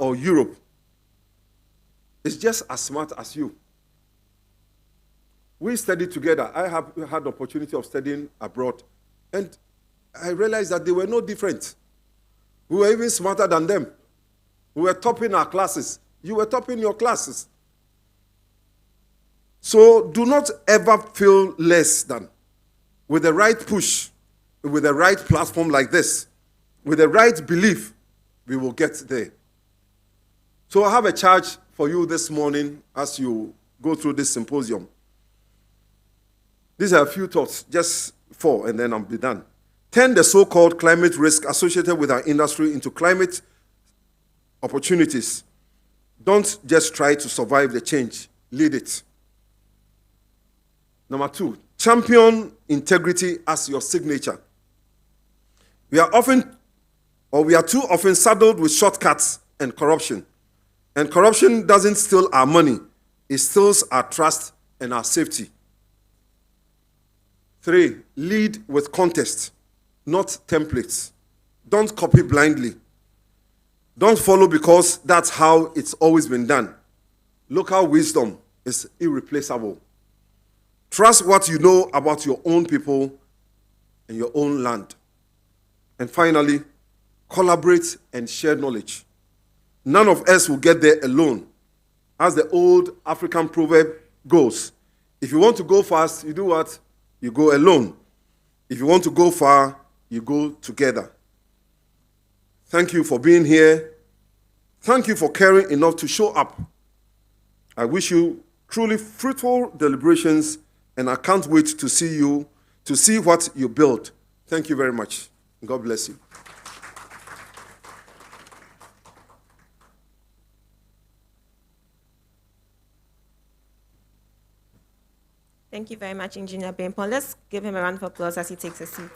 or Europe is just as smart as you. We studied together. I have had the opportunity of studying abroad, and I realized that they were no different. We were even smarter than them. We were topping our classes. You were topping your classes. So do not ever feel less than. With the right push, with the right platform like this, with the right belief, we will get there. So I have a charge for you this morning as you go through this symposium. These are a few thoughts, just 4, and then I'll be done. Turn the so-called climate risk associated with our industry into climate opportunities. Don't just try to survive the change, lead it. Number 2, champion integrity as your signature. We are too often saddled with shortcuts and corruption. And corruption doesn't steal our money. It steals our trust and our safety. 3, lead with context, not templates. Don't copy blindly. Don't follow because that's how it's always been done. Local wisdom is irreplaceable. Trust what you know about your own people and your own land. And finally, collaborate and share knowledge. None of us will get there alone. As the old African proverb goes, if you want to go fast, you do what? You go alone. If you want to go far, you go together. Thank you for being here. Thank you for caring enough to show up. I wish you truly fruitful deliberations, and I can't wait to see what you build. Thank you very much. God bless you. Thank you very much, Engineer Bempon. Let's give him a round of applause as he takes a seat.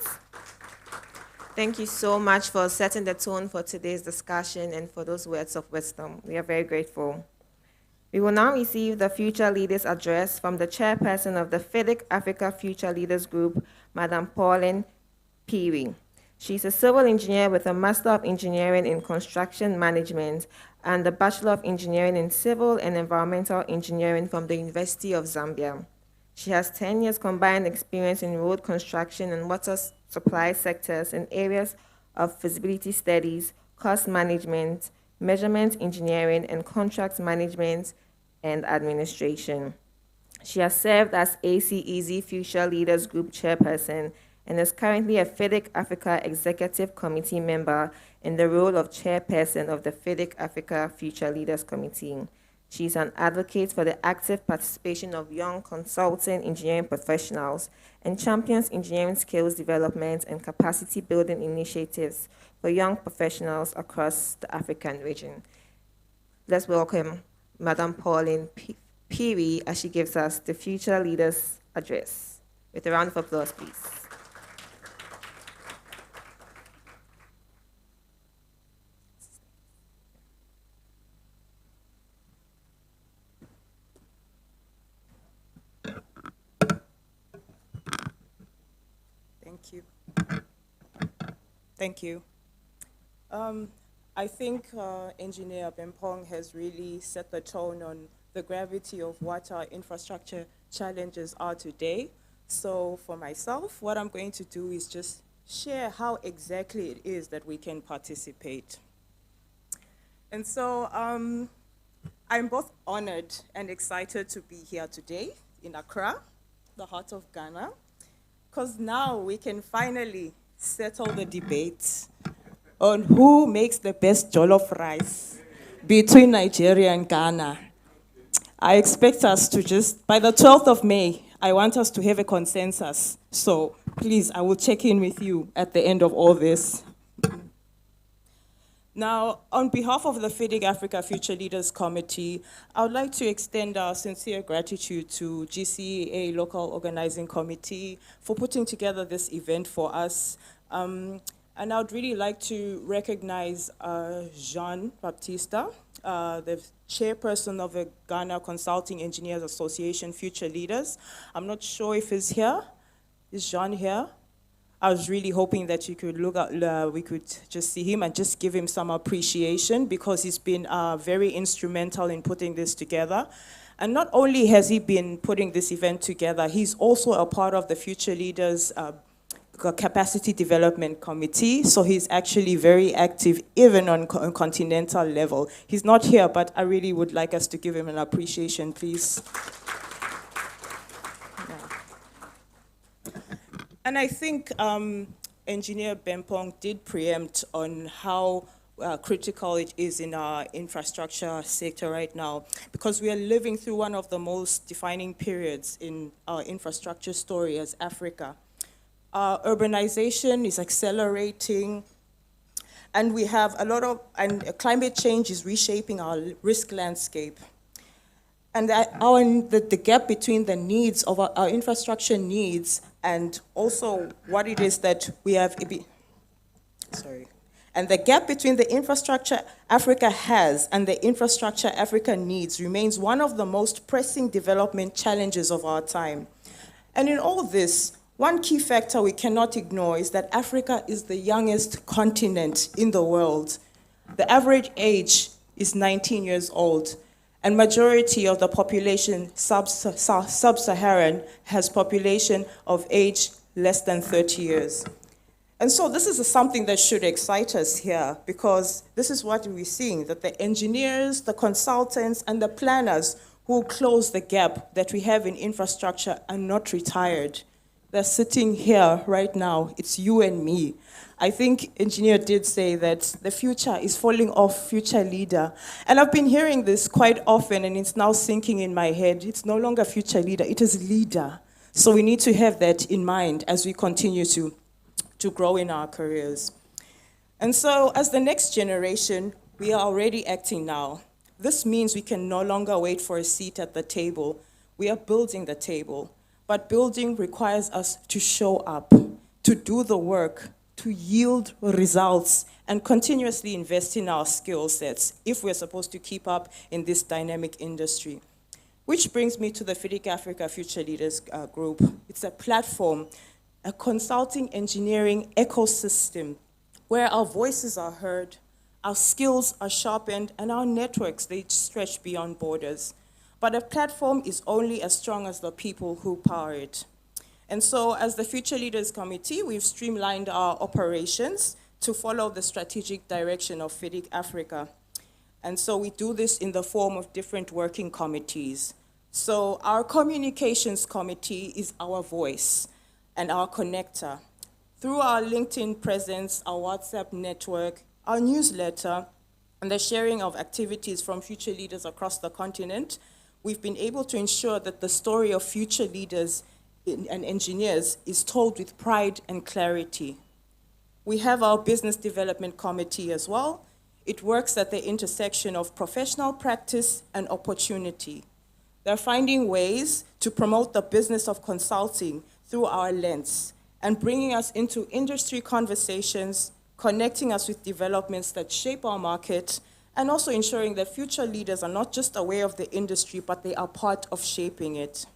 Thank you so much for setting the tone for today's discussion and for those words of wisdom. We are very grateful. We will now receive the Future Leaders Address from the chairperson of the FIDIC Africa Future Leaders Group, Madam Pauline Peary. She's a civil engineer with a Master of Engineering in Construction Management and a Bachelor of Engineering in Civil and Environmental Engineering from the University of Zambia. She has 10 years combined experience in road construction and water supply sectors in areas of feasibility studies, cost management, measurement engineering, and contract management and administration. She has served as ACEZ Future Leaders Group chairperson and is currently a FIDIC Africa Executive Committee member in the role of chairperson of the FIDIC Africa Future Leaders Committee. She's an advocate for the active participation of young consulting engineering professionals and champions engineering skills development and capacity building initiatives for young professionals across the African region. Let's welcome Madam Pauline Peary as she gives us the Future Leaders Address. With a round of applause, please. Thank you. I think Engineer Bempong has really set the tone on the gravity of what our infrastructure challenges are today. So for myself, what I'm going to do is just share how exactly it is that we can participate. And so I'm both honored and excited to be here today in Accra, the heart of Ghana, because now we can finally settle the debate on who makes the best jollof rice between Nigeria and Ghana. I expect us to just, by the 12th of May, I want us to have a consensus. So please, I will check in with you at the end of all this. Now, on behalf of the FIDIC Africa Future Leaders Committee, I would like to extend our sincere gratitude to GCEA Local Organizing Committee for putting together this event for us. And I would really like to recognize Jean Baptista, the chairperson of the Ghana Consulting Engineers Association Future Leaders. I'm not sure if he's here. Is Jean here? I was really hoping that you could we could just see him and just give him some appreciation, because he's been very instrumental in putting this together. And not only has he been putting this event together, he's also a part of the Future Leaders Capacity Development Committee, so he's actually very active even on continental level. He's not here, but I really would like us to give him an appreciation, please. And I think Engineer Bempong did preempt on how critical it is in our infrastructure sector right now, because we are living through one of the most defining periods in our infrastructure story as Africa. Urbanization is accelerating, and we have and climate change is reshaping our risk landscape. And the gap between the needs of our infrastructure needs and also what it is that we have, and the gap between the infrastructure Africa has and the infrastructure Africa needs remains one of the most pressing development challenges of our time. And in all this, one key factor we cannot ignore is that Africa is the youngest continent in the world. The average age is 19 years old, and majority of the population, sub-Saharan, has population of age less than 30 years. And so this is something that should excite us here, because this is what we're seeing, that the engineers, the consultants, and the planners who close the gap that we have in infrastructure are not retired. They're sitting here right now. It's you and me. I think engineer did say that the future is falling off future leader. And I've been hearing this quite often, and it's now sinking in my head. It's no longer future leader, it is leader. So we need to have that in mind as we continue to grow in our careers. And so as the next generation, we are already acting now. This means we can no longer wait for a seat at the table. We are building the table. But building requires us to show up, to do the work, to yield results, and continuously invest in our skill sets if we're supposed to keep up in this dynamic industry. Which brings me to the FIDIC Africa Future Leaders Group. It's a platform, a consulting engineering ecosystem where our voices are heard, our skills are sharpened, and our networks, they stretch beyond borders. But a platform is only as strong as the people who power it. And so as the Future Leaders Committee, we've streamlined our operations to follow the strategic direction of FIDIC Africa. And so we do this in the form of different working committees. So our communications committee is our voice and our connector. Through our LinkedIn presence, our WhatsApp network, our newsletter, and the sharing of activities from future leaders across the continent, we've been able to ensure that the story of future leaders and engineers is told with pride and clarity. We have our business development committee as well. It works at the intersection of professional practice and opportunity. They're finding ways to promote the business of consulting through our lens and bringing us into industry conversations, connecting us with developments that shape our market, and also ensuring that future leaders are not just aware of the industry, but they are part of shaping it.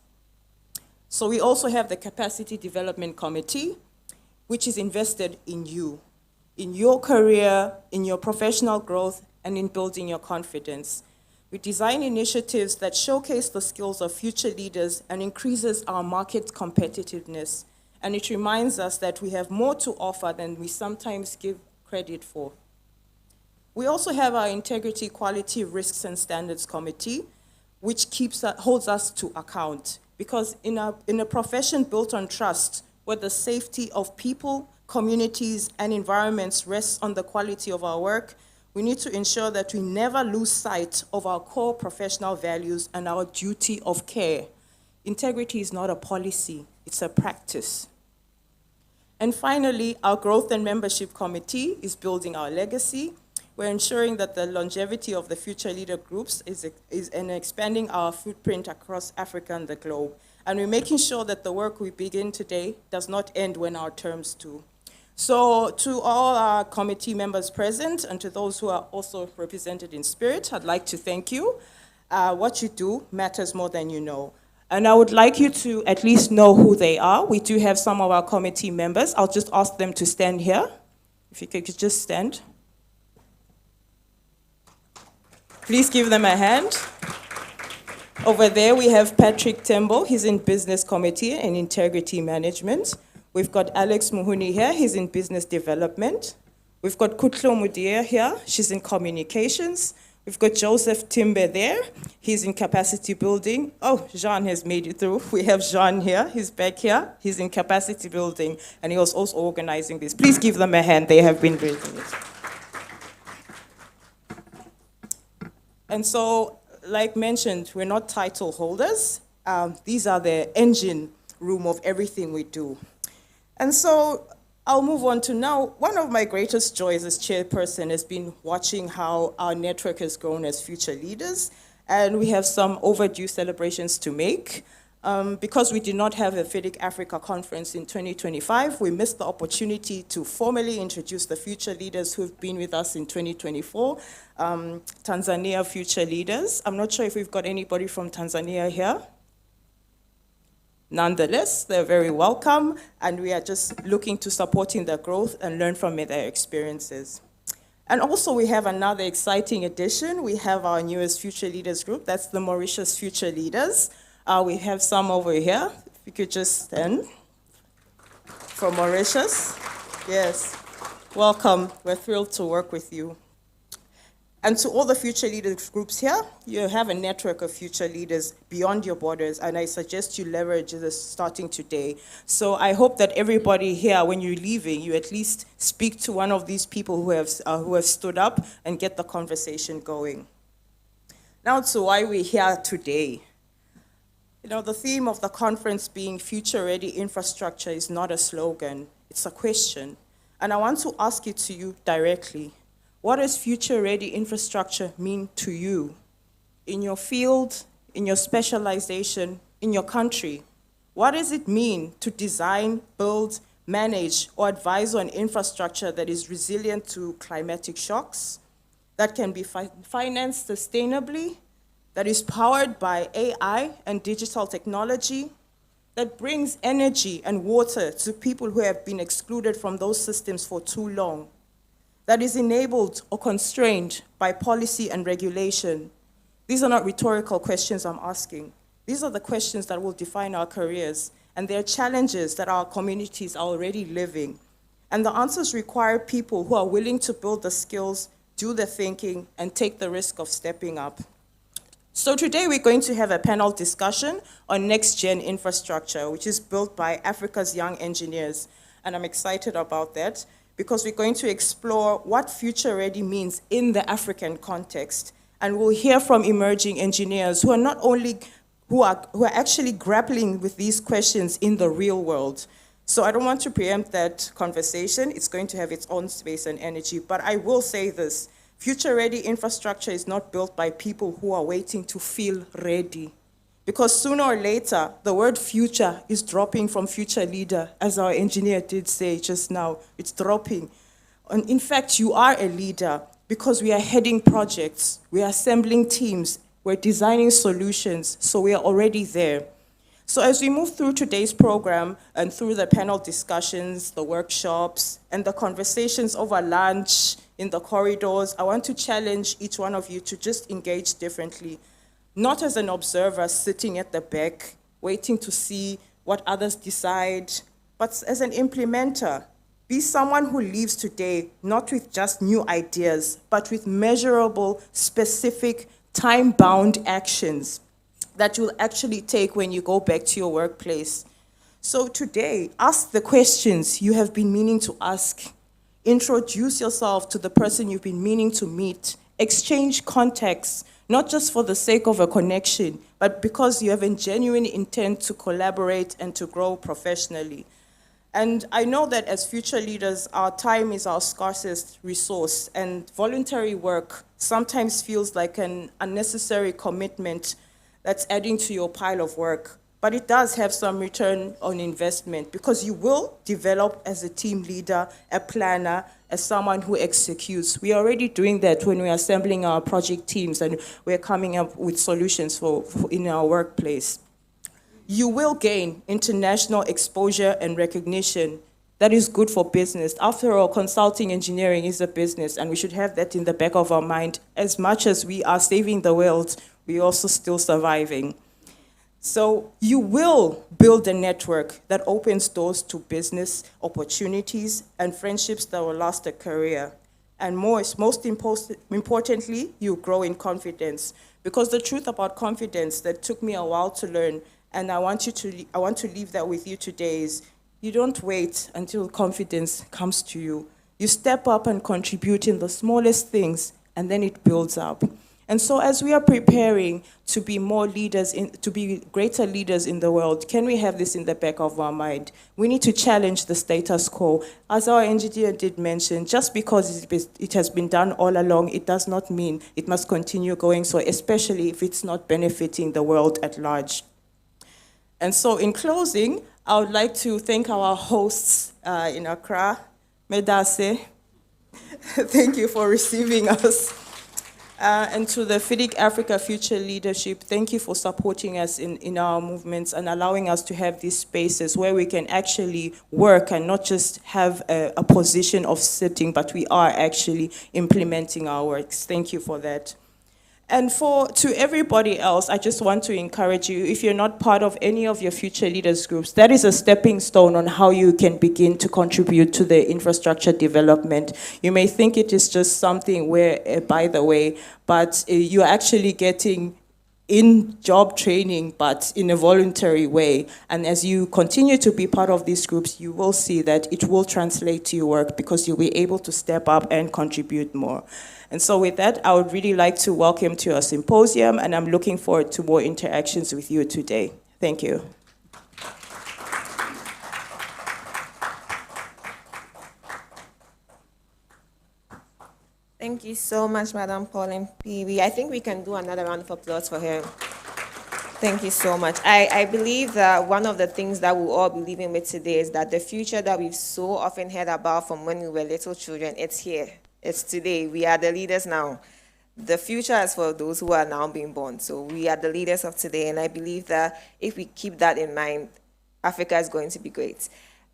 So we also have the Capacity Development Committee, which is invested in you, in your career, in your professional growth, and in building your confidence. We design initiatives that showcase the skills of future leaders and increases our market competitiveness. And it reminds us that we have more to offer than we sometimes give credit for. We also have our Integrity, Quality, Risks, and Standards Committee, which holds us to account. Because in a profession built on trust, where the safety of people, communities, and environments rests on the quality of our work, we need to ensure that we never lose sight of our core professional values and our duty of care. Integrity is not a policy, it's a practice. And finally, our Growth and Membership Committee is building our legacy. We're ensuring that the longevity of the future leader groups is and expanding our footprint across Africa and the globe. And we're making sure that the work we begin today does not end when our terms do. So to all our committee members present and to those who are also represented in spirit, I'd like to thank you. What you do matters more than you know. And I would like you to at least know who they are. We do have some of our committee members. I'll just ask them to stand here. If you could just stand. Please give them a hand. Over there, we have Patrick Tembo. He's in Business Committee and Integrity Management. We've got Alex Muhuni here. He's in Business Development. We've got Kutlo Mudia here. She's in Communications. We've got Joseph Timber there. He's in Capacity Building. Oh, Jean has made it through. We have Jean here. He's back here. He's in Capacity Building, and he was also organizing this. Please give them a hand. They have been raising it. And so, like mentioned, we're not title holders. These are the engine room of everything we do. And so I'll move on to now, one of my greatest joys as chairperson has been watching how our network has grown as future leaders. And we have some overdue celebrations to make. Because we did not have a FIDIC Africa conference in 2025, we missed the opportunity to formally introduce the future leaders who've been with us in 2024, Tanzania future leaders. I'm not sure if we've got anybody from Tanzania here. Nonetheless, they're very welcome, and we are just looking to supporting their growth and learn from their experiences. And also we have another exciting addition. We have our newest future leaders group. That's the Mauritius Future Leaders. We have some over here. If you could just stand. From Mauritius. Yes. Welcome. We're thrilled to work with you. And to all the future leaders groups here, you have a network of future leaders beyond your borders, and I suggest you leverage this starting today. So I hope that everybody here, when you're leaving, you at least speak to one of these people who have stood up and get the conversation going. Now to why we're here today. You know, the theme of the conference being future-ready infrastructure is not a slogan, it's a question. And I want to ask it to you directly. What does future-ready infrastructure mean to you? In your field, in your specialization, in your country? What does it mean to design, build, manage, or advise on infrastructure that is resilient to climatic shocks, that can be financed sustainably, that is powered by AI and digital technology, that brings energy and water to people who have been excluded from those systems for too long, that is enabled or constrained by policy and regulation? These are not rhetorical questions I'm asking. These are the questions that will define our careers, and they're challenges that our communities are already living. And the answers require people who are willing to build the skills, do the thinking, and take the risk of stepping up. So today we're going to have a panel discussion on next-gen infrastructure, which is built by Africa's young engineers. And I'm excited about that, because we're going to explore what future-ready means in the African context. And we'll hear from emerging engineers who are actually grappling with these questions in the real world. So I don't want to preempt that conversation. It's going to have its own space and energy. But I will say this: future-ready infrastructure is not built by people who are waiting to feel ready. Because sooner or later, the word future is dropping from future leader, as our engineer did say just now. It's dropping. And in fact, you are a leader, because we are heading projects, we are assembling teams, we're designing solutions, so we are already there. So as we move through today's program and through the panel discussions, the workshops, and the conversations over lunch in the corridors, I want to challenge each one of you to just engage differently. Not as an observer sitting at the back, waiting to see what others decide, but as an implementer. Be someone who leaves today not with just new ideas, but with measurable, specific, time-bound actions that you'll actually take when you go back to your workplace. So today, ask the questions you have been meaning to ask. Introduce yourself to the person you've been meaning to meet. Exchange contacts, not just for the sake of a connection, but because you have a genuine intent to collaborate and to grow professionally. And I know that as future leaders, our time is our scarcest resource, and voluntary work sometimes feels like an unnecessary commitment that's adding to your pile of work. But it does have some return on investment, because you will develop as a team leader, a planner, as someone who executes. We are already doing that when we are assembling our project teams and we're coming up with solutions for in our workplace. You will gain international exposure and recognition. That is good for business. After all, consulting engineering is a business, and we should have that in the back of our mind. As much as we are saving the world, we're also still surviving. So you will build a network that opens doors to business opportunities and friendships that will last a career. And most importantly, you grow in confidence. Because the truth about confidence that took me a while to learn, and I want to leave that with you today, is you don't wait until confidence comes to you. You step up and contribute in the smallest things, and then it builds up. And so as we are preparing to be to be greater leaders in the world, can we have this in the back of our mind? We need to challenge the status quo. As our engineer did mention, just because it has been done all along, it does not mean it must continue going so, especially if it's not benefiting the world at large. And so in closing, I would like to thank our hosts in Accra, Medase. Thank you for receiving us. And to the FIDIC Africa Future Leadership, thank you for supporting us in our movements and allowing us to have these spaces where we can actually work and not just have a position of sitting, but we are actually implementing our works. Thank you for that. And to everybody else, I just want to encourage you, if you're not part of any of your future leaders groups, that is a stepping stone on how you can begin to contribute to the infrastructure development. You may think it is just something where, by the way, but you're actually getting in-job training, but in a voluntary way. And as you continue to be part of these groups, you will see that it will translate to your work because you'll be able to step up and contribute more. And so with that, I would really like to welcome to our symposium, and I'm looking forward to more interactions with you today. Thank you. Thank you so much, Madam Pauline Peavy. I think we can do another round of applause for her. Thank you so much. I believe that one of the things that we'll all be leaving with today is that the future that we've so often heard about from when we were little children, it's here. It's today. We are the leaders now. The future is for those who are now being born. So we are the leaders of today, and I believe that if we keep that in mind, Africa is going to be great.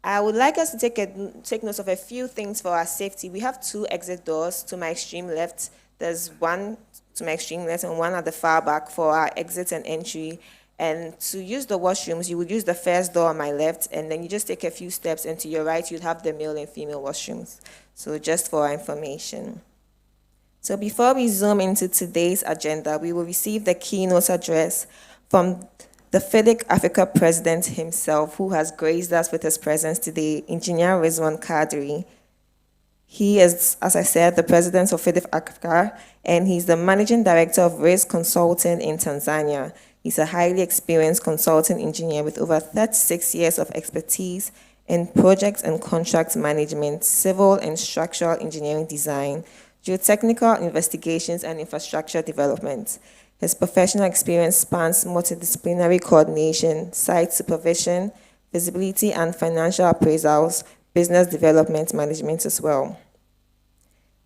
I would like us to take note of a few things for our safety. We have 2 exit doors to my extreme left. There's one to my extreme left and one at the far back for our exit and entry. And to use the washrooms, you would use the first door on my left, and then you just take a few steps, and to your right, you'll have the male and female washrooms. So just for our information. So before we zoom into today's agenda, we will receive the keynote address from the FIDIC Africa president himself, who has graced us with his presence today, Engineer Rizwan Kadri. He is, as I said, the president of FIDIC Africa, and he's the managing director of Riz Consulting in Tanzania. He's a highly experienced consulting engineer with over 36 years of expertise in project and contract management, civil and structural engineering design, geotechnical investigations, and infrastructure development. His professional experience spans multidisciplinary coordination, site supervision, feasibility and financial appraisals, business development management as well.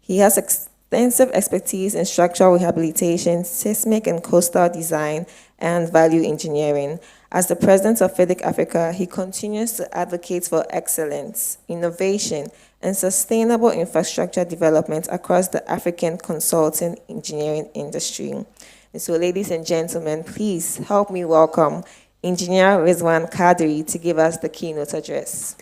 He has extensive expertise in structural rehabilitation, seismic and coastal design, and value engineering. As the president of FIDIC Africa, he continues to advocate for excellence, innovation, and sustainable infrastructure development across the African consulting engineering industry. And so, ladies and gentlemen, please help me welcome Engineer Rizwan Kadri to give us the keynote address.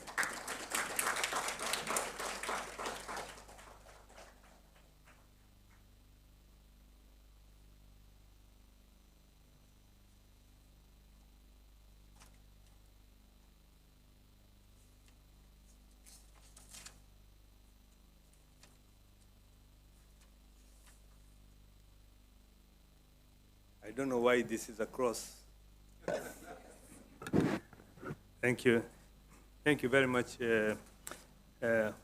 I don't know why this is a cross. Thank you. Thank you very much,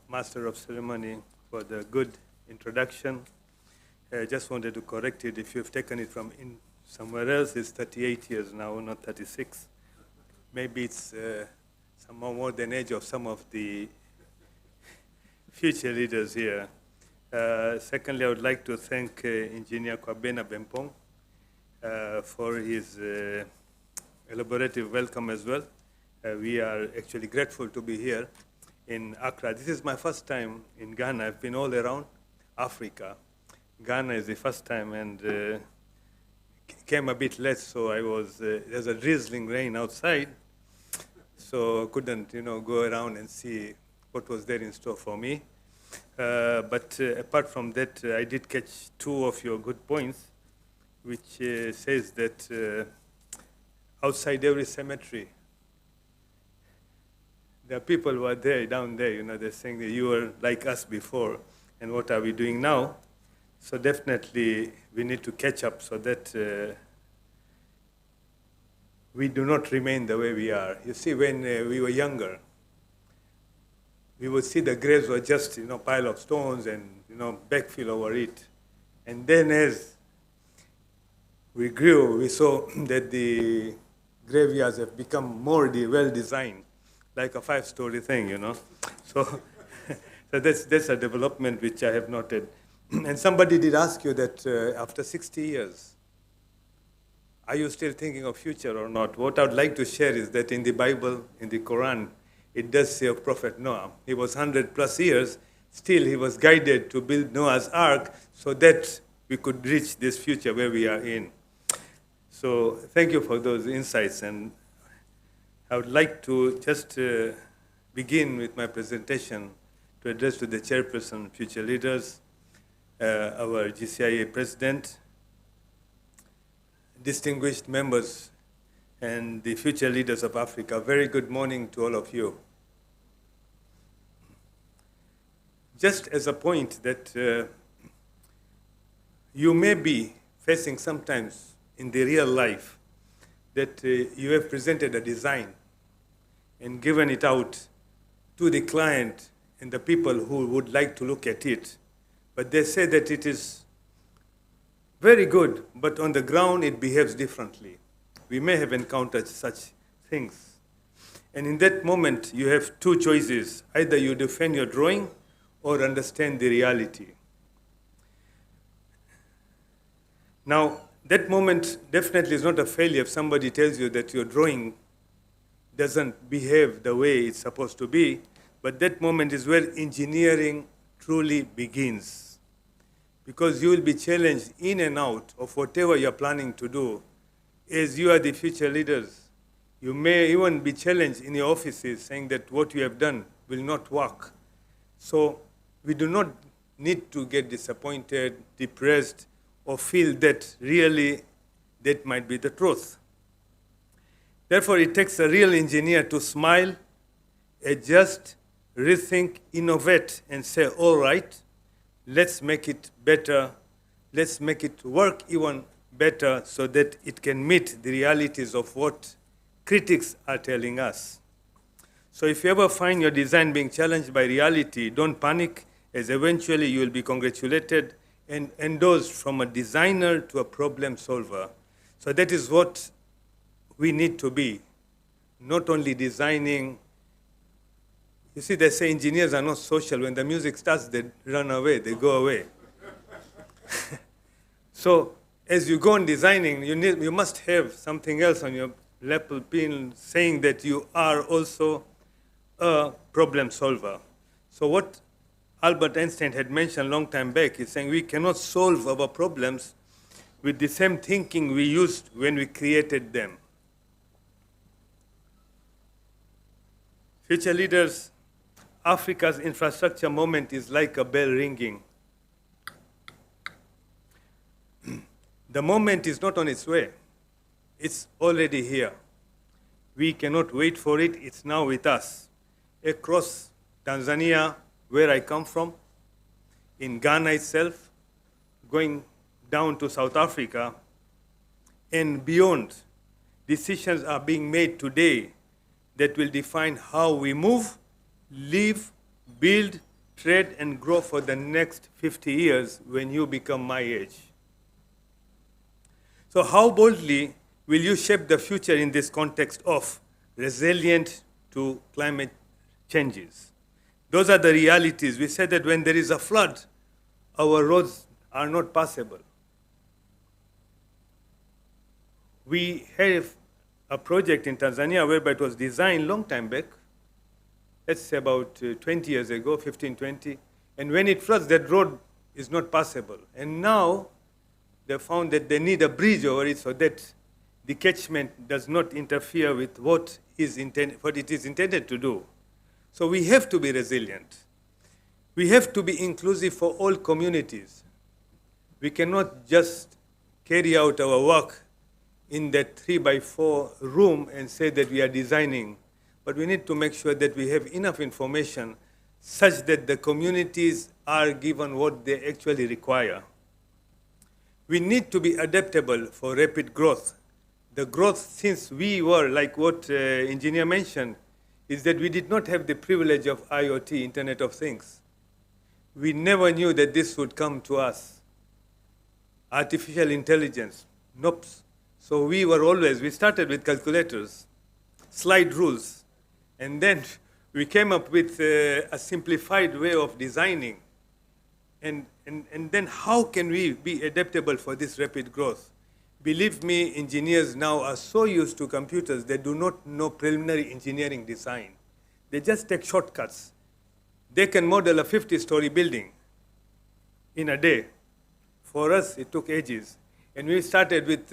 Master of Ceremony, for the good introduction. I just wanted to correct it. If you've taken it from somewhere else, it's 38 years now, not 36. Maybe it's somehow more than age of some of the future leaders here. Secondly, I would like to thank Engineer Kwabena Bempong for his elaborative welcome as well. We are actually grateful to be here in Accra. This is my first time in Ghana. I've been all around Africa. Ghana is the first time, and came a bit late, so there's a drizzling rain outside, so couldn't, go around and see what was there in store for me. But apart from that, I did catch two of your good points, which says that outside every cemetery, there are people who are there, down there, they're saying that you were like us before, and what are we doing now? So definitely we need to catch up so that we do not remain the way we are. You see, when we were younger, we would see the graves were just, pile of stones and, backfill over it. And then as we grew, we saw that the graveyards have become more well-designed, like a 5-story thing, So, so that's a development which I have noted. And somebody did ask you that after 60 years, are you still thinking of future or not? What I would like to share is that in the Bible, in the Quran, it does say of Prophet Noah. He was 100 plus years. Still, he was guided to build Noah's Ark so that we could reach this future where we are in. So thank you for those insights. And I would like to just begin with my presentation to address to the chairperson, future leaders, our GCIA president, distinguished members, and the future leaders of Africa. Very good morning to all of you. Just as a point that you may be facing sometimes in the real life, that you have presented a design and given it out to the client and the people who would like to look at it. But they say that it is very good, but on the ground it behaves differently. We may have encountered such things. And in that moment, you have two choices. Either you defend your drawing or understand the reality. Now, that moment definitely is not a failure if somebody tells you that your drawing doesn't behave the way it's supposed to be, but that moment is where engineering truly begins. Because you will be challenged in and out of whatever you're planning to do. As you are the future leaders, you may even be challenged in your offices saying that what you have done will not work. So we do not need to get disappointed, depressed, or feel that really that might be the truth. Therefore, it takes a real engineer to smile, adjust, rethink, innovate, and say, all right, let's make it better, let's make it work even better so that it can meet the realities of what critics are telling us. So if you ever find your design being challenged by reality, don't panic, as eventually you will be congratulated and endorsed from a designer to a problem solver. So that is what we need to be, not only designing. You see, they say engineers are not social. When the music starts, they run away, they go away. So as you go on designing, you must have something else on your lapel pin saying that you are also a problem solver. So what Albert Einstein had mentioned a long time back is saying we cannot solve our problems with the same thinking we used when we created them. Future leaders, Africa's infrastructure moment is like a bell ringing. The moment is not on its way. It's already here. We cannot wait for it. It's now with us. Across Tanzania, where I come from, in Ghana itself, going down to South Africa, and beyond, decisions are being made today that will define how we move, live, build, trade, and grow for the next 50 years when you become my age. So how boldly will you shape the future in this context of resilient to climate changes? Those are the realities. We said that when there is a flood, our roads are not passable. We have a project in Tanzania whereby it was designed long time back, let's say about 20 years ago, 15, 20, and when it floods, that road is not passable. And now they found that they need a bridge over it so that the catchment does not interfere with what it is intended to do. So we have to be resilient. We have to be inclusive for all communities. We cannot just carry out our work in that 3x4 room and say that we are designing, but we need to make sure that we have enough information such that the communities are given what they actually require. We need to be adaptable for rapid growth. The growth, since we were, like what engineer mentioned, is that we did not have the privilege of IoT, Internet of Things. We never knew that this would come to us. Artificial intelligence, nope. So we started with calculators, slide rules, and then we came up with a simplified way of designing. And then how can we be adaptable for this rapid growth? Believe me, engineers now are so used to computers, they do not know preliminary engineering design. They just take shortcuts. They can model a 50-story building in a day. For us, it took ages. And we started with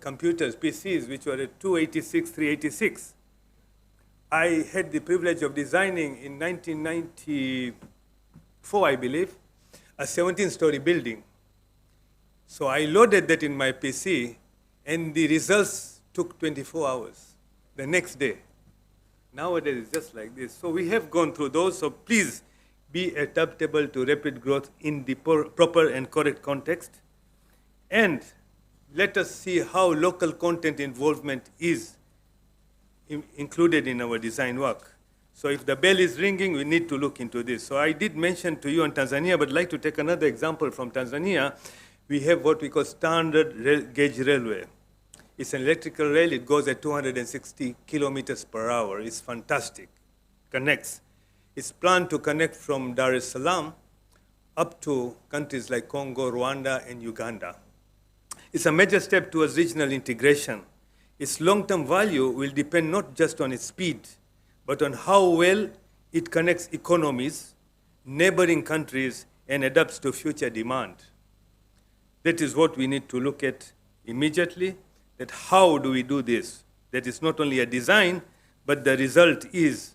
computers, PCs, which were at 286, 386. I had the privilege of designing in 1994, I believe, a 17-story building. So I loaded that in my PC, and the results took 24 hours the next day. Nowadays, it's just like this. So we have gone through those, so please be adaptable to rapid growth in the proper and correct context. And let us see how local content involvement is included in our design work. So if the bell is ringing, we need to look into this. So I did mention to you on Tanzania, but I'd like to take another example from Tanzania. We have what we call standard gauge railway. It's an electrical rail. It goes at 260 kilometers per hour. It's fantastic. Connects. It's planned to connect from Dar es Salaam up to countries like Congo, Rwanda, and Uganda. It's a major step towards regional integration. Its long-term value will depend not just on its speed, but on how well it connects economies, neighboring countries, and adapts to future demand. That is what we need to look at immediately, that how do we do this? That is not only a design, but the result is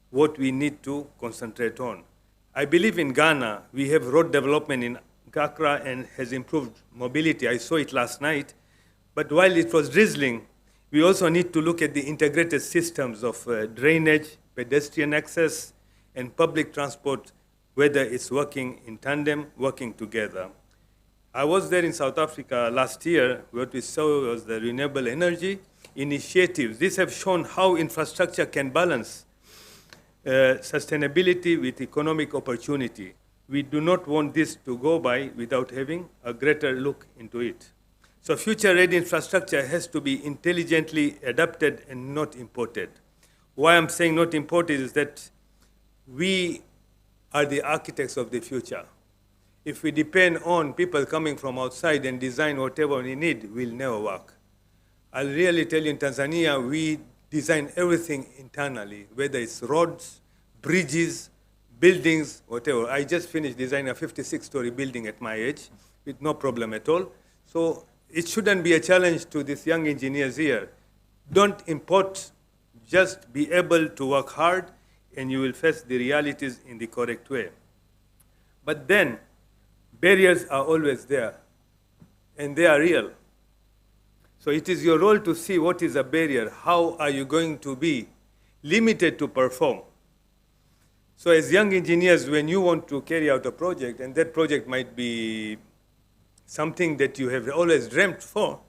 what we need to concentrate on. I believe in Ghana, we have road development in Accra and has improved mobility. I saw it last night. But while it was drizzling, we also need to look at the integrated systems of drainage, pedestrian access, and public transport, whether it's working in tandem, working together. I was there in South Africa last year. What we saw was the renewable energy initiatives. These have shown how infrastructure can balance sustainability with economic opportunity. We do not want this to go by without having a greater look into it. So future-ready infrastructure has to be intelligently adapted and not imported. Why I'm saying not imported is that we are the architects of the future. If we depend on people coming from outside and design whatever we need, we'll never work. I'll really tell you, in Tanzania, we design everything internally, whether it's roads, bridges, buildings, whatever. I just finished designing a 56-story building at my age with no problem at all. So it shouldn't be a challenge to these young engineers here. Don't import, just be able to work hard, and you will face the realities in the correct way. But then, barriers are always there, and they are real. So it is your role to see what is a barrier. How are you going to be limited to perform? So as young engineers, when you want to carry out a project, and that project might be something that you have always dreamt for,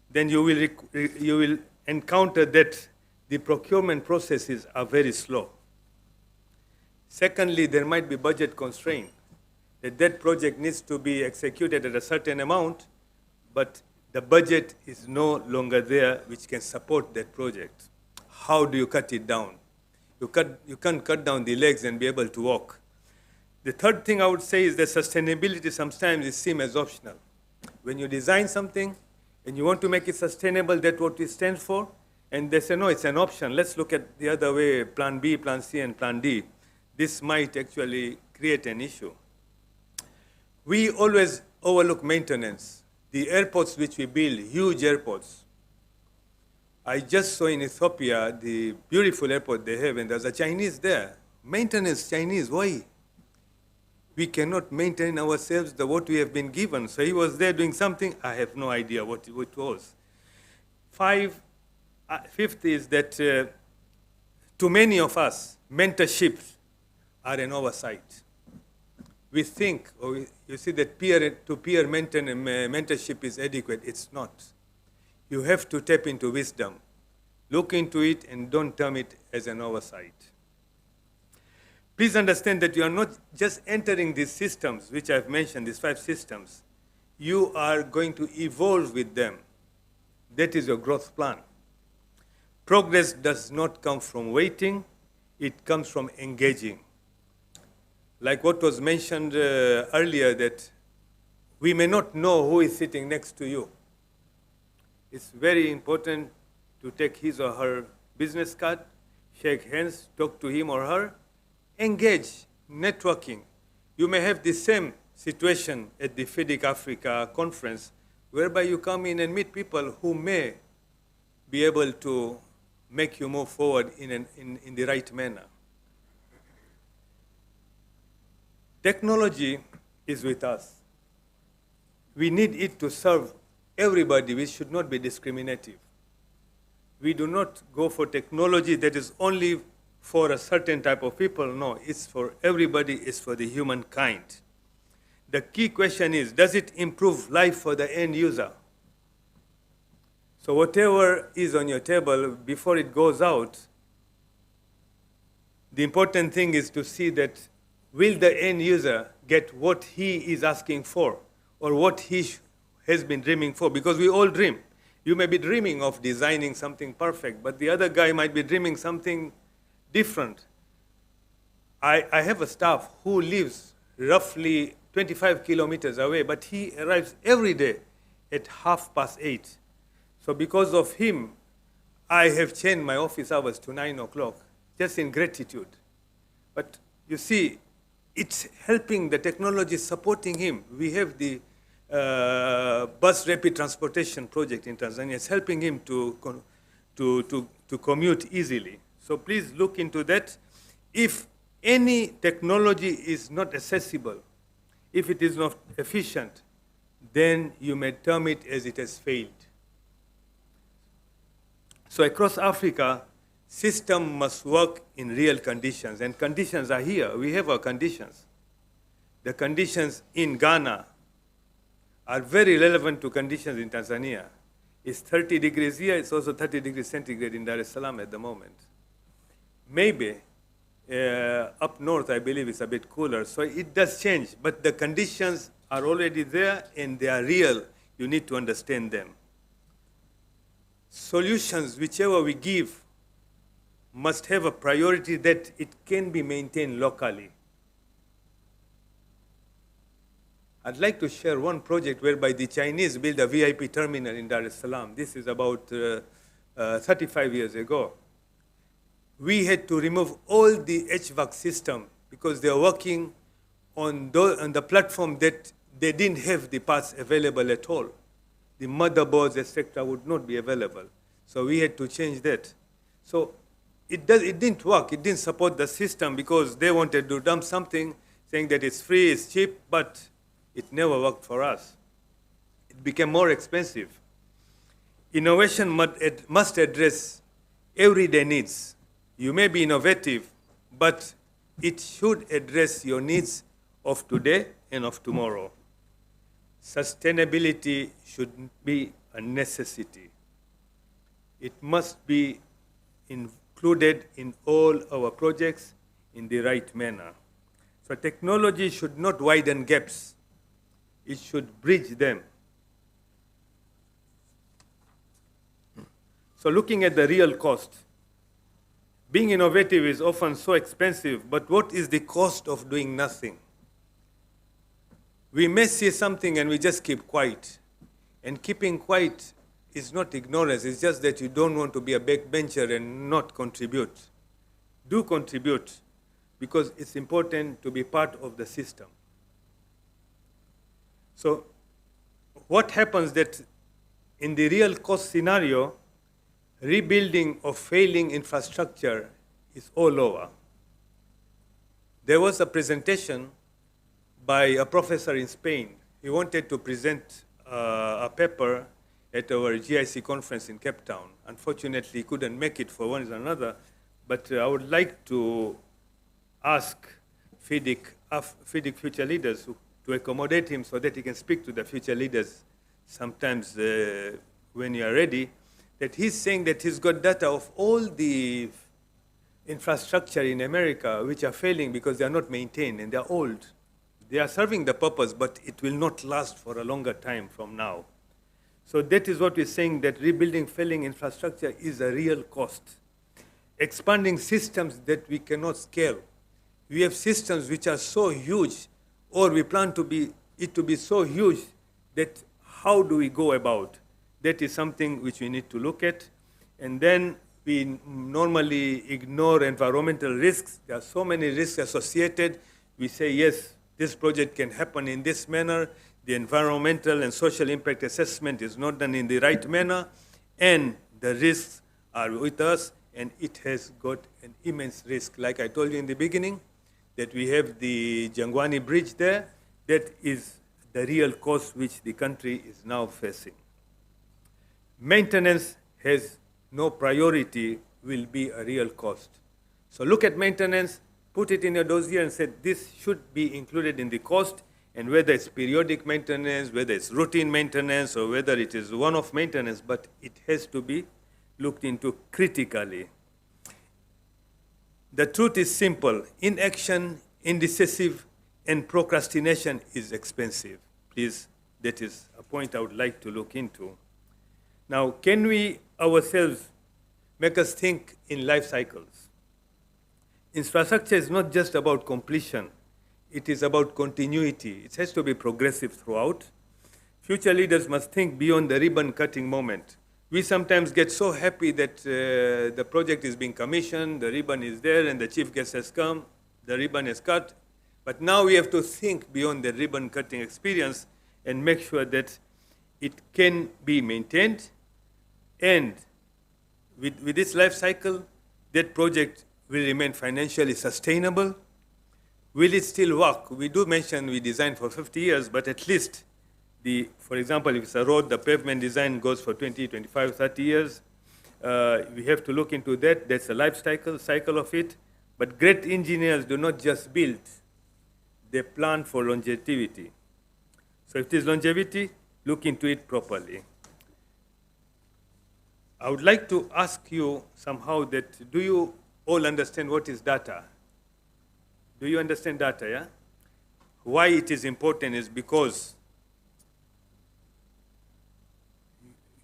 then you will encounter that the procurement processes are very slow. Secondly, there might be budget constraint, that project needs to be executed at a certain amount, but the budget is no longer there which can support that project. How do you cut it down? You can't cut down the legs and be able to walk. The third thing I would say is that sustainability sometimes is seen as optional. When you design something, and you want to make it sustainable, that's what it stands for. And they say, no, it's an option. Let's look at the other way, plan B, plan C, and plan D. This might actually create an issue. We always overlook maintenance. The airports which we build, huge airports. I just saw in Ethiopia the beautiful airport they have, and there's a Chinese there. Maintenance Chinese, why? We cannot maintain ourselves what we have been given. So he was there doing something, I have no idea what it was. Fifth is that to many of us, mentorships are an oversight. We think, or you see that peer-to-peer mentorship is adequate. It's not. You have to tap into wisdom. Look into it and don't term it as an oversight. Please understand that you are not just entering these systems, which I've mentioned, these 5 systems. You are going to evolve with them. That is your growth plan. Progress does not come from waiting. It comes from engaging. Like what was mentioned earlier, that we may not know who is sitting next to you. It's very important to take his or her business card, shake hands, talk to him or her, engage, networking. You may have the same situation at the FIDIC Africa conference, whereby you come in and meet people who may be able to make you move forward in the right manner. Technology is with us. We need it to serve everybody. We should not be discriminative. We do not go for technology that is only for a certain type of people. No, it's for everybody, it's for the humankind. The key question is, does it improve life for the end user? So whatever is on your table, before it goes out, the important thing is to see that will the end user get what he is asking for or what he has been dreaming for? Because we all dream. You may be dreaming of designing something perfect, but the other guy might be dreaming something different. I have a staff who lives roughly 25 kilometers away, but he arrives every day at 8:30. So because of him, I have changed my office hours to 9 o'clock, just in gratitude. But you see, it's helping, the technology is supporting him. We have the bus rapid transportation project in Tanzania. It's helping him to commute easily. So please look into that. If any technology is not accessible, if it is not efficient, then you may term it as it has failed. So across Africa, system must work in real conditions, and conditions are here. We have our conditions. The conditions in Ghana are very relevant to conditions in Tanzania. It's 30 degrees here, it's also 30 degrees centigrade in Dar es Salaam at the moment. Maybe up north, I believe it's a bit cooler, so it does change, but the conditions are already there and they are real. You need to understand them. Solutions, whichever we give, must have a priority that it can be maintained locally. I'd like to share one project whereby the Chinese built a VIP terminal in Dar es Salaam. This is about 35 years ago. We had to remove all the HVAC system because they are working on the platform that they didn't have the parts available at all. The motherboards, etc., would not be available. So we had to change that. So it didn't work. It didn't support the system because they wanted to dump something saying that it's free, it's cheap, but it never worked for us. It became more expensive. Innovation must address everyday needs. You may be innovative, but it should address your needs of today and of tomorrow. Sustainability should be a necessity. It must be included in all our projects in the right manner. So technology should not widen gaps. It should bridge them. So looking at the real cost, being innovative is often so expensive, but what is the cost of doing nothing? We may see something and we just keep quiet. And keeping quiet is not ignorance. It's just that you don't want to be a backbencher and not contribute. Do contribute, because it's important to be part of the system. So what happens that in the real cost scenario, rebuilding of failing infrastructure is all over. There was a presentation by a professor in Spain. He wanted to present a paper at our GIC conference in Cape Town. Unfortunately, he couldn't make it for one reason or another, but I would like to ask FIDIC future leaders to accommodate him so that he can speak to the future leaders sometimes when you are ready, that he's saying that he's got data of all the infrastructure in America which are failing because they are not maintained and they're old. They are serving the purpose, but it will not last for a longer time from now. So that is what we're saying, that rebuilding failing infrastructure is a real cost. Expanding systems that we cannot scale. We have systems which are so huge, or we plan it to be so huge that how do we go about? That is something which we need to look at. And then we normally ignore environmental risks. There are so many risks associated. We say, yes, this project can happen in this manner. The environmental and social impact assessment is not done in the right manner, and the risks are with us, and it has got an immense risk. Like I told you in the beginning, that we have the Jangwani Bridge there. That is the real cost which the country is now facing. Maintenance has no priority, will be a real cost. So look at maintenance, put it in your dossier and say this should be included in the cost, and whether it's periodic maintenance, whether it's routine maintenance, or whether it is one-off maintenance, but it has to be looked into critically. The truth is simple. Inaction, indecisive, and procrastination is expensive. Please, that is a point I would like to look into. Now, can we ourselves make us think in life cycles? Infrastructure is not just about completion. It is about continuity. It has to be progressive throughout. Future leaders must think beyond the ribbon-cutting moment. We sometimes get so happy that the project is being commissioned, the ribbon is there, and the chief guest has come, the ribbon is cut. But now we have to think beyond the ribbon-cutting experience and make sure that it can be maintained. And with this life cycle, that project will remain financially sustainable. Will it still work? We do mention we designed for 50 years, but at least, for example, if it's a road, the pavement design goes for 20, 25, 30 years. We have to look into that. That's a life cycle of it. But great engineers do not just build. They plan for longevity. So if it is longevity, look into it properly. I would like to ask you somehow that, do you all understand what is data? Do you understand data, yeah? Why it is important is because,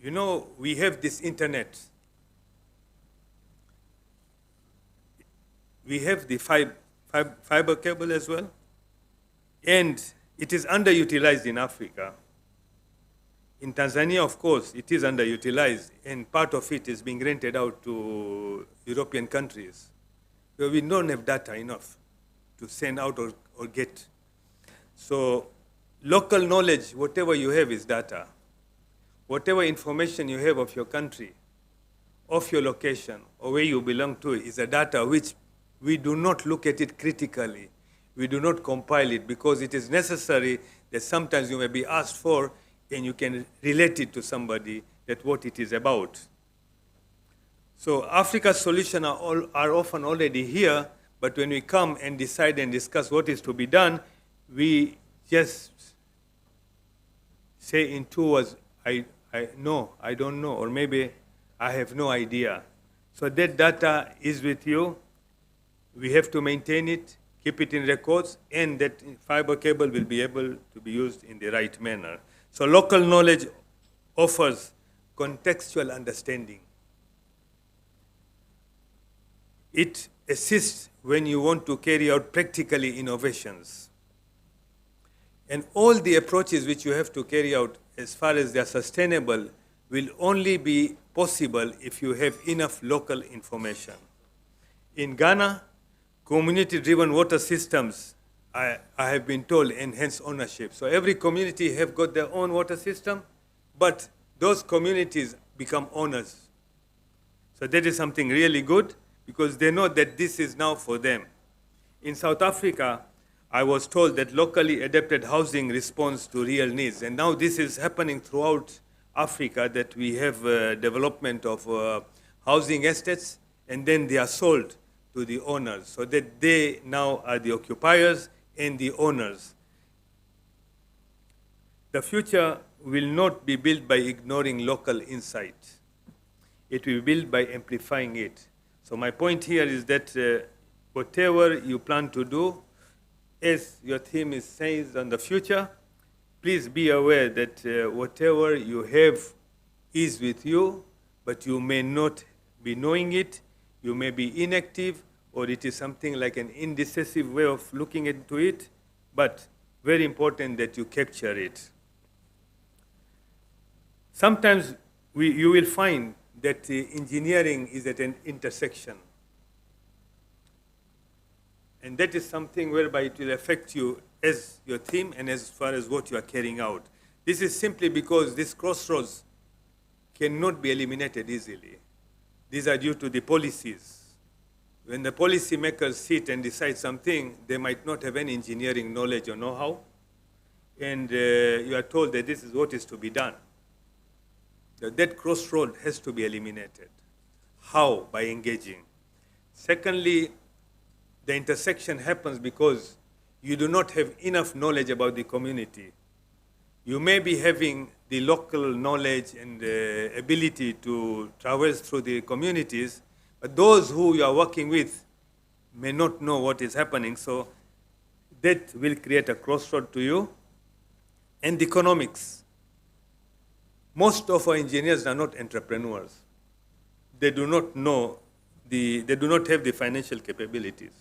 you know, we have this internet. We have the fiber cable as well, and it is underutilized in Africa. In Tanzania, of course, it is underutilized, and part of it is being rented out to European countries, where we don't have data enough to send out or get. So local knowledge, whatever you have, is data. Whatever information you have of your country, of your location, or where you belong to, is a data which we do not look at it critically. We do not compile it because it is necessary that sometimes you may be asked for and you can relate it to somebody that what it is about. So Africa's solutions are often already here, but when we come and decide and discuss what is to be done, we just say in 2 words, I don't know, or maybe I have no idea. So that data is with you. We have to maintain it, keep it in records, and that fiber cable will be able to be used in the right manner. So local knowledge offers contextual understanding. It assists when you want to carry out practically innovations. And all the approaches which you have to carry out as far as they are sustainable, will only be possible if you have enough local information. In Ghana, community-driven water systems, I have been told, enhance ownership. So every community have got their own water system, but those communities become owners. So that is something really good, because they know that this is now for them. In South Africa, I was told that locally adapted housing responds to real needs. And now this is happening throughout Africa, that we have development of housing estates, and then they are sold to the owners, so that they now are the occupiers and the owners. The future will not be built by ignoring local insight. It will be built by amplifying it. So my point here is that whatever you plan to do, as your theme says on the future, please be aware that whatever you have is with you, but you may not be knowing it, you may be inactive, or it is something like an indecisive way of looking into it, but very important that you capture it. Sometimes you will find that engineering is at an intersection. And that is something whereby it will affect you as your theme and as far as what you are carrying out. This is simply because this crossroads cannot be eliminated easily. These are due to the policies. When the policymakers sit and decide something, they might not have any engineering knowledge or know-how, and you are told that this is what is to be done. That crossroad has to be eliminated. How? By engaging. Secondly, the intersection happens because you do not have enough knowledge about the community. You may be having the local knowledge and ability to traverse through the communities, but those who you are working with may not know what is happening, so that will create a crossroad to you. And economics. Most of our engineers are not entrepreneurs. They do not know, they do not have the financial capabilities.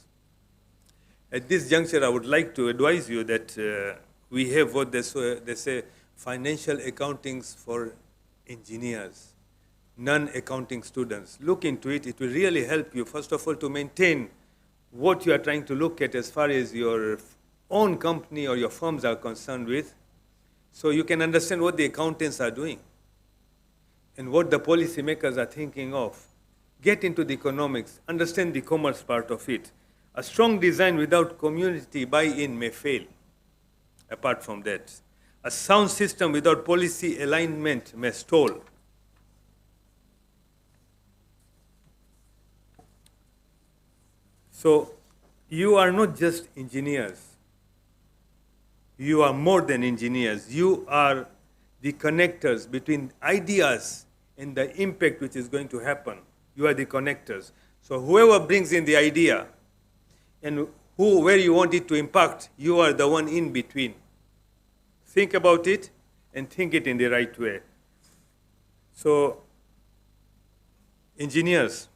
At this juncture, I would like to advise you that we have what they say financial accountings for engineers, non-accounting students. Look into it. It will really help you, first of all, to maintain what you are trying to look at as far as your own company or your firms are concerned with, so you can understand what the accountants are doing and what the policymakers are thinking of. Get into the economics, understand the commerce part of it. A strong design without community buy-in may fail, apart from that. A sound system without policy alignment may stall. So you are not just engineers. You are more than engineers. You are the connectors between ideas and the impact which is going to happen. You are the connectors. So whoever brings in the idea and where you want it to impact, you are the one in between. Think about it and think it in the right way. So engineers,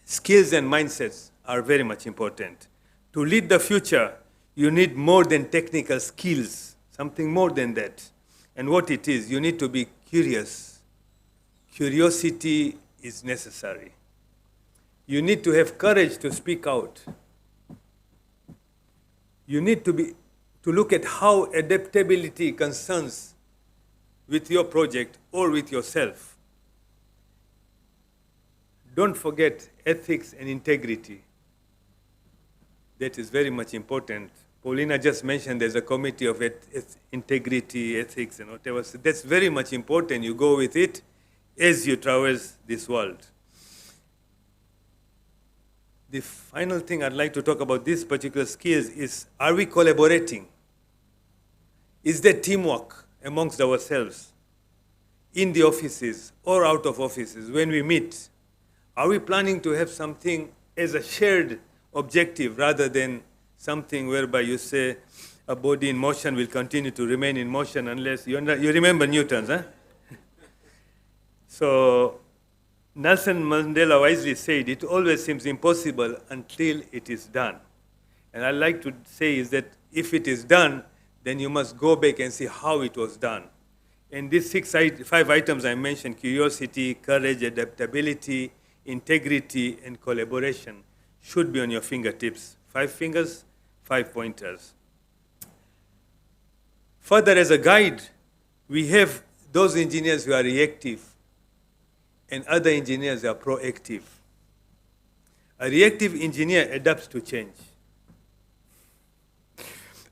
skills and mindsets are very much important. To lead the future, you need more than technical skills, something more than that. And what it is, you need to be curious. Curiosity is necessary. You need to have courage to speak out. You need to look at how adaptability concerns with your project or with yourself. Don't forget ethics and integrity. That is very much important. Paulina just mentioned there's a committee of integrity, ethics, and whatever. So that's very much important. You go with it as you traverse this world. The final thing I'd like to talk about these particular skills is, are we collaborating? Is there teamwork amongst ourselves in the offices or out of offices when we meet? Are we planning to have something as a shared objective rather than something whereby you say a body in motion will continue to remain in motion unless you remember Newton's, huh? So Nelson Mandela wisely said, it always seems impossible until it is done. And I'd like to say is that if it is done, then you must go back and see how it was done. And these five items I mentioned, curiosity, courage, adaptability, integrity, and collaboration, should be on your fingertips. 5 fingers, 5 pointers. Further, as a guide, we have those engineers who are reactive and other engineers who are proactive. A reactive engineer adapts to change.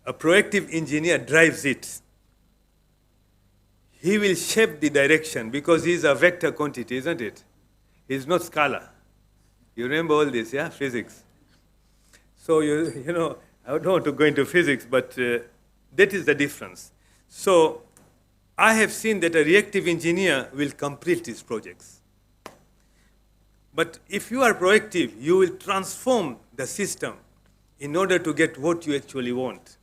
A proactive engineer drives it. He will shape the direction because he's a vector quantity, isn't it? He's not scalar. You remember all this, yeah? Physics. So, you know, I don't want to go into physics, but that is the difference. So, I have seen that a reactive engineer will complete his projects. But if you are proactive, you will transform the system in order to get what you actually want.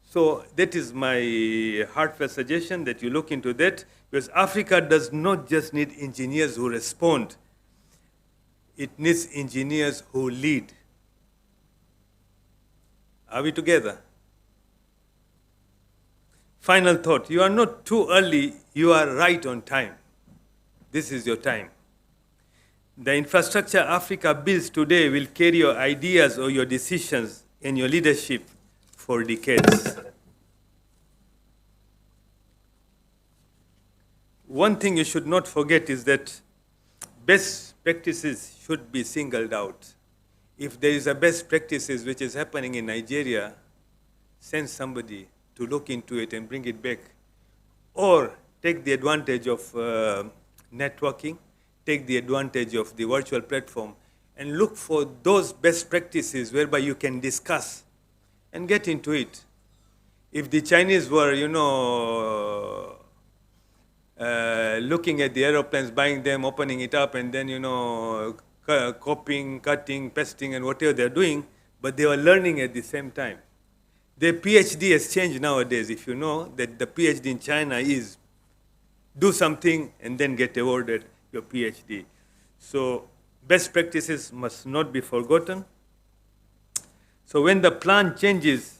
So that is my heartfelt suggestion that you look into that, because Africa does not just need engineers who respond. It needs engineers who lead. Are we together? Final thought, you are not too early, you are right on time. This is your time. The infrastructure Africa builds today will carry your ideas or your decisions and your leadership for decades. One thing you should not forget is that best practices should be singled out. If there is a best practices which is happening in Nigeria, send somebody to look into it and bring it back. Or take the advantage of networking, take the advantage of the virtual platform, and look for those best practices whereby you can discuss and get into it. If the Chinese were, looking at the aeroplanes, buying them, opening it up, and then, copying, cutting, pasting, and whatever they're doing, but they were learning at the same time. The PhD has changed nowadays. If you know that the PhD in China is do something and then get awarded your PhD. So best practices must not be forgotten. So when the plan changes,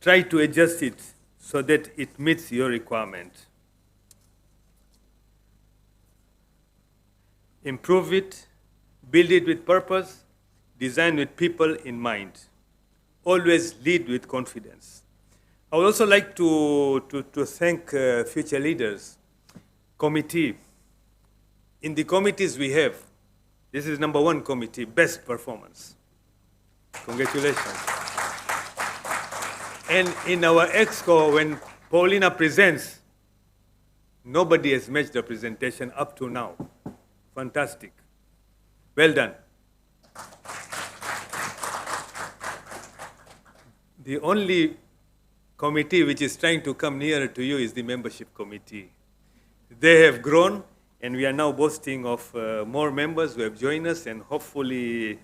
try to adjust it so that it meets your requirement. Improve it, build it with purpose, design with people in mind. Always lead with confidence. I would also like to thank future leaders. Committee. In the committees we have, this is number 1 committee, best performance. Congratulations. And in our exco, when Paulina presents, nobody has matched the presentation up to now. Fantastic. Well done. The only committee which is trying to come nearer to you is the membership committee. They have grown, and we are now boasting of more members who have joined us, and hopefully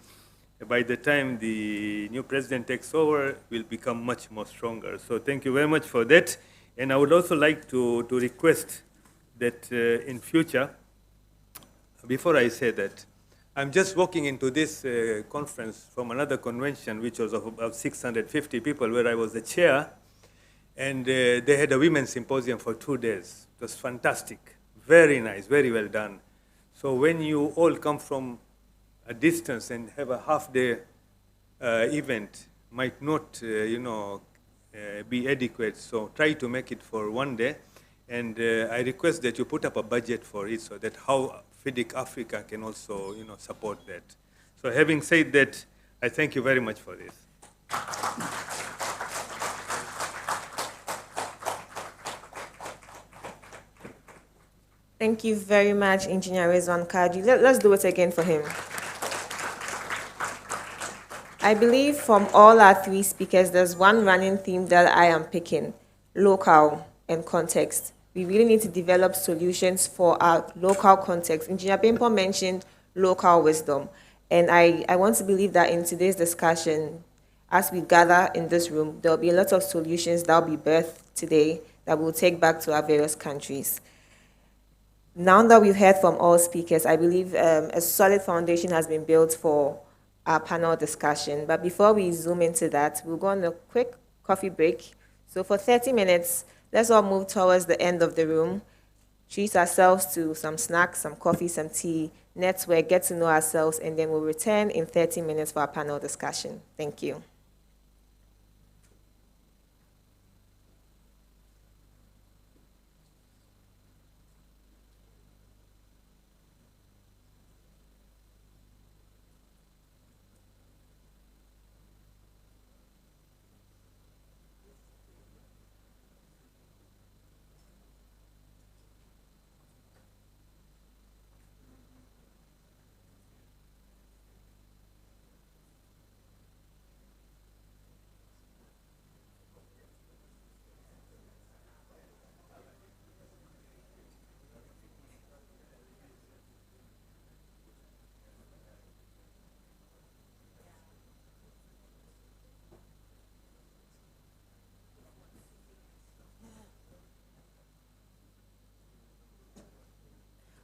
by the time the new president takes over, we'll become much more stronger. So thank you very much for that. And I would also like to request that in future, before I say that, I'm just walking into this conference from another convention, which was of about 650 people, where I was the chair, and they had a women's symposium for 2 days. It was fantastic, very nice, very well done. So when you all come from a distance and have a half-day event, might not, be adequate. So try to make it for 1 day, and I request that you put up a budget for it so that how FIDIC Africa can also, support that. So having said that, I thank you very much for this. Thank you very much, Engineer Rizwan Kaji. Let's do it again for him. I believe from all our 3 speakers, there's one running theme that I am picking: local and context. We really need to develop solutions for our local context. Engineer Bimpo mentioned local wisdom. And I want to believe that in today's discussion, as we gather in this room, there'll be a lot of solutions that will be birthed today that we'll take back to our various countries. Now that we've heard from all speakers, I believe a solid foundation has been built for our panel discussion. But before we zoom into that, we'll go on a quick coffee break. So for 30 minutes, Let's all move towards the end of the room, treat ourselves to some snacks, some coffee, some tea, network, get to know ourselves, and then we'll return in 30 minutes for our panel discussion. Thank you.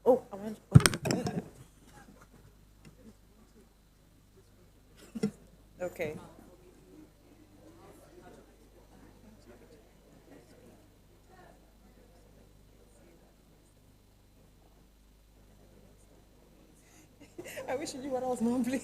Oh, I want. Okay. I wish you knew what I was mumbling.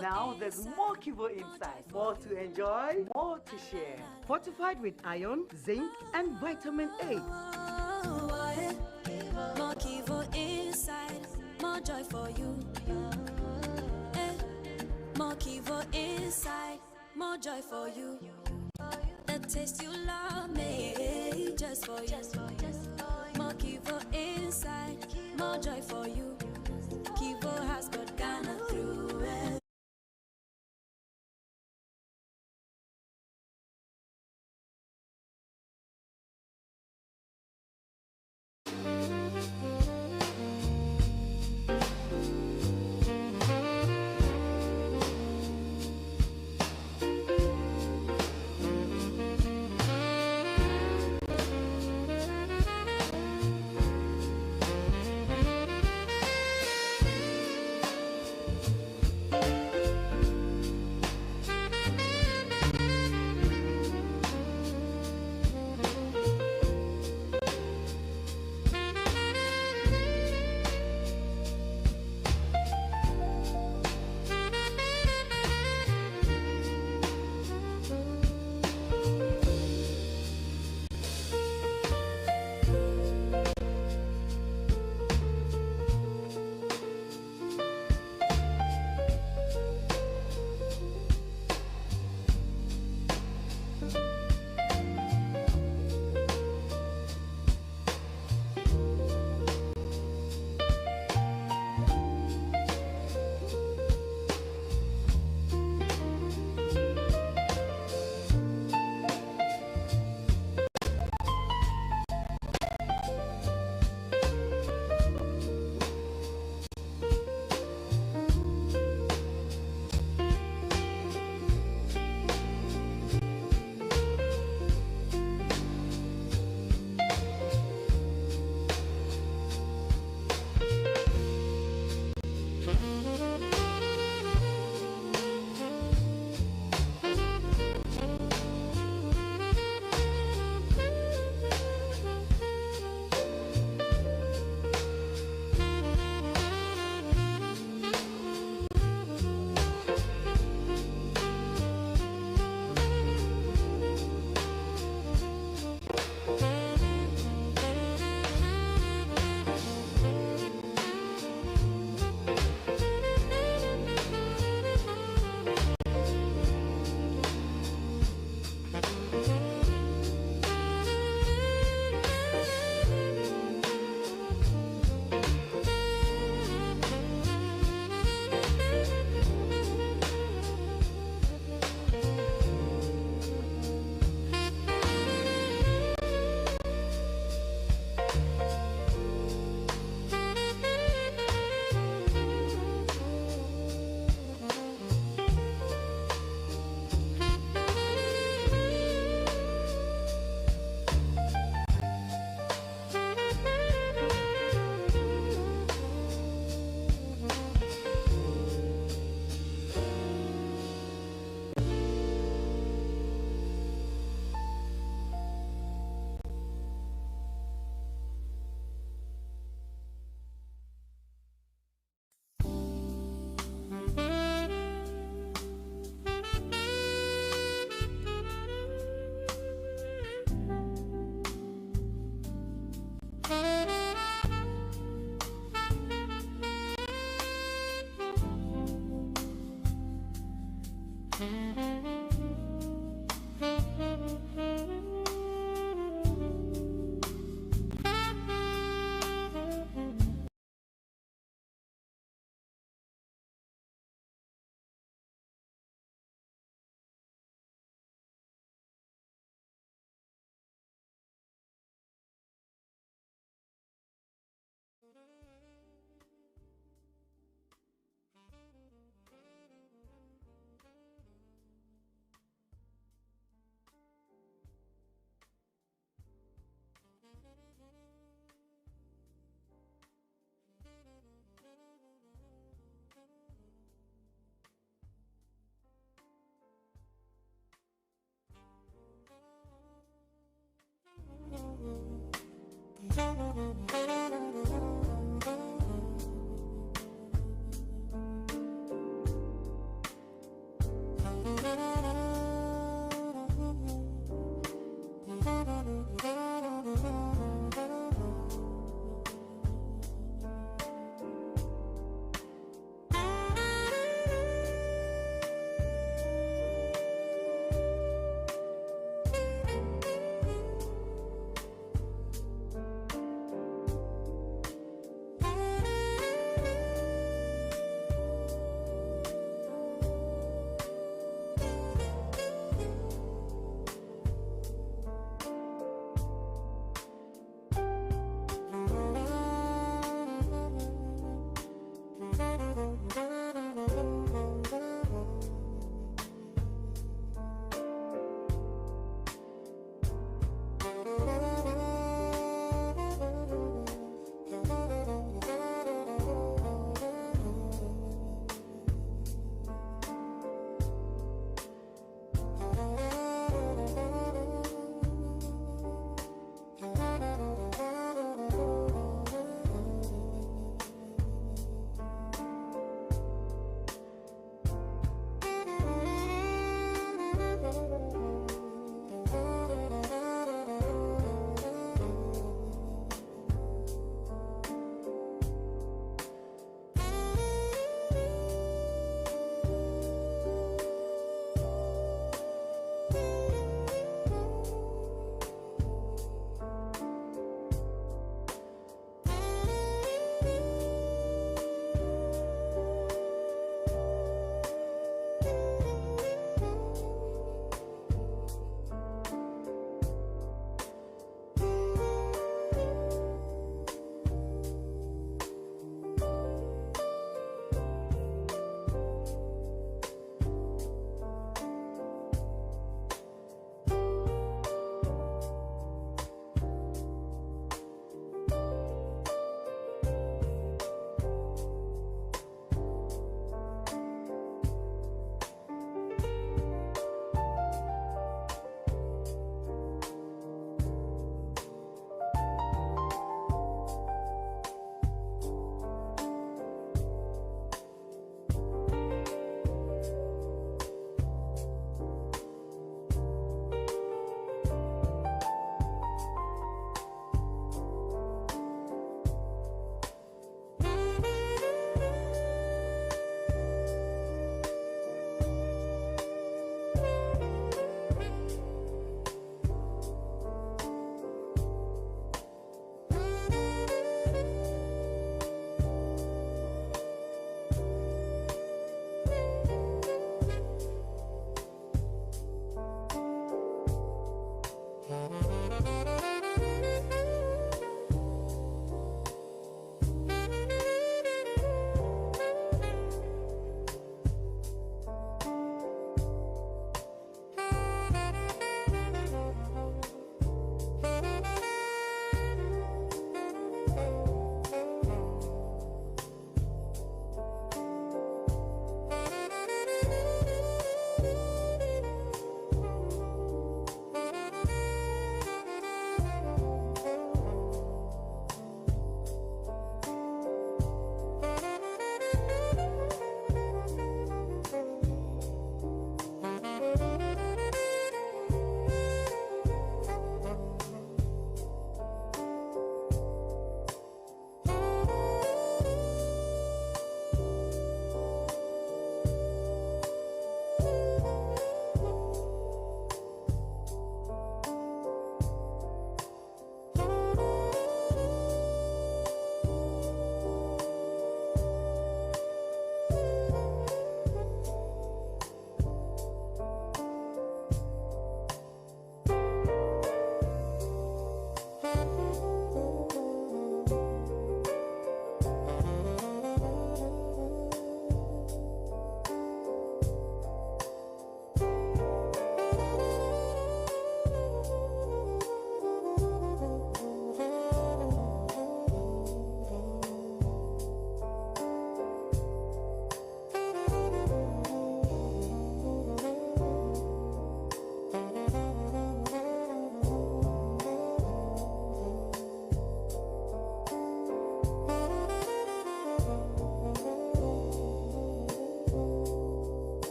Now there's more Kivo inside. More to enjoy, more to share. Fortified with iron, zinc, and vitamin A. More Kivo inside, more joy for you. More Kivo inside, more joy for you. The taste you love me, just for you. More Kivo inside, more joy for you. Kivo has got Ghana through it.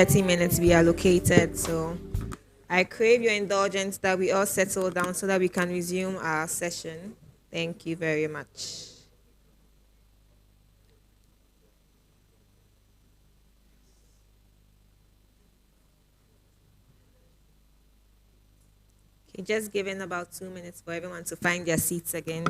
30 minutes we allocated. So I crave your indulgence that we all settle down so that we can resume our session. Thank you very much. Okay, just giving about 2 minutes for everyone to find their seats again.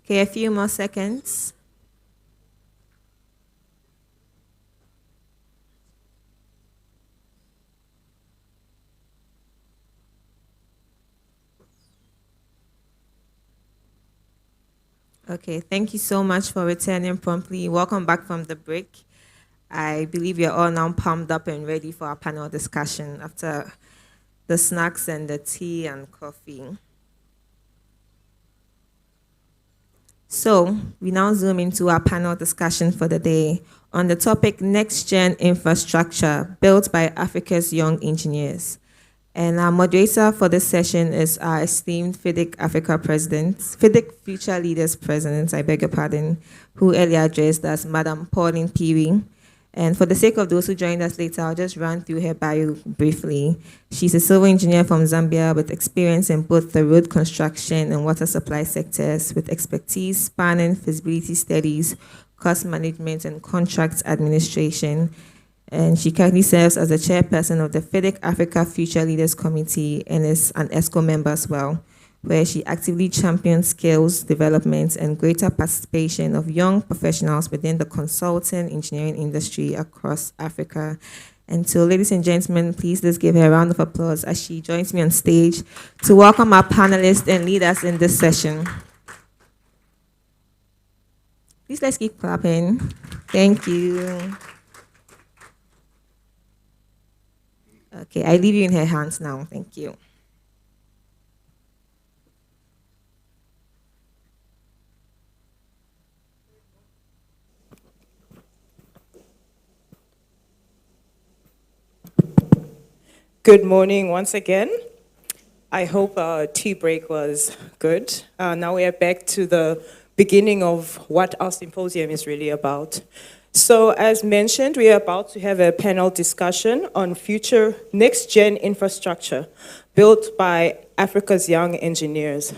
Okay, a few more seconds. Okay, thank you so much for returning promptly. Welcome back from the break. I believe you're all now pumped up and ready for our panel discussion after the snacks and the tea and coffee. So we now zoom into our panel discussion for the day on the topic Next Gen Infrastructure Built by Africa's Young Engineers. And our moderator for this session is our esteemed FIDIC Africa President, FIDIC Future Leaders President, I beg your pardon, who earlier addressed as Madam Pauline Peary. And for the sake of those who joined us later, I'll just run through her bio briefly. She's a civil engineer from Zambia with experience in both the road construction and water supply sectors, with expertise spanning feasibility studies, cost management, and contract administration. And she currently serves as the chairperson of the FIDIC Africa Future Leaders Committee and is an ESCO member as well, where she actively champions skills development and greater participation of young professionals within the consulting engineering industry across Africa. And so, ladies and gentlemen, please let's give her a round of applause as she joins me on stage to welcome our panelists and leaders in this session. Please let's keep clapping. Thank you. Okay, I leave you in her hands now. Thank you. Good morning once again. I hope our tea break was good. Now we are back to the beginning of what our symposium is really about. So as mentioned, we are about to have a panel discussion on future next-gen infrastructure built by Africa's young engineers.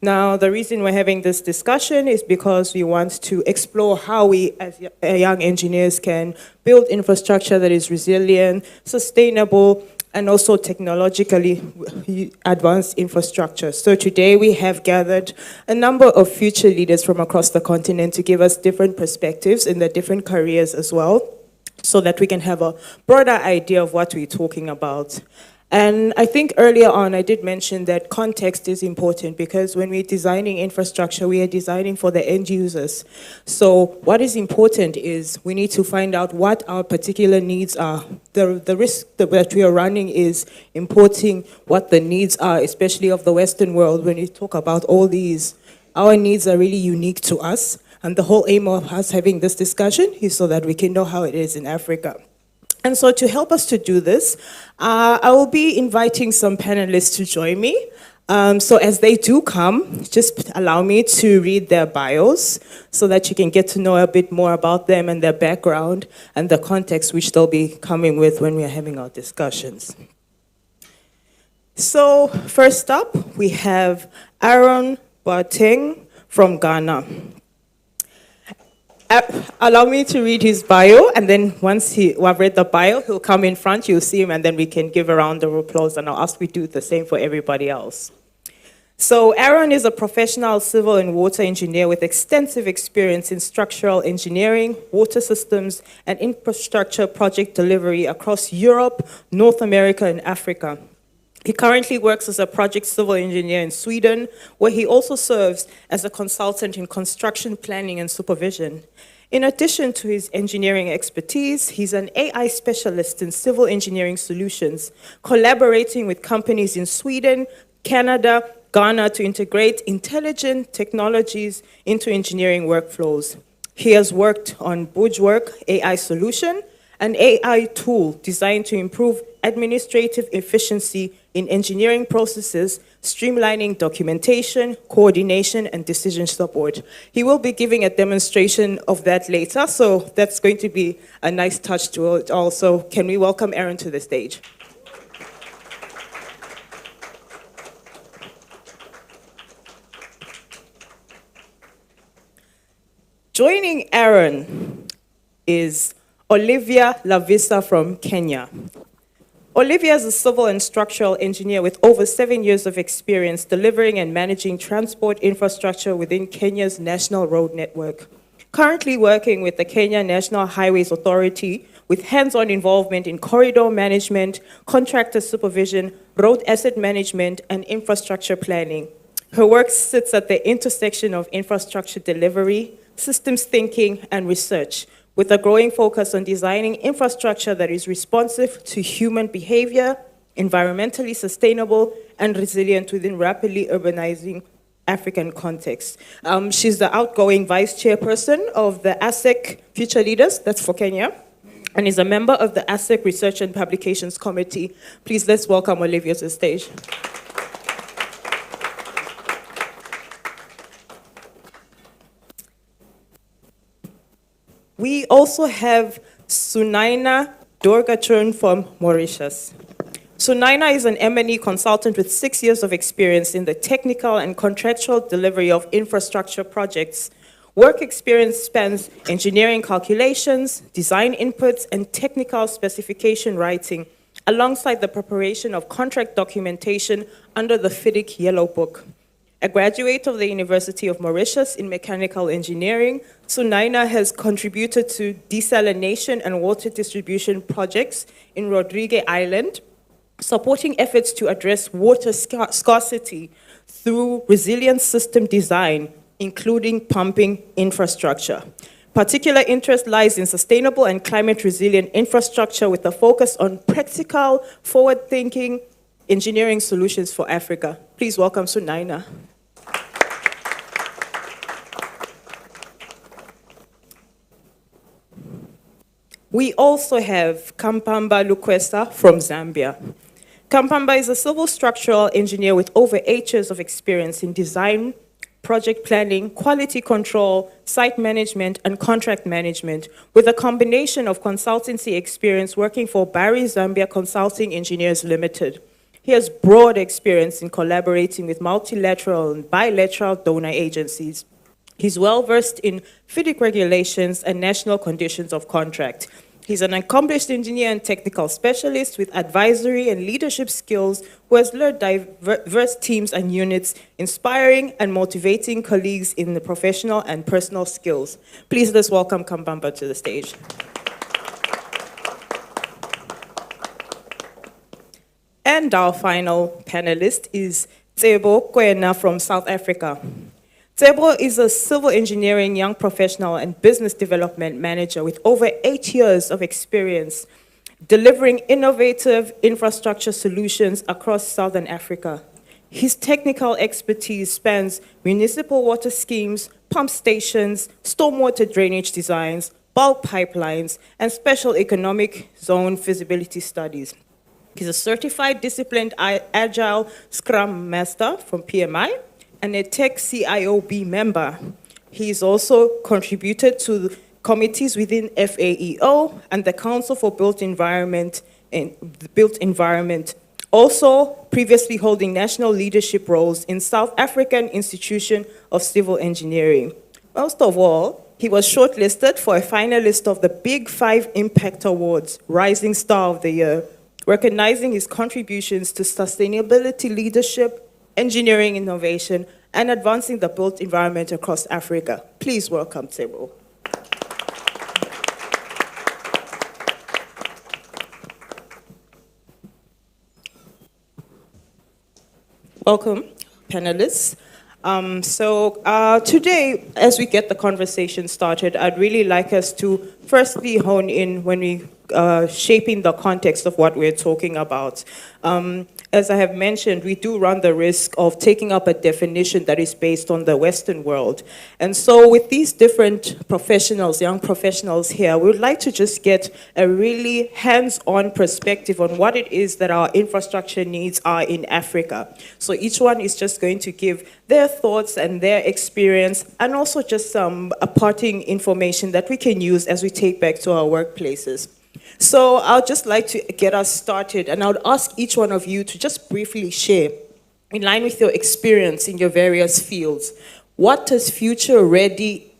Now, the reason we're having this discussion is because we want to explore how we, as young engineers, can build infrastructure that is resilient, sustainable, and also technologically advanced infrastructure. So today we have gathered a number of future leaders from across the continent to give us different perspectives in their different careers as well, so that we can have a broader idea of what we're talking about. And I think earlier on I did mention that context is important, because when we're designing infrastructure, we are designing for the end users. So what is important is we need to find out what our particular needs are. The risk that we are running is importing what the needs are, especially of the Western world. When we talk about all these, our needs are really unique to us. And the whole aim of us having this discussion is so that we can know how it is in Africa. And so to help us to do this, I will be inviting some panelists to join me. So as they do come, just allow me to read their bios so that you can get to know a bit more about them and their background and the context which they'll be coming with when we are having our discussions. So first up, we have Aaron Boateng from Ghana. Allow me to read his bio, and then once I've read the bio, he'll come in front, you'll see him, and then we can give a round of applause, and I'll ask we do the same for everybody else. So Aaron is a professional civil and water engineer with extensive experience in structural engineering, water systems, and infrastructure project delivery across Europe, North America, and Africa. He currently works as a project civil engineer in Sweden, where he also serves as a consultant in construction planning and supervision. In addition to his engineering expertise, he's an AI specialist in civil engineering solutions, collaborating with companies in Sweden, Canada, Ghana to integrate intelligent technologies into engineering workflows. He has worked on Budgework AI solution, an AI tool designed to improve administrative efficiency in engineering processes, streamlining documentation, coordination, and decision support. He will be giving a demonstration of that later, so that's going to be a nice touch to it also. Can we welcome Aaron to the stage? Joining Aaron is Olivia Lavisa from Kenya. Olivia is a civil and structural engineer with over 7 years of experience delivering and managing transport infrastructure within Kenya's national road network. Currently working with the Kenya National Highways Authority with hands-on involvement in corridor management, contractor supervision, road asset management, and infrastructure planning. Her work sits at the intersection of infrastructure delivery, systems thinking, and research, with a growing focus on designing infrastructure that is responsive to human behavior, environmentally sustainable, and resilient within rapidly urbanizing African context. She's the outgoing vice chairperson of the ASEC Future Leaders, that's for Kenya, and is a member of the ASEC Research and Publications Committee. Please let's welcome Olivia to the stage. We also have Sunaina Dorgachurn from Mauritius. Sunaina is an M&E consultant with 6 years of experience in the technical and contractual delivery of infrastructure projects. Work experience spans engineering calculations, design inputs, and technical specification writing, alongside the preparation of contract documentation under the FIDIC Yellow Book. A graduate of the University of Mauritius in mechanical engineering, Sunaina has contributed to desalination and water distribution projects in Rodriguez Island, supporting efforts to address water scarcity through resilient system design, including pumping infrastructure. Particular interest lies in sustainable and climate-resilient infrastructure with a focus on practical, forward-thinking engineering solutions for Africa. Please welcome Sunaina. We also have Kampamba Lukwesa from Zambia. Kampamba is a civil structural engineer with over 8 years of experience in design, project planning, quality control, site management, and contract management, with a combination of consultancy experience working for Barry Zambia Consulting Engineers Limited. He has broad experience in collaborating with multilateral and bilateral donor agencies. He's well-versed in FIDIC regulations and national conditions of contract. He's an accomplished engineer and technical specialist with advisory and leadership skills who has led diverse teams and units, inspiring and motivating colleagues in the professional and personal skills. Please let's welcome Kampamba to the stage. And our final panelist is Tsebo Kwena from South Africa. Tsebo is a civil engineering young professional and business development manager with over 8 years of experience delivering innovative infrastructure solutions across Southern Africa. His technical expertise spans municipal water schemes, pump stations, stormwater drainage designs, bulk pipelines, and special economic zone feasibility studies. He's a certified disciplined agile Scrum Master from PMI and a Tech CIOB member. He's also contributed to committees within FAEO and the Council for Built Environment, also previously holding national leadership roles in South African Institution of Civil Engineering. Most of all, he was shortlisted for a finalist of the Big 5 Impact Awards, Rising Star of the Year, recognizing his contributions to sustainability leadership, engineering innovation, and advancing the built environment across Africa. Please welcome Tsebo. Welcome, panelists. Today, as we get the conversation started, I'd really like us to firstly hone in when we shaping the context of what we're talking about. As I have mentioned, we do run the risk of taking up a definition that is based on the Western world. And so with these different professionals, young professionals here, we would like to just get a really hands-on perspective on what it is that our infrastructure needs are in Africa. So each one is just going to give their thoughts and their experience, and also just some parting information that we can use as we take back to our workplaces. So I'd just like to get us started, and I would ask each one of you to just briefly share, in line with your experience in your various fields, what does future-ready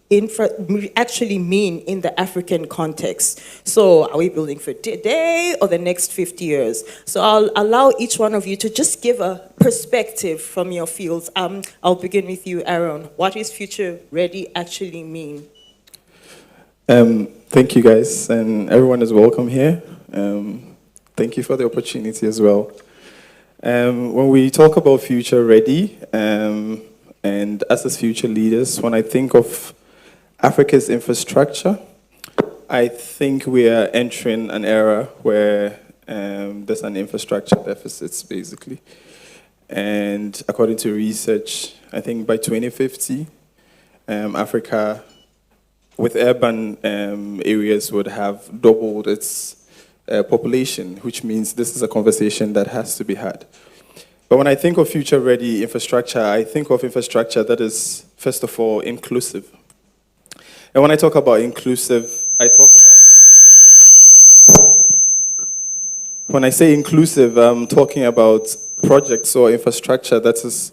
actually mean in the African context? So are we building for today or the next 50 years? So I'll allow each one of you to just give a perspective from your fields. I'll begin with you, Aaron. What does future-ready actually mean? Thank you, guys, and everyone is welcome here. Thank you for the opportunity as well. When we talk about future ready, and us as future leaders, when I think of Africa's infrastructure, I think we are entering an era where there's an infrastructure deficit, basically. And according to research, I think by 2050, Africa with urban areas would have doubled its population, which means this is a conversation that has to be had. But when I think of future-ready infrastructure, I think of infrastructure that is, first of all, inclusive. And when I talk about inclusive, when I say inclusive, I'm talking about projects or infrastructure that is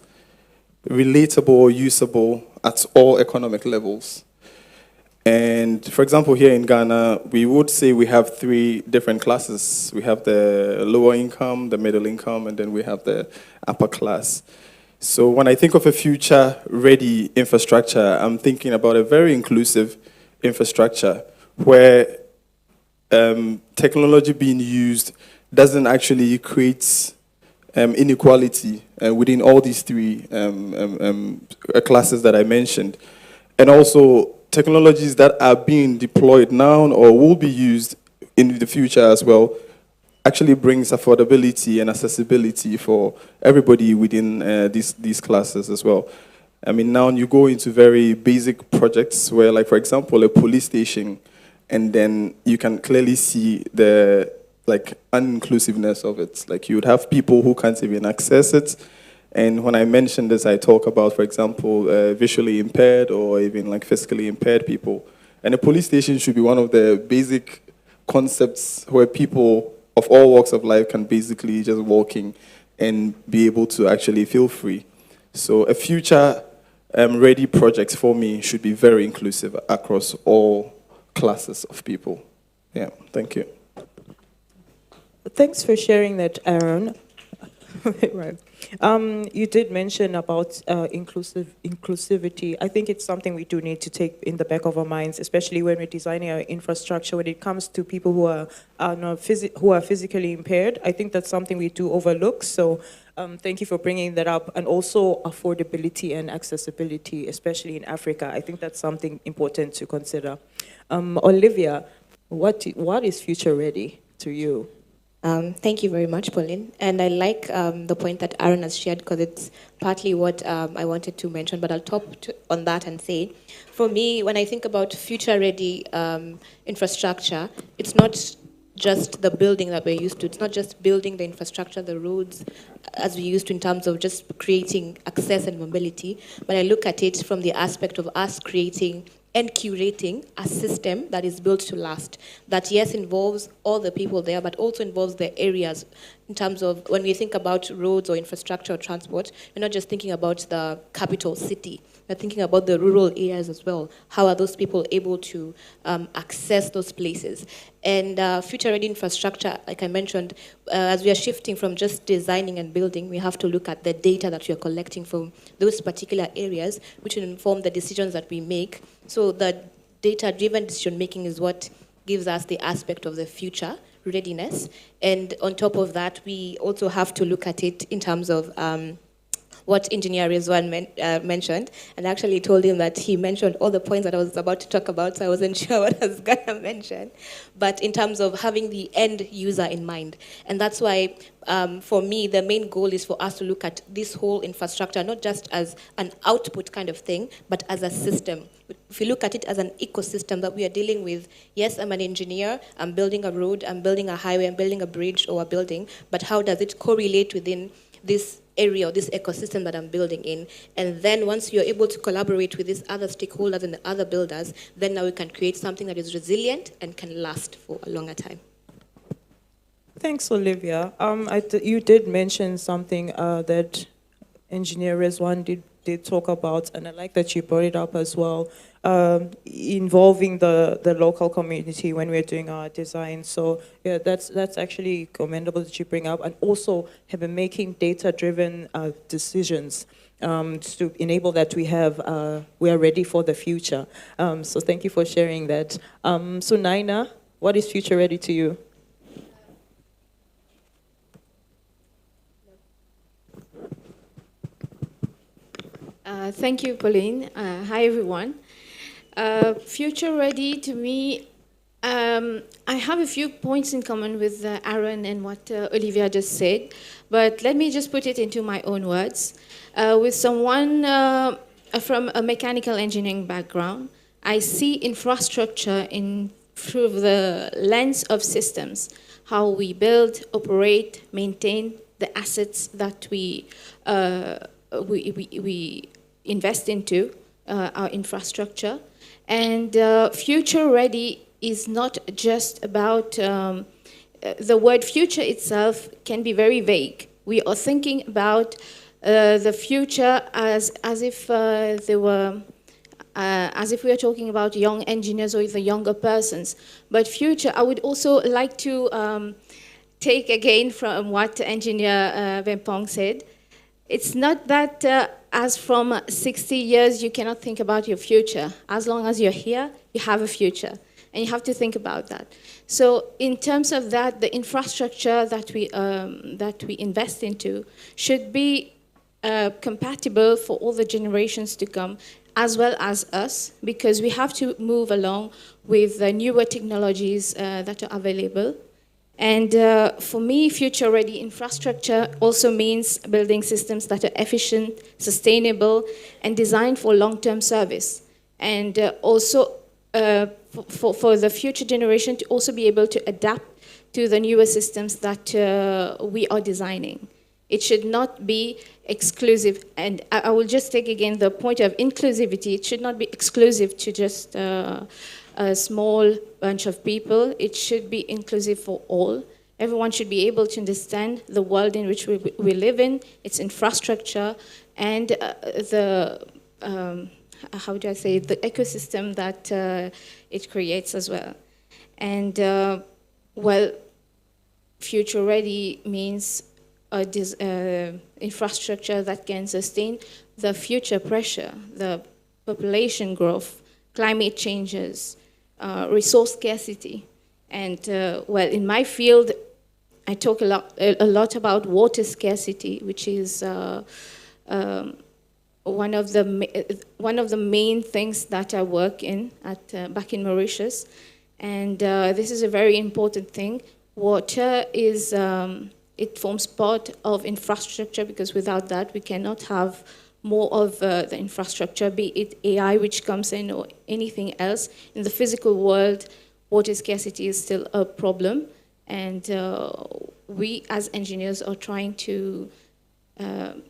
relatable or usable at all economic levels. And for example, here in Ghana, we would say we have three different classes. We have the lower income, the middle income, and then we have the upper class. So when I think of a future-ready infrastructure, I'm thinking about a very inclusive infrastructure where technology being used doesn't actually create inequality within all these three classes that I mentioned. And also, technologies that are being deployed now or will be used in the future as well actually brings affordability and accessibility for everybody within these classes as well. I mean, now you go into very basic projects where, like, for example, a police station, and then you can clearly see the, like, uninclusiveness of it. Like, you would have people who can't even access it. And when I mention this, I talk about, for example, visually impaired or even like physically impaired people. And a police station should be one of the basic concepts where people of all walks of life can basically just walk in and be able to actually feel free. So a future-ready project for me should be very inclusive across all classes of people. Yeah, thank you. Thanks for sharing that, Aaron. Right. You did mention about inclusivity. I think it's something we do need to take in the back of our minds, especially when we're designing our infrastructure. When it comes to people who are physically impaired, I think that's something we do overlook. So thank you for bringing that up. And also affordability and accessibility, especially in Africa. I think that's something important to consider. Olivia, what is future ready to you? Thank you very much, Pauline. And I like the point that Aaron has shared because it's partly what I wanted to mention, but I'll top on that and say, for me, when I think about future-ready infrastructure, it's not just the building that we're used to. It's not just building the infrastructure, the roads, as we used to in terms of just creating access and mobility, but I look at it from the aspect of us creating and curating a system that is built to last, that yes, involves all the people there, but also involves the areas in terms of when we think about roads or infrastructure or transport, we're not just thinking about the capital city, we're thinking about the rural areas as well. How are those people able to access those places? And future-ready infrastructure, like I mentioned, as we are shifting from just designing and building, we have to look at the data that we are collecting from those particular areas, which will inform the decisions that we make. So the data-driven decision-making is what gives us the aspect of the future readiness. And on top of that, we also have to look at it in terms of what Engineer Rizwan mentioned, and actually told him that he mentioned all the points that I was about to talk about, so I wasn't sure what I was going to mention. But in terms of having the end user in mind, and that's why for me, the main goal is for us to look at this whole infrastructure, not just as an output kind of thing, but as a system. If you look at it as an ecosystem that we are dealing with, yes, I'm an engineer, I'm building a road, I'm building a highway, I'm building a bridge or a building, but how does it correlate within this area or this ecosystem that I'm building in? And then once you're able to collaborate with these other stakeholders and the other builders, then now we can create something that is resilient and can last for a longer time. Thanks, Olivia. You did mention something that Engineer Rizwan did talk about, and I like that you brought it up as well, involving the local community when we're doing our design. So yeah, that's actually commendable that you bring up, and also making data-driven decisions to enable that we are ready for the future. So thank you for sharing that. So Naina, what is future ready to you? Thank you, Pauline. Hi, everyone. Future ready to me, I have a few points in common with Aaron and what Olivia just said, but let me just put it into my own words. With someone from a mechanical engineering background, I see infrastructure through the lens of systems, how we build, operate, maintain the assets that we invest into our infrastructure. And future ready is not just about, the word future itself can be very vague. We are thinking about the future as if we are talking about young engineers or the younger persons. But future, I would also like to take again from what Engineer Bempong said. It's not that as from 60 years you cannot think about your future. As long as you're here, you have a future. And you have to think about that. So in terms of that, the infrastructure that we invest into should be compatible for all the generations to come, as well as us, because we have to move along with the newer technologies that are available. And for me, future-ready infrastructure also means building systems that are efficient, sustainable, and designed for long-term service. And also for the future generation to also be able to adapt to the newer systems that we are designing. It should not be exclusive. And I will just take again the point of inclusivity. It should not be exclusive to just a small bunch of people. It should be inclusive for all. Everyone should be able to understand the world in which we live in, its infrastructure, and the ecosystem that it creates as well. And well, future ready means infrastructure that can sustain the future pressure, the population growth, climate changes, resource scarcity. And well, in my field, I talk a lot about water scarcity, which is one of the main things that I work in back in Mauritius. And this is a very important thing. Water is, it forms part of infrastructure, because without that, we cannot have more of the infrastructure, be it AI, which comes in, or anything else. In the physical world, water scarcity is still a problem. And we, as engineers, are trying to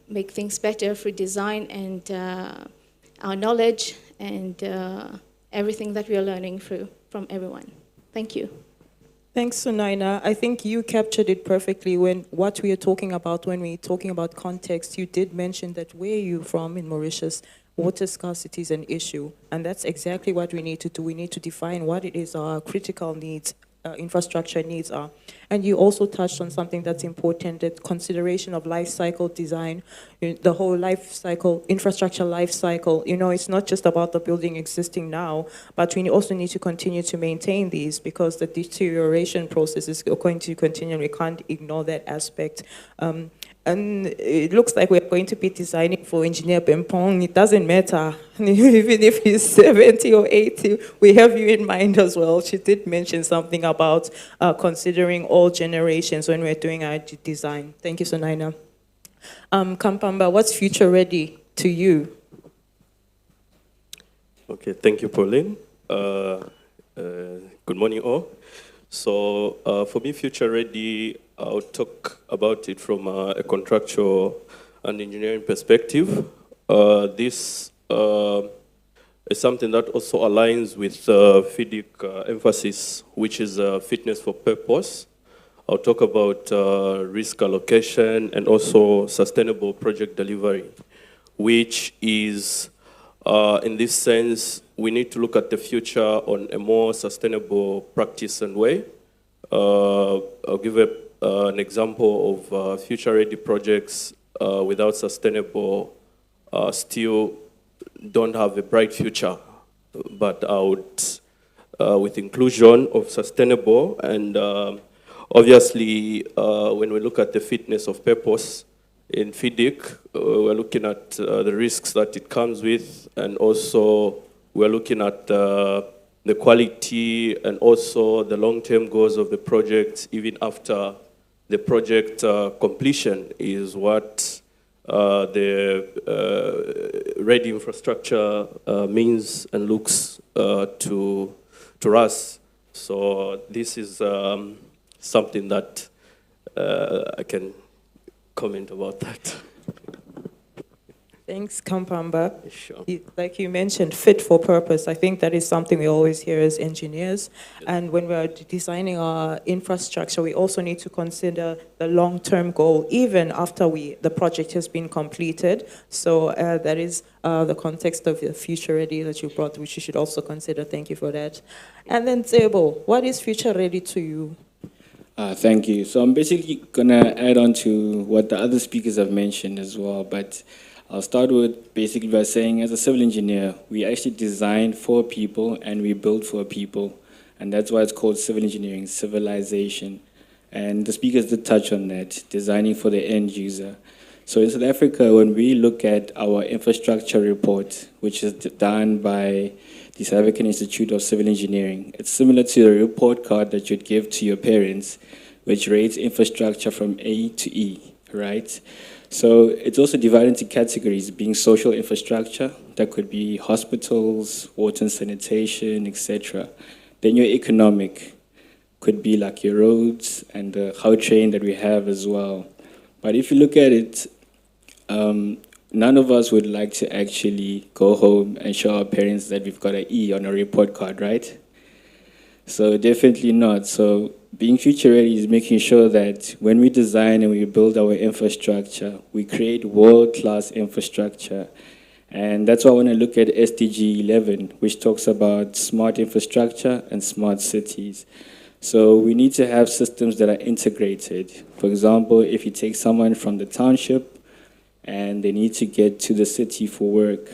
make things better through design and our knowledge and everything that we are learning from everyone. Thank you. Thanks, Sunaina. I think you captured it perfectly when what we are talking about when we're talking about context. You did mention that where you're from in Mauritius, water scarcity is an issue. And that's exactly what we need to do. We need to define what it is our critical needs, infrastructure needs are. And you also touched on something that's important, that consideration of life cycle design, the whole life cycle, infrastructure life cycle. You know, it's not just about the building existing now, but we also need to continue to maintain these, because the deterioration process is going to continue. We can't ignore that aspect. And it looks like we're going to be designing for Engineer Bempong. It doesn't matter. Even if he's 70 or 80, we have you in mind as well. She did mention something about considering all generations when we're doing our design. Thank you, Sonaina. Kampamba, what's future ready to you? Okay, thank you, Pauline. Good morning, all. So for me, future ready, I'll talk about it from a contractual and engineering perspective. This is something that also aligns with FIDIC emphasis, which is fitness for purpose. I'll talk about risk allocation and also sustainable project delivery, which is, in this sense, we need to look at the future on a more sustainable practice and way. I'll give an example of future-ready projects without sustainable still don't have a bright future. But I would, with inclusion of sustainable and obviously when we look at the fitness of purpose in FIDIC, we're looking at the risks that it comes with, and also we're looking at the quality and also the long-term goals of the project, even after the project completion, is what the ready infrastructure means and looks to us. So this is something that I can comment about that. Thanks, Kampamba. Sure. Like you mentioned, fit for purpose. I think that is something we always hear as engineers. And when we're designing our infrastructure, we also need to consider the long-term goal, even after the project has been completed. So that is the context of the future ready that you brought, which you should also consider. Thank you for that. And then Tsebo, what is future ready to you? Thank you. So I'm basically going to add on to what the other speakers have mentioned as well, but I'll start with basically by saying, as a civil engineer, we actually design for people and we build for people, and that's why it's called civil engineering, civilization. And the speakers did touch on that, designing for the end user. So in South Africa, when we look at our infrastructure report, which is done by the South African Institute of Civil Engineering, it's similar to the report card that you'd give to your parents, which rates infrastructure from A to E, right? So it's also divided into categories, being social infrastructure, that could be hospitals, water and sanitation, etc. Then your economic, could be like your roads and the Gautrain that we have as well. But if you look at it, none of us would like to actually go home and show our parents that we've got an E on a report card, right? So definitely not. So being future ready is making sure that when we design and we build our infrastructure, we create world-class infrastructure. And that's why I want to look at SDG 11, which talks about smart infrastructure and smart cities. So we need to have systems that are integrated. For example, if you take someone from the township and they need to get to the city for work,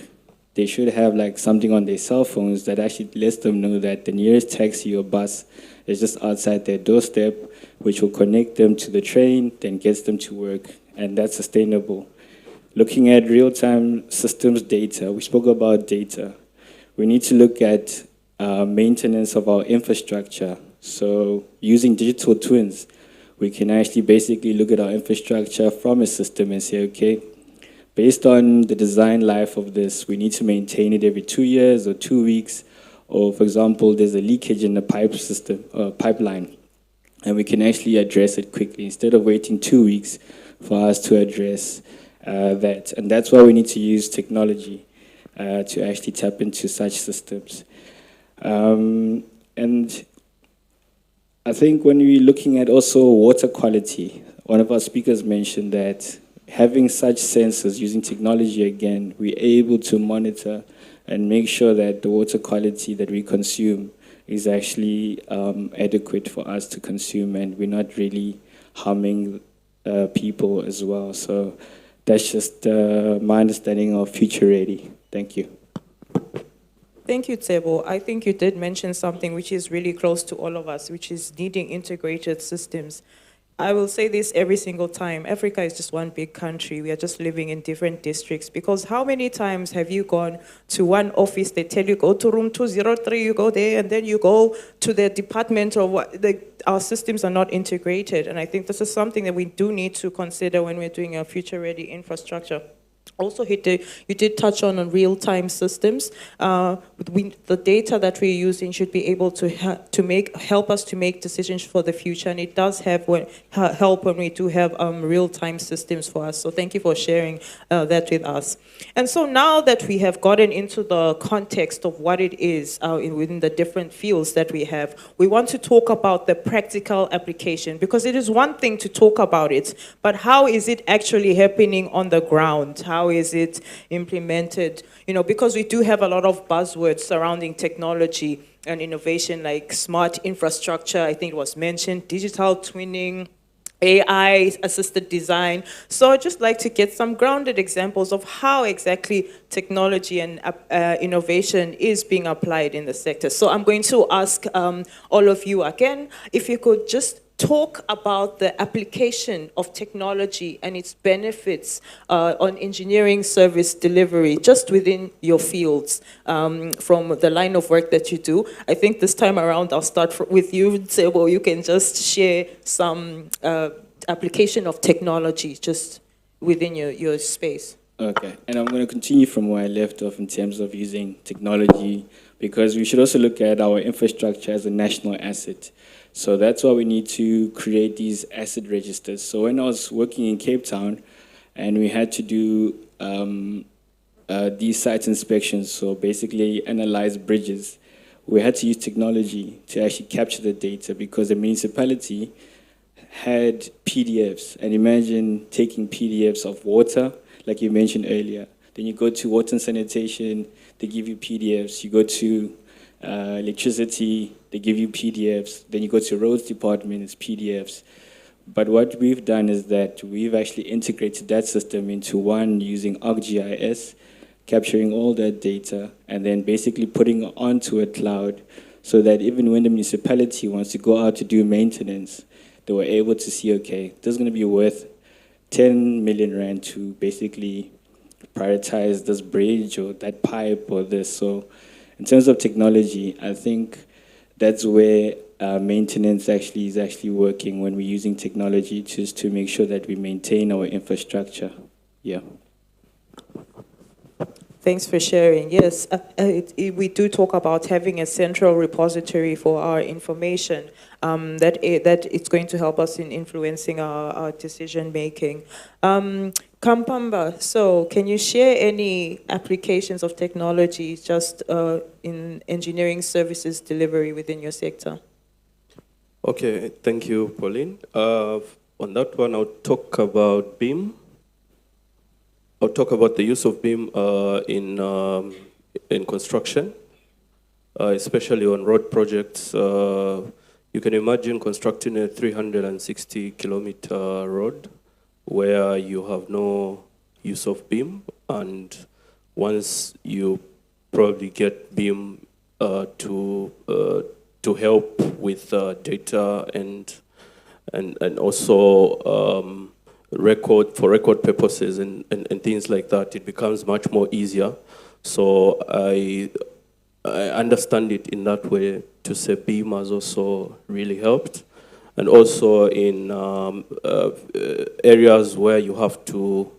they should have like something on their cell phones that actually lets them know that the nearest taxi or bus is just outside their doorstep, which will connect them to the train, then gets them to work, and that's sustainable. Looking at real-time systems data, we spoke about data. We need to look at maintenance of our infrastructure. So using digital twins, we can actually basically look at our infrastructure from a system and say, okay, based on the design life of this, we need to maintain it every 2 years or 2 weeks. Or, for example, there's a leakage in the pipeline, and we can actually address it quickly instead of waiting 2 weeks for us to address that. And that's why we need to use technology to actually tap into such systems. And I think when we're looking at also water quality, one of our speakers mentioned that having such sensors, using technology again, we're able to monitor and make sure that the water quality that we consume is actually adequate for us to consume, and we're not really harming people as well. So that's just my understanding of future ready. Thank you. Thank you, Tsebo. I think you did mention something which is really close to all of us, which is needing integrated systems. I will say this every single time. Africa is just one big country. We are just living in different districts. Because how many times have you gone to one office, they tell you, go to room 203, you go there, and then you go to the department or what? Our systems are not integrated. And I think this is something that we do need to consider when we're doing our future-ready infrastructure. Also, you did touch on real-time systems. The data that we're using should be able to help us to make decisions for the future, and it does help when we do have real-time systems for us. So thank you for sharing that with us. And so now that we have gotten into the context of what it is within the different fields that we have, we want to talk about the practical application, because it is one thing to talk about it, but how is it actually happening on the ground? How is it implemented? You know, because we do have a lot of buzzwords surrounding technology and innovation, like smart infrastructure, I think it was mentioned, digital twinning, AI-assisted design. So I'd just like to get some grounded examples of how exactly technology and innovation is being applied in the sector. So I'm going to ask all of you again, if you could just talk about the application of technology and its benefits on engineering service delivery, just within your fields, from the line of work that you do. I think this time around, I'll start with you, Tsebo. You can just share some application of technology just within your space. Okay, and I'm going to continue from where I left off in terms of using technology, because we should also look at our infrastructure as a national asset. So that's why we need to create these asset registers. So when I was working in Cape Town, and we had to do these site inspections, so basically analyze bridges, we had to use technology to actually capture the data, because the municipality had PDFs. And imagine taking PDFs of water, like you mentioned earlier. Then you go to water and sanitation, they give you PDFs. You go to electricity, they give you PDFs. Then you go to roads department, it's PDFs. But what we've done is that we've actually integrated that system into one using ArcGIS, capturing all that data, and then basically putting it onto a cloud, so that even when the municipality wants to go out to do maintenance, they were able to see, okay, this is going to be worth 10 million rand to basically prioritize this bridge or that pipe or this. So in terms of technology, I think that's where maintenance is actually working, when we're using technology just to make sure that we maintain our infrastructure. Yeah. Thanks for sharing. Yes, we do talk about having a central repository for our information, that it's going to help us in influencing our decision making. Kampamba, so can you share any applications of technology just in engineering services delivery within your sector? Okay, thank you, Pauline. On that one, I'll talk about BIM. I'll talk about the use of BIM in construction, especially on road projects. You can imagine constructing a 360-kilometer road where you have no use of BIM, and once you probably get BIM to help with data and also record purposes and things like that, it becomes much more easier. So I understand it in that way, to say BIM has also really helped. And also in areas where you have to,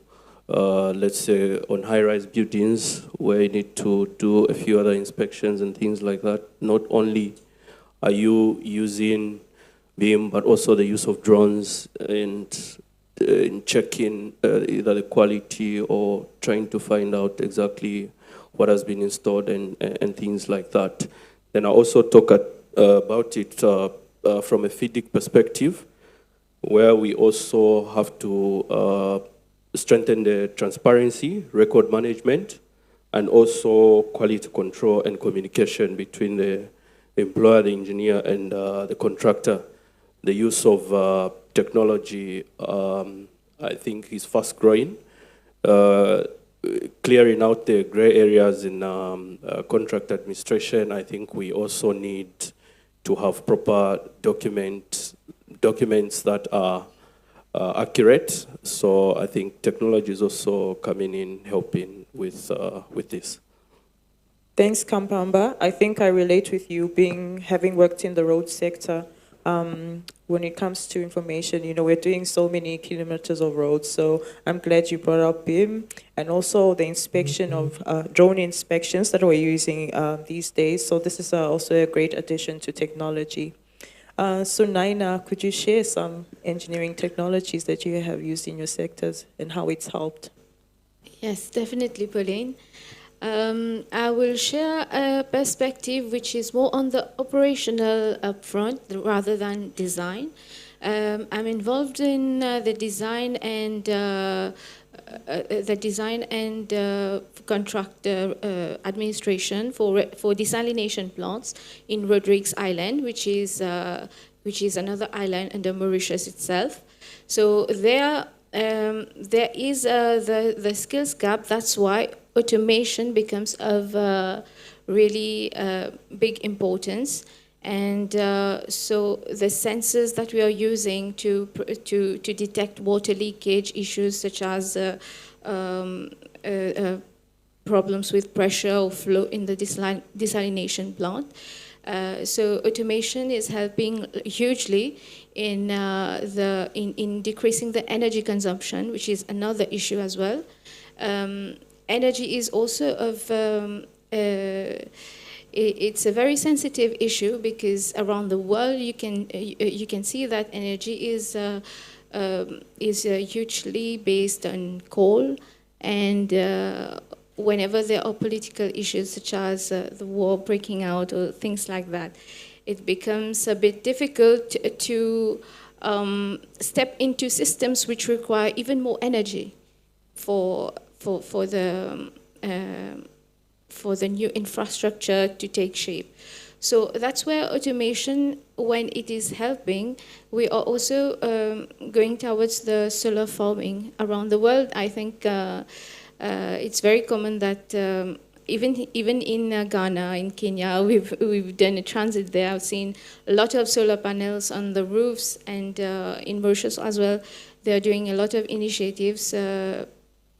let's say on high-rise buildings, where you need to do a few other inspections and things like that, not only are you using BIM, but also the use of drones and in checking either the quality or trying to find out exactly what has been installed and things like that. Then I also talk about it from a FIDIC perspective, where we also have to strengthen the transparency, record management, and also quality control and communication between the employer, the engineer, and the contractor. The use of technology, I think, is fast growing. Clearing out the gray areas in contract administration, I think we also need to have proper documents that are accurate. So I think technology is also coming in, helping with this. Thanks, Kampamba. I think I relate with you, having worked in the road sector. When it comes to information, we're doing so many kilometers of roads. So I'm glad you brought up BIM and also the inspection of drone inspections that we're using these days. So this is also a great addition to technology. So Naina, could you share some engineering technologies that you have used in your sectors and how it's helped? Yes, definitely, Pauline. I will share a perspective which is more on the operational upfront rather than design. I'm involved in the design and contractor administration for desalination plants in Rodrigues Island, which is another island under Mauritius itself. So there is the skills gap. That's why automation becomes of really big importance. And so the sensors that we are using to detect water leakage issues such as problems with pressure or flow in the desalination plant. So automation is helping hugely in decreasing the energy consumption, which is another issue as well. Energy is also of it's a very sensitive issue because around the world you can see that energy is hugely based on coal, and whenever there are political issues such as the war breaking out or things like that, it becomes a bit difficult to step into systems which require even more energy for the new infrastructure to take shape. So that's where automation, when it is helping, we are also going towards the solar farming around the world. I think it's very common that even in Ghana, in Kenya, we've done a transit there. I've seen a lot of solar panels on the roofs, and in Mauritius as well, they're doing a lot of initiatives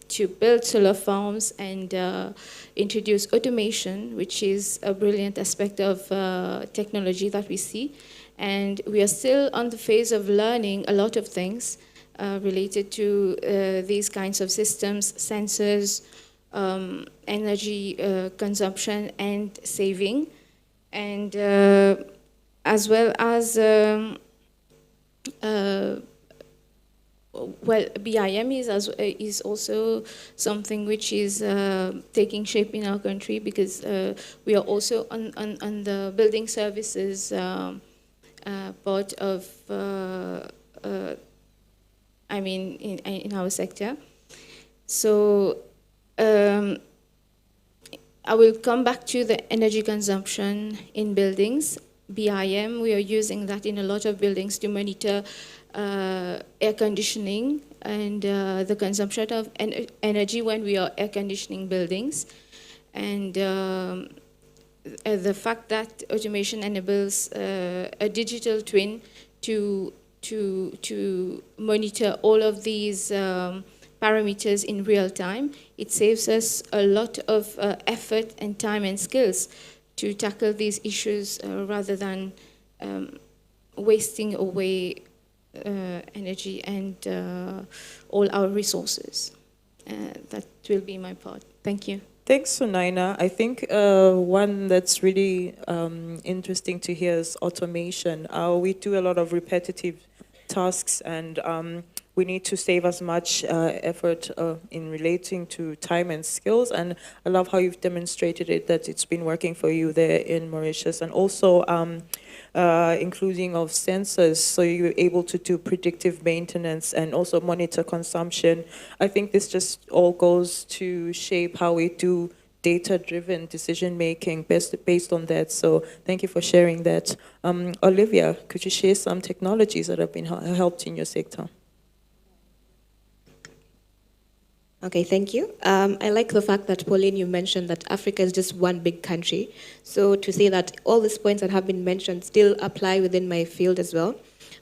to build solar farms and introduce automation, which is a brilliant aspect of technology that we see. And we are still on the phase of learning a lot of things related to these kinds of systems, sensors, energy consumption and saving, and as well as well, BIM is also something which is taking shape in our country, because we are also on the building services part of, I mean, in our sector. So I will come back to the energy consumption in buildings. BIM, we are using that in a lot of buildings to monitor air conditioning and the consumption of energy when we are air conditioning buildings. And the fact that automation enables a digital twin to monitor all of these parameters in real time, it saves us a lot of effort and time and skills to tackle these issues rather than wasting away energy and all our resources. That will be my part. Thank you. Thanks, Sunaina. I think one that's really interesting to hear is automation. We do a lot of repetitive tasks, and we need to save as much effort in relating to time and skills. And I love how you've demonstrated it, that it's been working for you there in Mauritius, and also including of sensors, so you're able to do predictive maintenance and also monitor consumption. I think this just all goes to shape how we do data-driven decision-making based on that. So thank you for sharing that. Olivia, could you share some technologies that have been helped in your sector? Okay, thank you. I like the fact that, Pauline, you mentioned that Africa is just one big country. So to say that all these points that have been mentioned still apply within my field as well.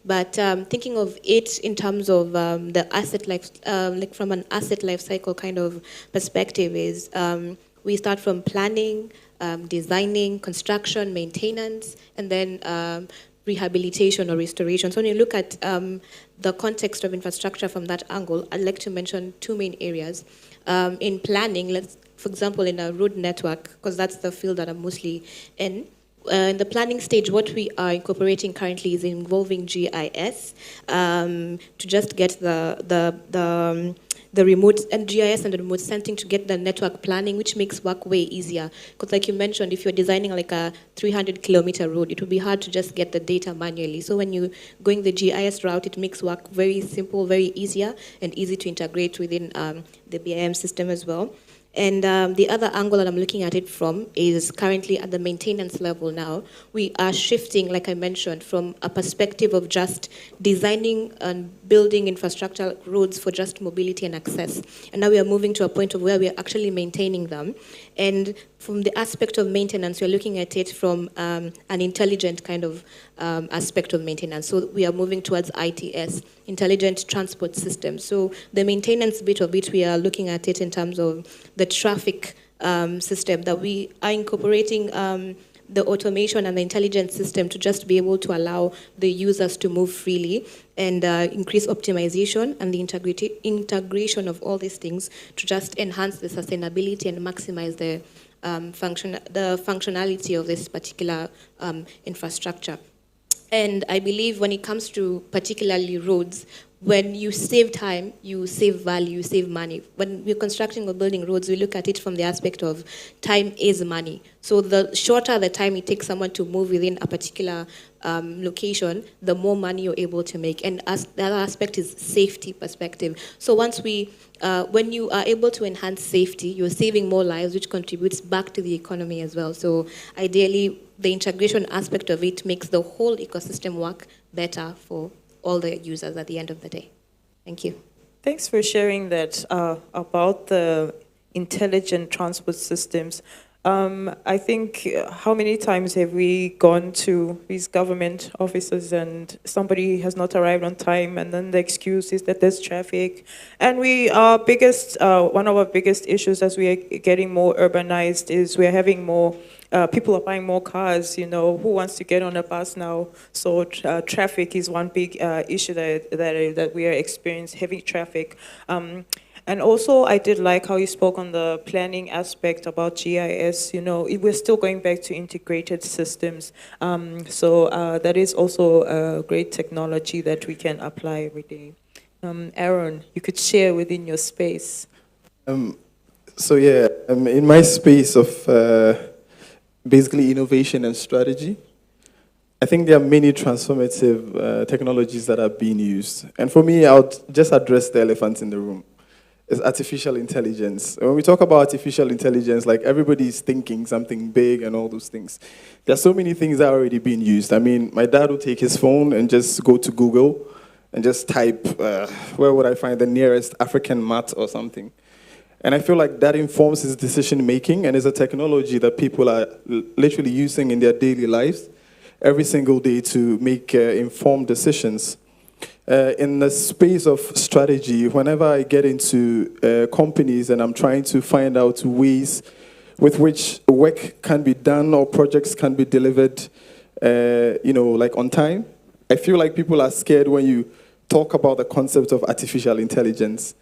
But thinking of it in terms of the asset life, like from an asset life cycle kind of perspective, is we start from planning, designing, construction, maintenance, and then rehabilitation or restoration. So when you look at the context of infrastructure from that angle, I'd like to mention two main areas. In planning, for example, in a road network, because that's the field that I'm mostly in the planning stage, what we are incorporating currently is involving GIS to just get the remote and GIS and the remote sensing to get the network planning, which makes work way easier. Because like you mentioned, if you're designing like a 300-kilometer road, it would be hard to just get the data manually. So when you're going the GIS route, it makes work very simple, very easier, and easy to integrate within the BIM system as well. And the other angle that I'm looking at it from is currently at the maintenance level now. We are shifting, like I mentioned, from a perspective of just designing and building infrastructure roads for just mobility and access. And now we are moving to a point of where we are actually maintaining them. And from the aspect of maintenance, we're looking at it from an intelligent kind of aspect of maintenance. So we are moving towards ITS, Intelligent Transport Systems. So the maintenance bit of it, we are looking at it in terms of the traffic system, that we are incorporating the automation and the intelligence system to just be able to allow the users to move freely and increase optimization and the integration of all these things to just enhance the sustainability and maximize the functionality of this particular infrastructure. And I believe when it comes to particularly roads, when you save time, you save value, you save money. When we're constructing or building roads, we look at it from the aspect of time is money. So the shorter the time it takes someone to move within a particular location, the more money you're able to make. And the other aspect is safety perspective. So once when you are able to enhance safety, you're saving more lives, which contributes back to the economy as well. So ideally, the integration aspect of it makes the whole ecosystem work better for all the users at the end of the day. Thank you. Thanks for sharing that about the intelligent transport systems. I think how many times have we gone to these government offices and somebody has not arrived on time, and then the excuse is that there's traffic. And one of our biggest issues as we are getting more urbanized is we're having more people are buying more cars, who wants to get on a bus now? So traffic is one big issue that we are experiencing, heavy traffic. And also, I did like how you spoke on the planning aspect about GIS. We're still going back to integrated systems. So that is also a great technology that we can apply every day. Aaron, you could share within your space. In my space of basically innovation and strategy, I think there are many transformative technologies that are being used. And for me, I'll just address the elephant in the room. It's artificial intelligence. When we talk about artificial intelligence, like everybody is thinking something big and all those things. There are so many things that are already being used. I mean, my dad would take his phone and just go to Google and just type, where would I find the nearest African mat or something? And I feel like that informs his decision making, and is a technology that people are literally using in their daily lives every single day to make informed decisions. In the space of strategy, whenever I get into companies and I'm trying to find out ways with which work can be done or projects can be delivered, like on time, I feel like people are scared when you talk about the concept of artificial intelligence.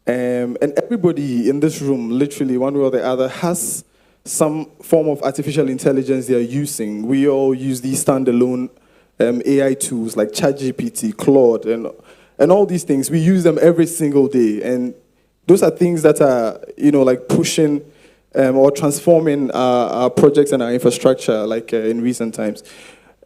And everybody in this room, literally one way or the other, has some form of artificial intelligence they are using. We all use these standalone AI tools like ChatGPT, Claude, and all these things. We use them every single day. And those are things that are, like pushing or transforming our projects and our infrastructure, like in recent times.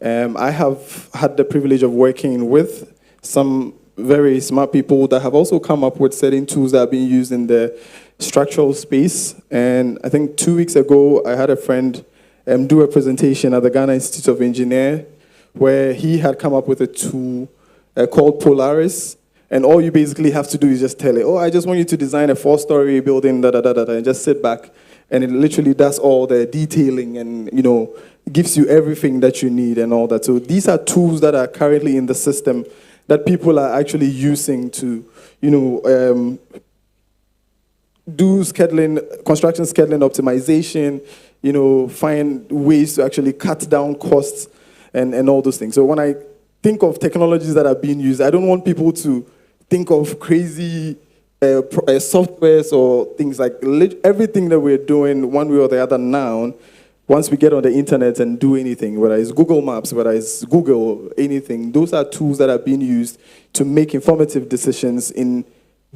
I have had the privilege of working with some very smart people that have also come up with certain tools that are being used in the structural space. And I think 2 weeks ago, I had a friend do a presentation at the Ghana Institute of Engineering, where he had come up with a tool called Polaris. And all you basically have to do is just tell it, I just want you to design a 4-story building, and just sit back and it literally does all the detailing and, gives you everything that you need and all that. So these are tools that are currently in the system that people are actually using to, do scheduling, construction scheduling optimization, find ways to actually cut down costs and all those things. So when I think of technologies that are being used, I don't want people to think of crazy softwares or things like everything that we're doing one way or the other now. Once we get on the internet and do anything, whether it's Google Maps, whether it's Google, anything, those are tools that are being used to make informative decisions in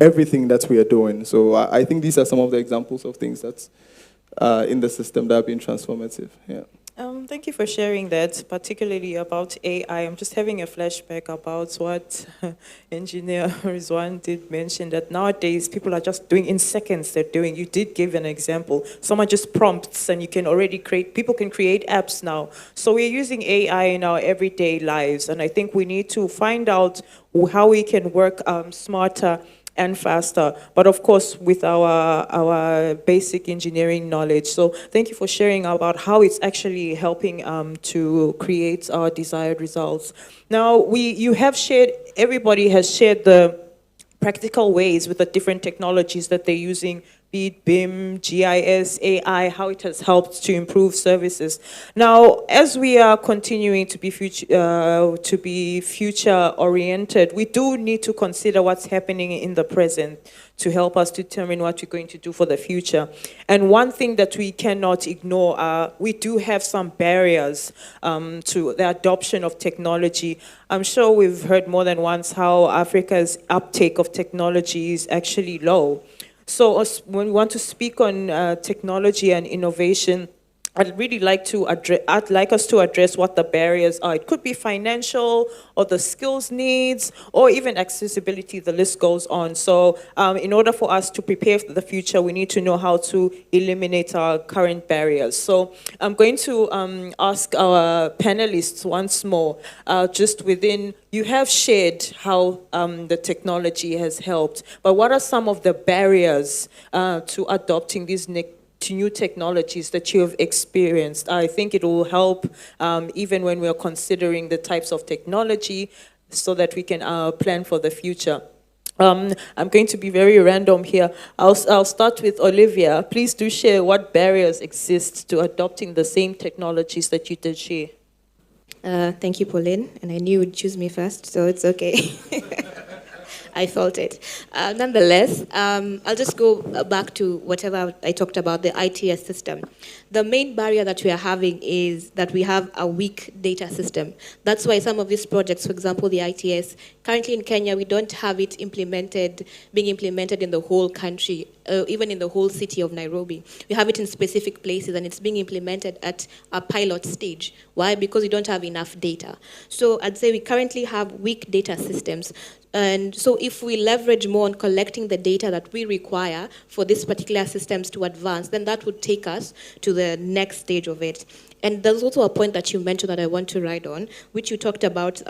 everything that we are doing. So I think these are some of the examples of things that's in the system that have been transformative. Yeah. Thank you for sharing that, particularly about AI. I'm just having a flashback about what Engineer Rizwan did mention, that nowadays people are just doing in seconds, they're doing. You did give an example. Someone just prompts and you can already people can create apps now. So we're using AI in our everyday lives, and I think we need to find out how we can work smarter and faster, but of course with our basic engineering knowledge. So thank you for sharing about how it's actually helping to create our desired results. Now you have shared, everybody has shared the practical ways with the different technologies that they're using, be it BIM, GIS, AI, how it has helped to improve services. Now, as we are continuing to be future-oriented, we do need to consider what's happening in the present to help us determine what we're going to do for the future. And one thing that we cannot ignore, we do have some barriers to the adoption of technology. I'm sure we've heard more than once how Africa's uptake of technology is actually low. So when we want to speak on technology and innovation, I'd really like us to address what the barriers are. It could be financial, or the skills needs, or even accessibility, the list goes on. So in order for us to prepare for the future, we need to know how to eliminate our current barriers. So I'm going to ask our panelists once more, you have shared how the technology has helped, but what are some of the barriers to adopting these new technologies that you have experienced? I think it will help even when we're considering the types of technology so that we can plan for the future. I'm going to be very random here. I'll start with Olivia. Please do share what barriers exist to adopting the same technologies that you did share. Thank you, Pauline. And I knew you'd choose me first, so it's okay. I felt it. Nonetheless, I'll just go back to whatever I talked about, the ITS system. The main barrier that we are having is that we have a weak data system. That's why some of these projects, for example, the ITS, currently in Kenya, we don't have it being implemented in the whole country, even in the whole city of Nairobi. We have it in specific places, and it's being implemented at a pilot stage. Why? Because we don't have enough data. So I'd say we currently have weak data systems. And so if we leverage more on collecting the data that we require for these particular systems to advance, then that would take us to the next stage of it. And there's also a point that you mentioned that I want to ride on, which you talked about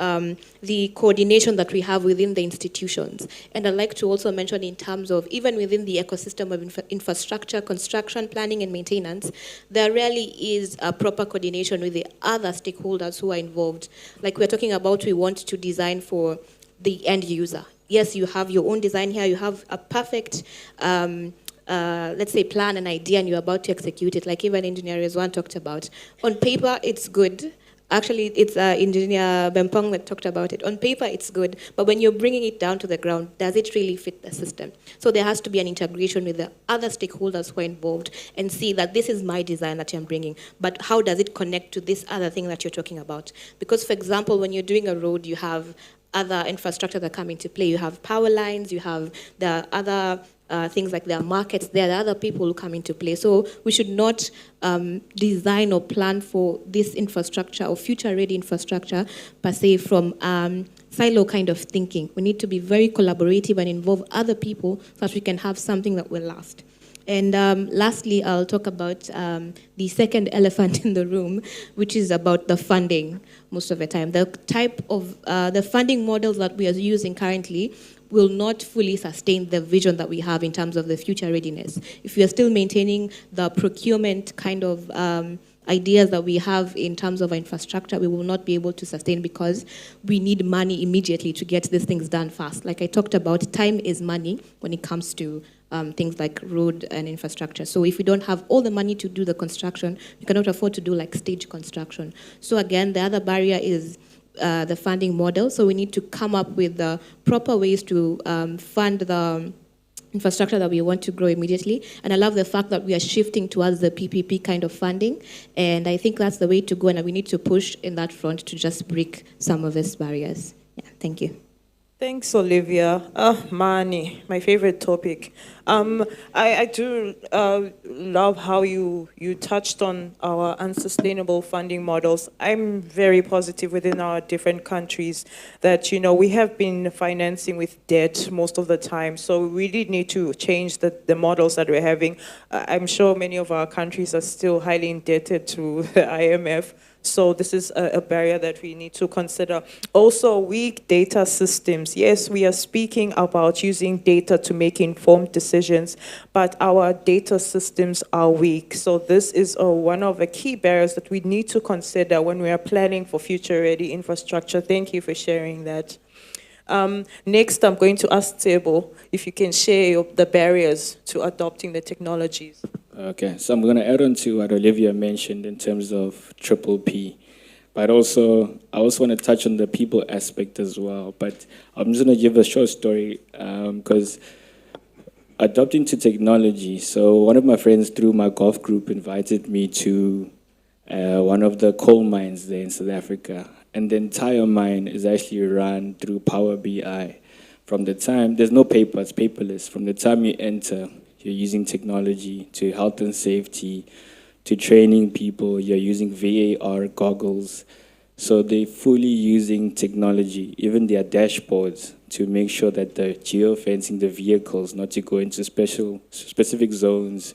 the coordination that we have within the institutions. And I'd like to also mention in terms of even within the ecosystem of infrastructure, construction, planning, and maintenance, there rarely is a proper coordination with the other stakeholders who are involved. Like we're talking about, we want to design for the end user. Yes, you have your own design here, you have a perfect, let's say, plan and idea, and you're about to execute it, like even Engineer Rizwan talked about. On paper, it's good. Actually, it's Engineer Bempong that talked about it. On paper, it's good, but when you're bringing it down to the ground, does it really fit the system? So there has to be an integration with the other stakeholders who are involved and see that this is my design that I'm bringing, but how does it connect to this other thing that you're talking about? Because, for example, when you're doing a road, you have other infrastructure that come into play. You have power lines, you have the other things like there are markets, there are other people who come into play. So we should not design or plan for this infrastructure or future-ready infrastructure per se from silo kind of thinking. We need to be very collaborative and involve other people so that we can have something that will last. And lastly, I'll talk about the second elephant in the room, which is about the funding most of the time. The type of the funding models that we are using currently, will not fully sustain the vision that we have in terms of the future readiness. If we are still maintaining the procurement kind of ideas that we have in terms of infrastructure, we will not be able to sustain because we need money immediately to get these things done fast. Like I talked about, time is money when it comes to things like road and infrastructure. So if we don't have all the money to do the construction, we cannot afford to do like stage construction. So again, the other barrier is the funding model. So we need to come up with the proper ways to fund the infrastructure that we want to grow immediately. And I love the fact that we are shifting towards the PPP kind of funding. And I think that's the way to go, and we need to push in that front to just break some of these barriers. Yeah, thank you. Thanks, Olivia. Money, my favorite topic. I do love how you touched on our unsustainable funding models. I'm very positive within our different countries that, we have been financing with debt most of the time. So we really need to change the models that we're having. I'm sure many of our countries are still highly indebted to the IMF. So this is a barrier that we need to consider. Also, weak data systems. Yes, we are speaking about using data to make informed decisions, but our data systems are weak. So this is one of the key barriers that we need to consider when we are planning for future-ready infrastructure. Thank you for sharing that. Next, I'm going to ask Tebo if you can share the barriers to adopting the technologies. Okay, so I'm going to add on to what Olivia mentioned in terms of triple P. But also, I also want to touch on the people aspect as well. But I'm just going to give a short story because adopting to technology. So one of my friends through my golf group invited me to one of the coal mines there in South Africa. And the entire mine is actually run through Power BI. From the time, there's no paper, it's paperless. From the time you enter, you're using technology to health and safety, to training people, you're using VAR goggles. So they're fully using technology, even their dashboards, to make sure that they're geofencing the vehicles, not to go into specific zones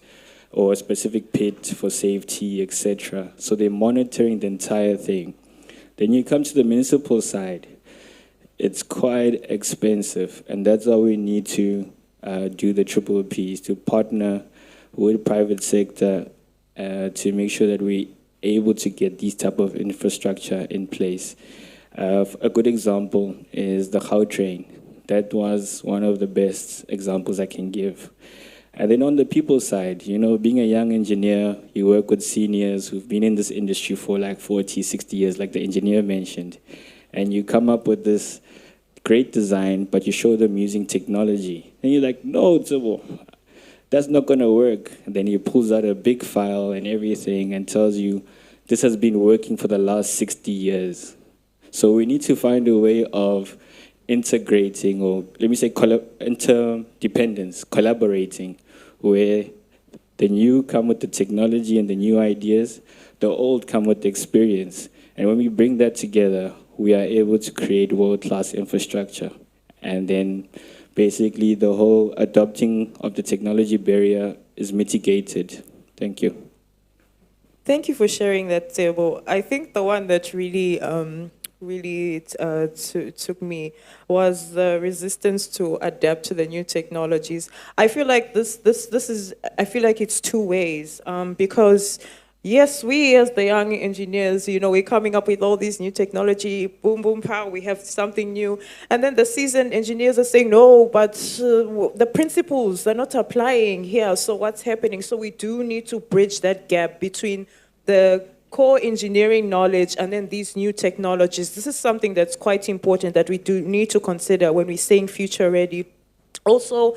or a specific pit for safety, etc. So they're monitoring the entire thing. Then you come to the municipal side. It's quite expensive, and that's why we need to do the triple Ps, to partner with private sector to make sure that we're able to get these type of infrastructure in place. A good example is the Gautrain. That was one of the best examples I can give. And then on the people side, being a young engineer, you work with seniors who've been in this industry for like 40, 60 years, like the engineer mentioned. And you come up with this great design, but you show them using technology. And you're like, no, that's not going to work. And then he pulls out a big file and everything and tells you, this has been working for the last 60 years. So we need to find a way of integrating, or let me say interdependence, collaborating, where the new come with the technology and the new ideas, the old come with the experience. And when we bring that together, we are able to create world-class infrastructure. And then basically the whole adopting of the technology barrier is mitigated. Thank you. Thank you for sharing that, Tebo. I think the one that really took me was the resistance to adapt to the new technologies. I feel like I feel like it's two ways, because yes, we as the young engineers, we're coming up with all these new technology, boom, boom, pow, we have something new. And then the seasoned engineers are saying, no, but the principles are not applying here, so what's happening? So we do need to bridge that gap between the core engineering knowledge and then these new technologies. This is something that's quite important that we do need to consider when we're saying future ready. Also,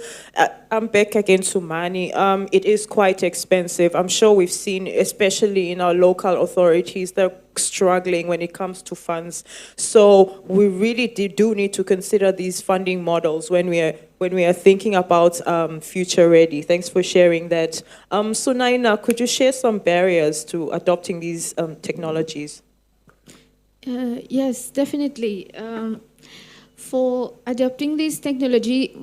I'm back again to money. It is quite expensive. I'm sure we've seen, especially in our local authorities, they're struggling when it comes to funds. So we really do need to consider these funding models when we are thinking about future ready. Thanks for sharing that. Sunaina, could you share some barriers to adopting these technologies? Yes, definitely. For adopting these technologies,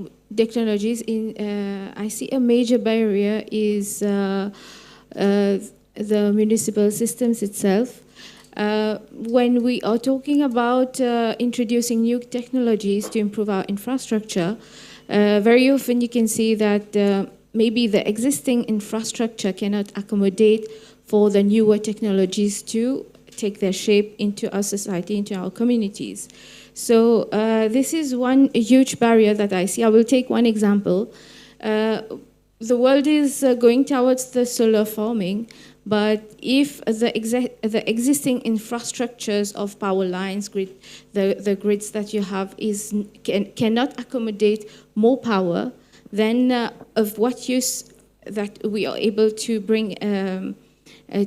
I see a major barrier is the municipal systems itself. When we are talking about introducing new technologies to improve our infrastructure, very often you can see that maybe the existing infrastructure cannot accommodate for the newer technologies to take their shape into our society, into our communities. So this is one huge barrier that I see. I will take one example. The world is going towards the solar farming, but if the existing infrastructures of power lines, the grids that you have cannot accommodate more power, then of what use that we are able to bring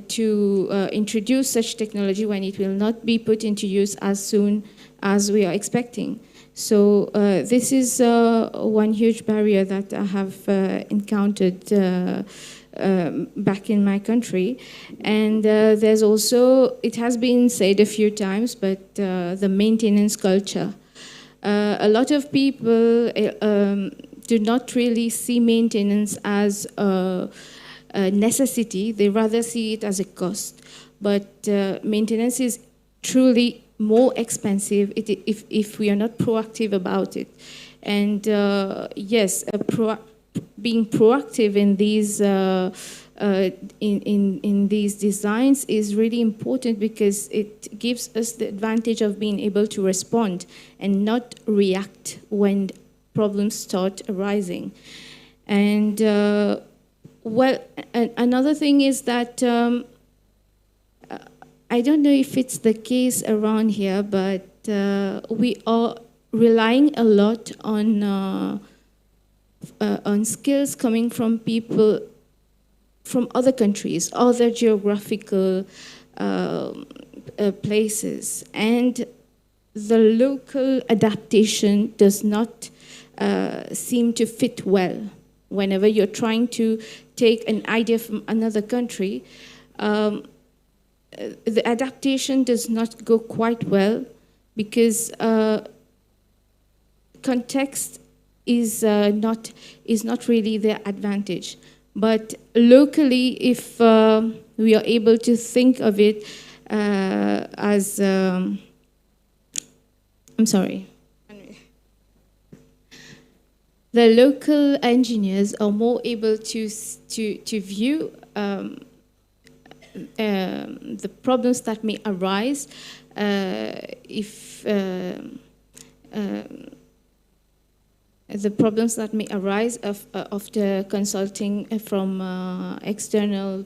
to introduce such technology when it will not be put into use as soon as we are expecting. So this is one huge barrier that I have encountered back in my country. And there's also, it has been said a few times, but the maintenance culture. A lot of people do not really see maintenance as a necessity. They rather see it as a cost. But maintenance is truly more expensive if we are not proactive about it. And yes, being proactive in these in these designs is really important because it gives us the advantage of being able to respond and not react when problems start arising. And well, another thing is that I don't know if it's the case around here, but we are relying a lot on skills coming from people from other countries, other geographical places, and the local adaptation does not seem to fit well. Whenever you're trying to take an idea from another country, the adaptation does not go quite well because context is not really their advantage. But locally, if we are able to think of it as, I'm sorry. The local engineers are more able to view the problems that may arise if the problems that may arise after consulting from external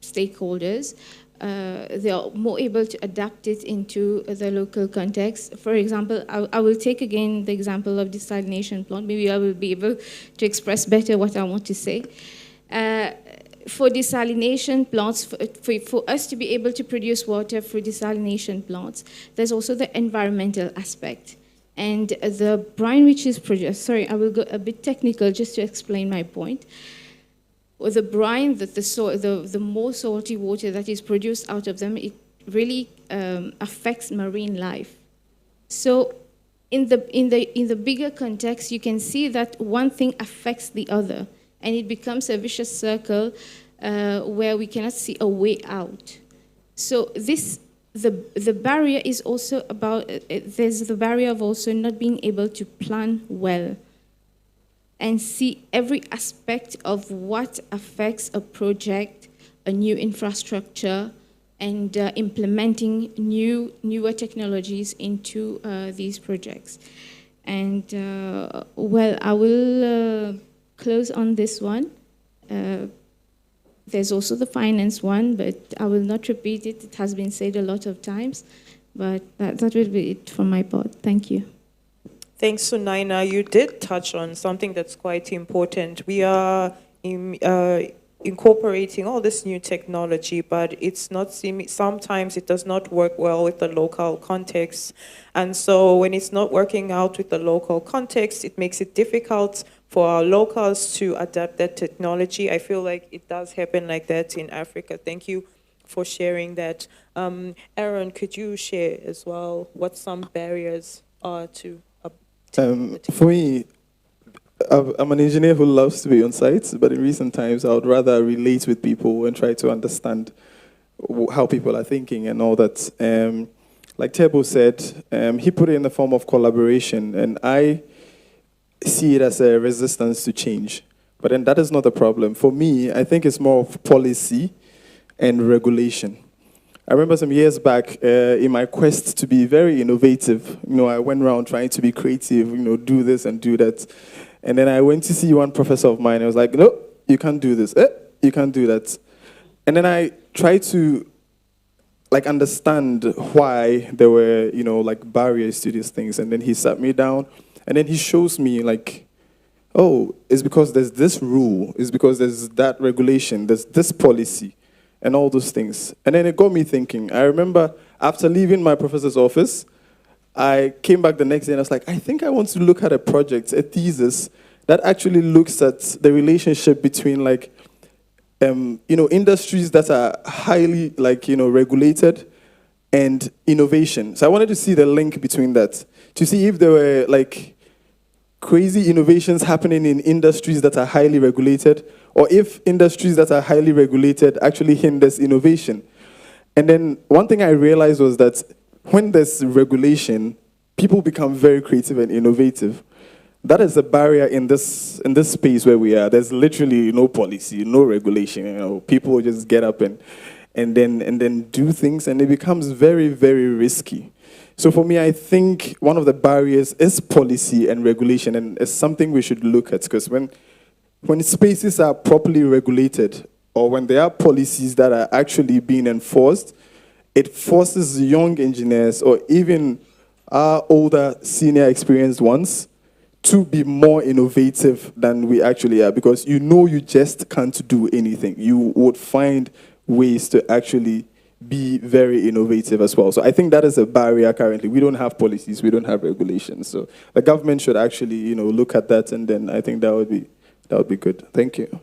stakeholders. They are more able to adapt it into the local context. For example, I will take again the example of desalination plant. Maybe I will be able to express better what I want to say. For desalination plants, for us to be able to produce water through desalination plants, there's also the environmental aspect. And the brine which is produced, sorry, I will go a bit technical just to explain my point. With the brine, the more salty water that is produced out of them, it really affects marine life. So in the bigger context, you can see that one thing affects the other, and it becomes a vicious circle where we cannot see a way out. So the barrier is also about, there's the barrier of also not being able to plan well and see every aspect of what affects a project, a new infrastructure, and implementing newer technologies into these projects. And well, I will close on this one. There's also the finance one, but I will not repeat it. It has been said a lot of times, but that will be it for my part. Thank you. Thanks, Sunaina. You did touch on something that's quite important. We are incorporating all this new technology, but it's not sometimes it does not work well with the local context. And so when it's not working out with the local context, it makes it difficult for our locals to adapt that technology. I feel like it does happen like that in Africa. Thank you for sharing that. Aaron, could you share as well what some barriers are to for me, I'm an engineer who loves to be on site, but in recent times, I would rather relate with people and try to understand how people are thinking and all that. Like Tebo said, he put it in the form of collaboration, and I see it as a resistance to change. But then that is not the problem. For me, I think it's more of policy and regulation. I remember some years back, in my quest to be very innovative, I went around trying to be creative, do this and do that. And then I went to see one professor of mine. I was like, no, you can't do this. You can't do that. And then I tried to understand why there were, barriers to these things. And then he sat me down, and then he shows me oh, it's because there's this rule, it's because there's that regulation, there's this policy, and all those things. And then it got me thinking. I remember after leaving my professor's office, I came back the next day and I was like, I think I want to look at a project, a thesis, that actually looks at the relationship between industries that are highly regulated and innovation. So I wanted to see the link between that, to see if there were crazy innovations happening in industries that are highly regulated, or if industries that are highly regulated actually hinders innovation. And then one thing I realized was that when there's regulation, people become very creative and innovative. That is a barrier in this space where we are. There's literally no policy, no regulation. People just get up and then do things, and it becomes very, very risky. So for me, I think one of the barriers is policy and regulation, and it's something we should look at, because when spaces are properly regulated, or when there are policies that are actually being enforced, it forces young engineers, or even our older, senior, experienced ones, to be more innovative than we actually are, because you just can't do anything. You would find ways to actually be very innovative as well. So I think that is a barrier currently. We don't have policies, we don't have regulations. So the government should actually, look at that, and then I think that would be good. Thank you.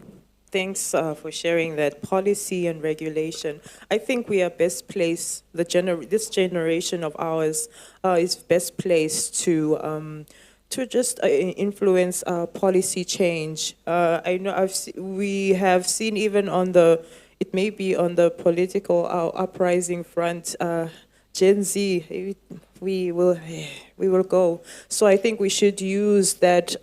Thanks for sharing that. Policy and regulation. I think we are best placed, this generation of ours is best placed to just influence policy change. I know we have seen even it may be on the political uprising front, Gen Z, we will go. So I think we should use that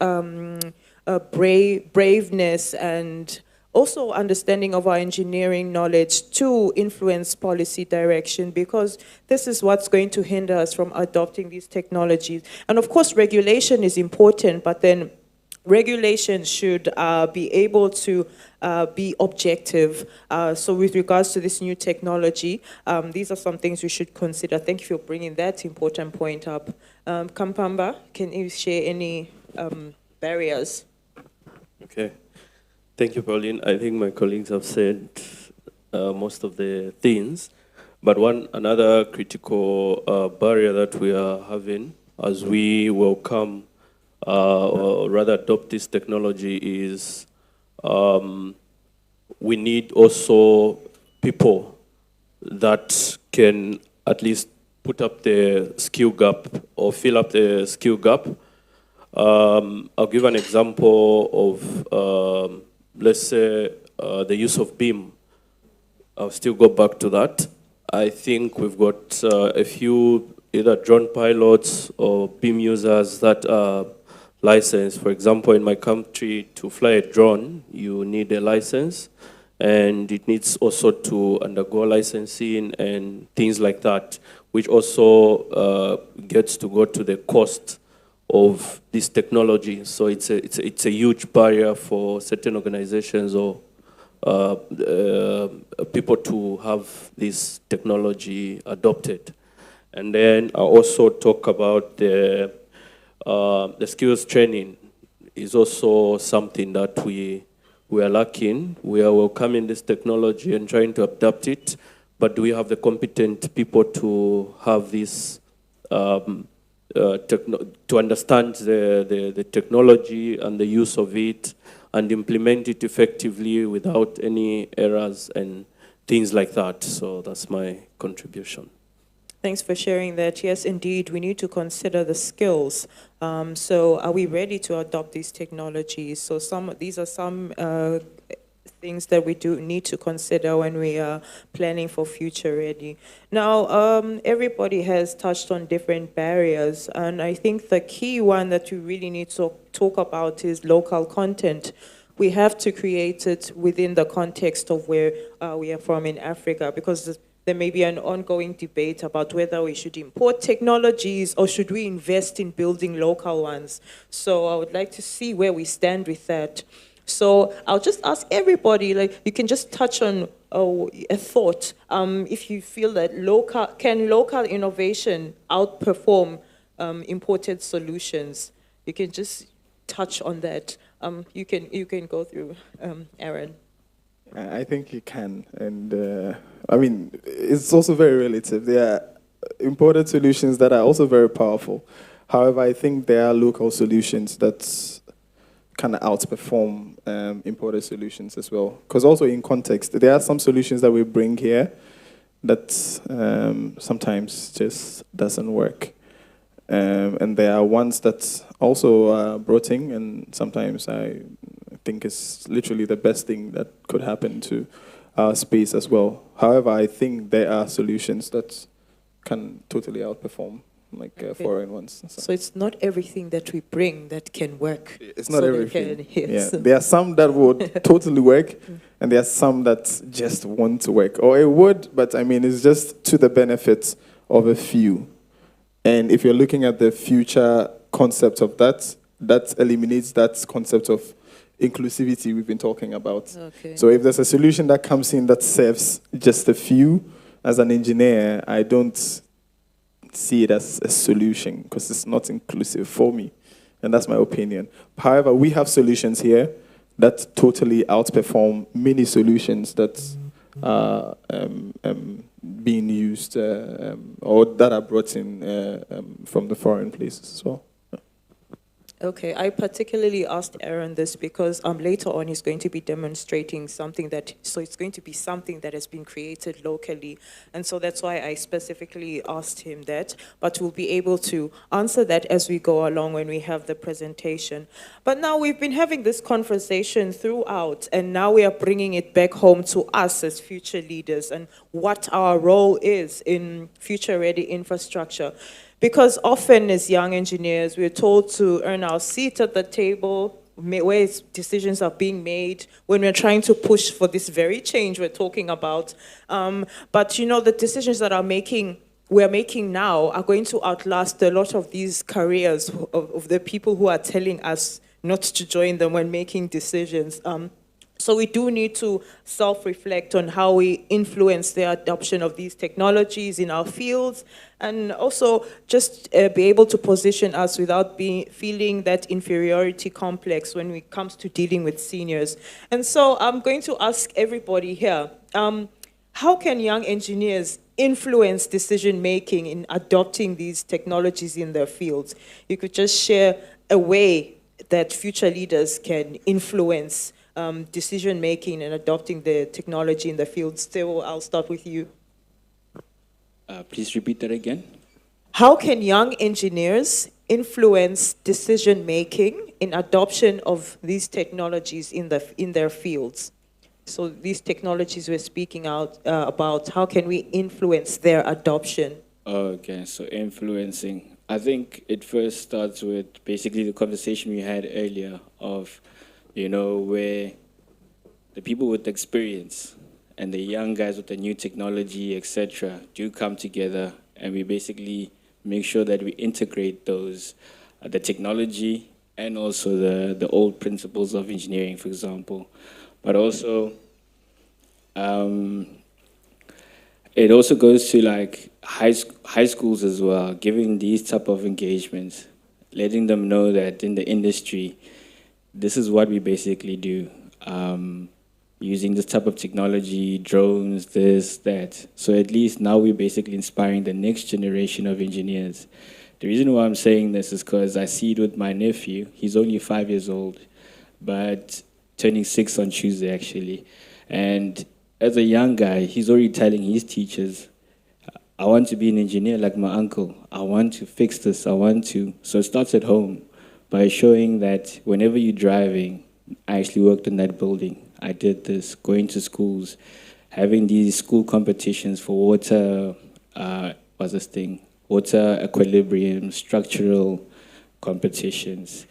braveness and also understanding of our engineering knowledge to influence policy direction, because this is what's going to hinder us from adopting these technologies. And of course, regulation is important, but then regulation should be able to be objective. So with regards to this new technology, these are some things we should consider. Thank you for bringing that important point up. Kampamba, can you share any barriers? Okay. Thank you, Pauline. I think my colleagues have said most of the things, but another critical barrier that we are having as we welcome or rather adopt this technology is we need also people that can at least put up the skill gap or fill up the skill gap. I'll give an example of, let's say, the use of BIM. I'll still go back to that. I think we've got a few either drone pilots or BIM users that are licensed. For example, in my country, to fly a drone, you need a license, and it needs also to undergo licensing and things like that, which also gets to go to the cost of this technology. So it's a huge barrier for certain organizations or people to have this technology adopted. And then I also talk about the skills training is also something that we are lacking. We are welcoming this technology and trying to adapt it, but do we have the competent people to have this to understand the technology and the use of it and implement it effectively without any errors and things like that. So that's my contribution. Thanks for sharing that. Yes, indeed, we need to consider the skills. So are we ready to adopt these technologies? So these are some things that we do need to consider when we are planning for future ready. Now, everybody has touched on different barriers, and I think the key one that you really need to talk about is local content. We have to create it within the context of where we are from in Africa, because there may be an ongoing debate about whether we should import technologies or should we invest in building local ones. So I would like to see where we stand with that. So I'll just ask everybody, like, you can just touch on a thought. If you feel that local innovation outperform imported solutions? You can just touch on that. You can go through, Aaron. I think you can, and I mean, it's also very relative. There are imported solutions that are also very powerful. However, I think there are local solutions that kind of outperform imported solutions as well. Because also in context, there are some solutions that we bring here that sometimes just doesn't work. And there are ones that also are brought in, and sometimes I think it's literally the best thing that could happen to our space as well. However, I think there are solutions that can totally outperform foreign ones. So it's not everything that we bring that can work. It's not everything. Yes. Yeah. There are some that would totally work, and there are some that just won't work. Or it would, but I mean, it's just to the benefit of a few. And if you're looking at the future concept of that, that eliminates that concept of inclusivity we've been talking about. Okay. So if there's a solution that comes in that serves just a few, as an engineer, I don't see it as a solution because it's not inclusive for me. And that's my opinion. However, we have solutions here that totally outperform many solutions that are being used or that are brought in from the foreign places as well. Okay, I particularly asked Aaron this because later on he's going to be demonstrating something so it's going to be something that has been created locally. And so that's why I specifically asked him that. But we'll be able to answer that as we go along when we have the presentation. But now we've been having this conversation throughout, and now we are bringing it back home to us as future leaders and what our role is in future-ready infrastructure. Because often as young engineers, we're told to earn our seat at the table where decisions are being made when we're trying to push for this very change we're talking about. But you know, the decisions that we're making now are going to outlast a lot of these careers of the people who are telling us not to join them when making decisions. So we do need to self-reflect on how we influence the adoption of these technologies in our fields, and also just be able to position us without feeling that inferiority complex when it comes to dealing with seniors. And so I'm going to ask everybody here, how can young engineers influence decision-making in adopting these technologies in their fields? You could just share a way that future leaders can influence decision-making and adopting the technology in the field. Still, I'll start with you. Please repeat that again. How can young engineers influence decision-making in adoption of these technologies in their fields? So these technologies we're speaking about, how can we influence their adoption? Okay, so influencing. I think it first starts with basically the conversation we had earlier of, you know, where the people with experience and the young guys with the new technology, etc., do come together, and we basically make sure that we integrate those, the technology and also the old principles of engineering, for example. But also, it also goes to like high schools as well, giving these type of engagements, letting them know that in the industry, this is what we basically do, using this type of technology, drones, this, that. So at least now we're basically inspiring the next generation of engineers. The reason why I'm saying this is because I see it with my nephew. He's only 5 years old, but turning 6 on Tuesday, actually. And as a young guy, he's already telling his teachers, I want to be an engineer like my uncle. I want to fix this. So it starts at home by showing that whenever you're driving, I actually worked in that building. I did this, going to schools, having these school competitions for water, what's this thing? Water equilibrium, structural competitions.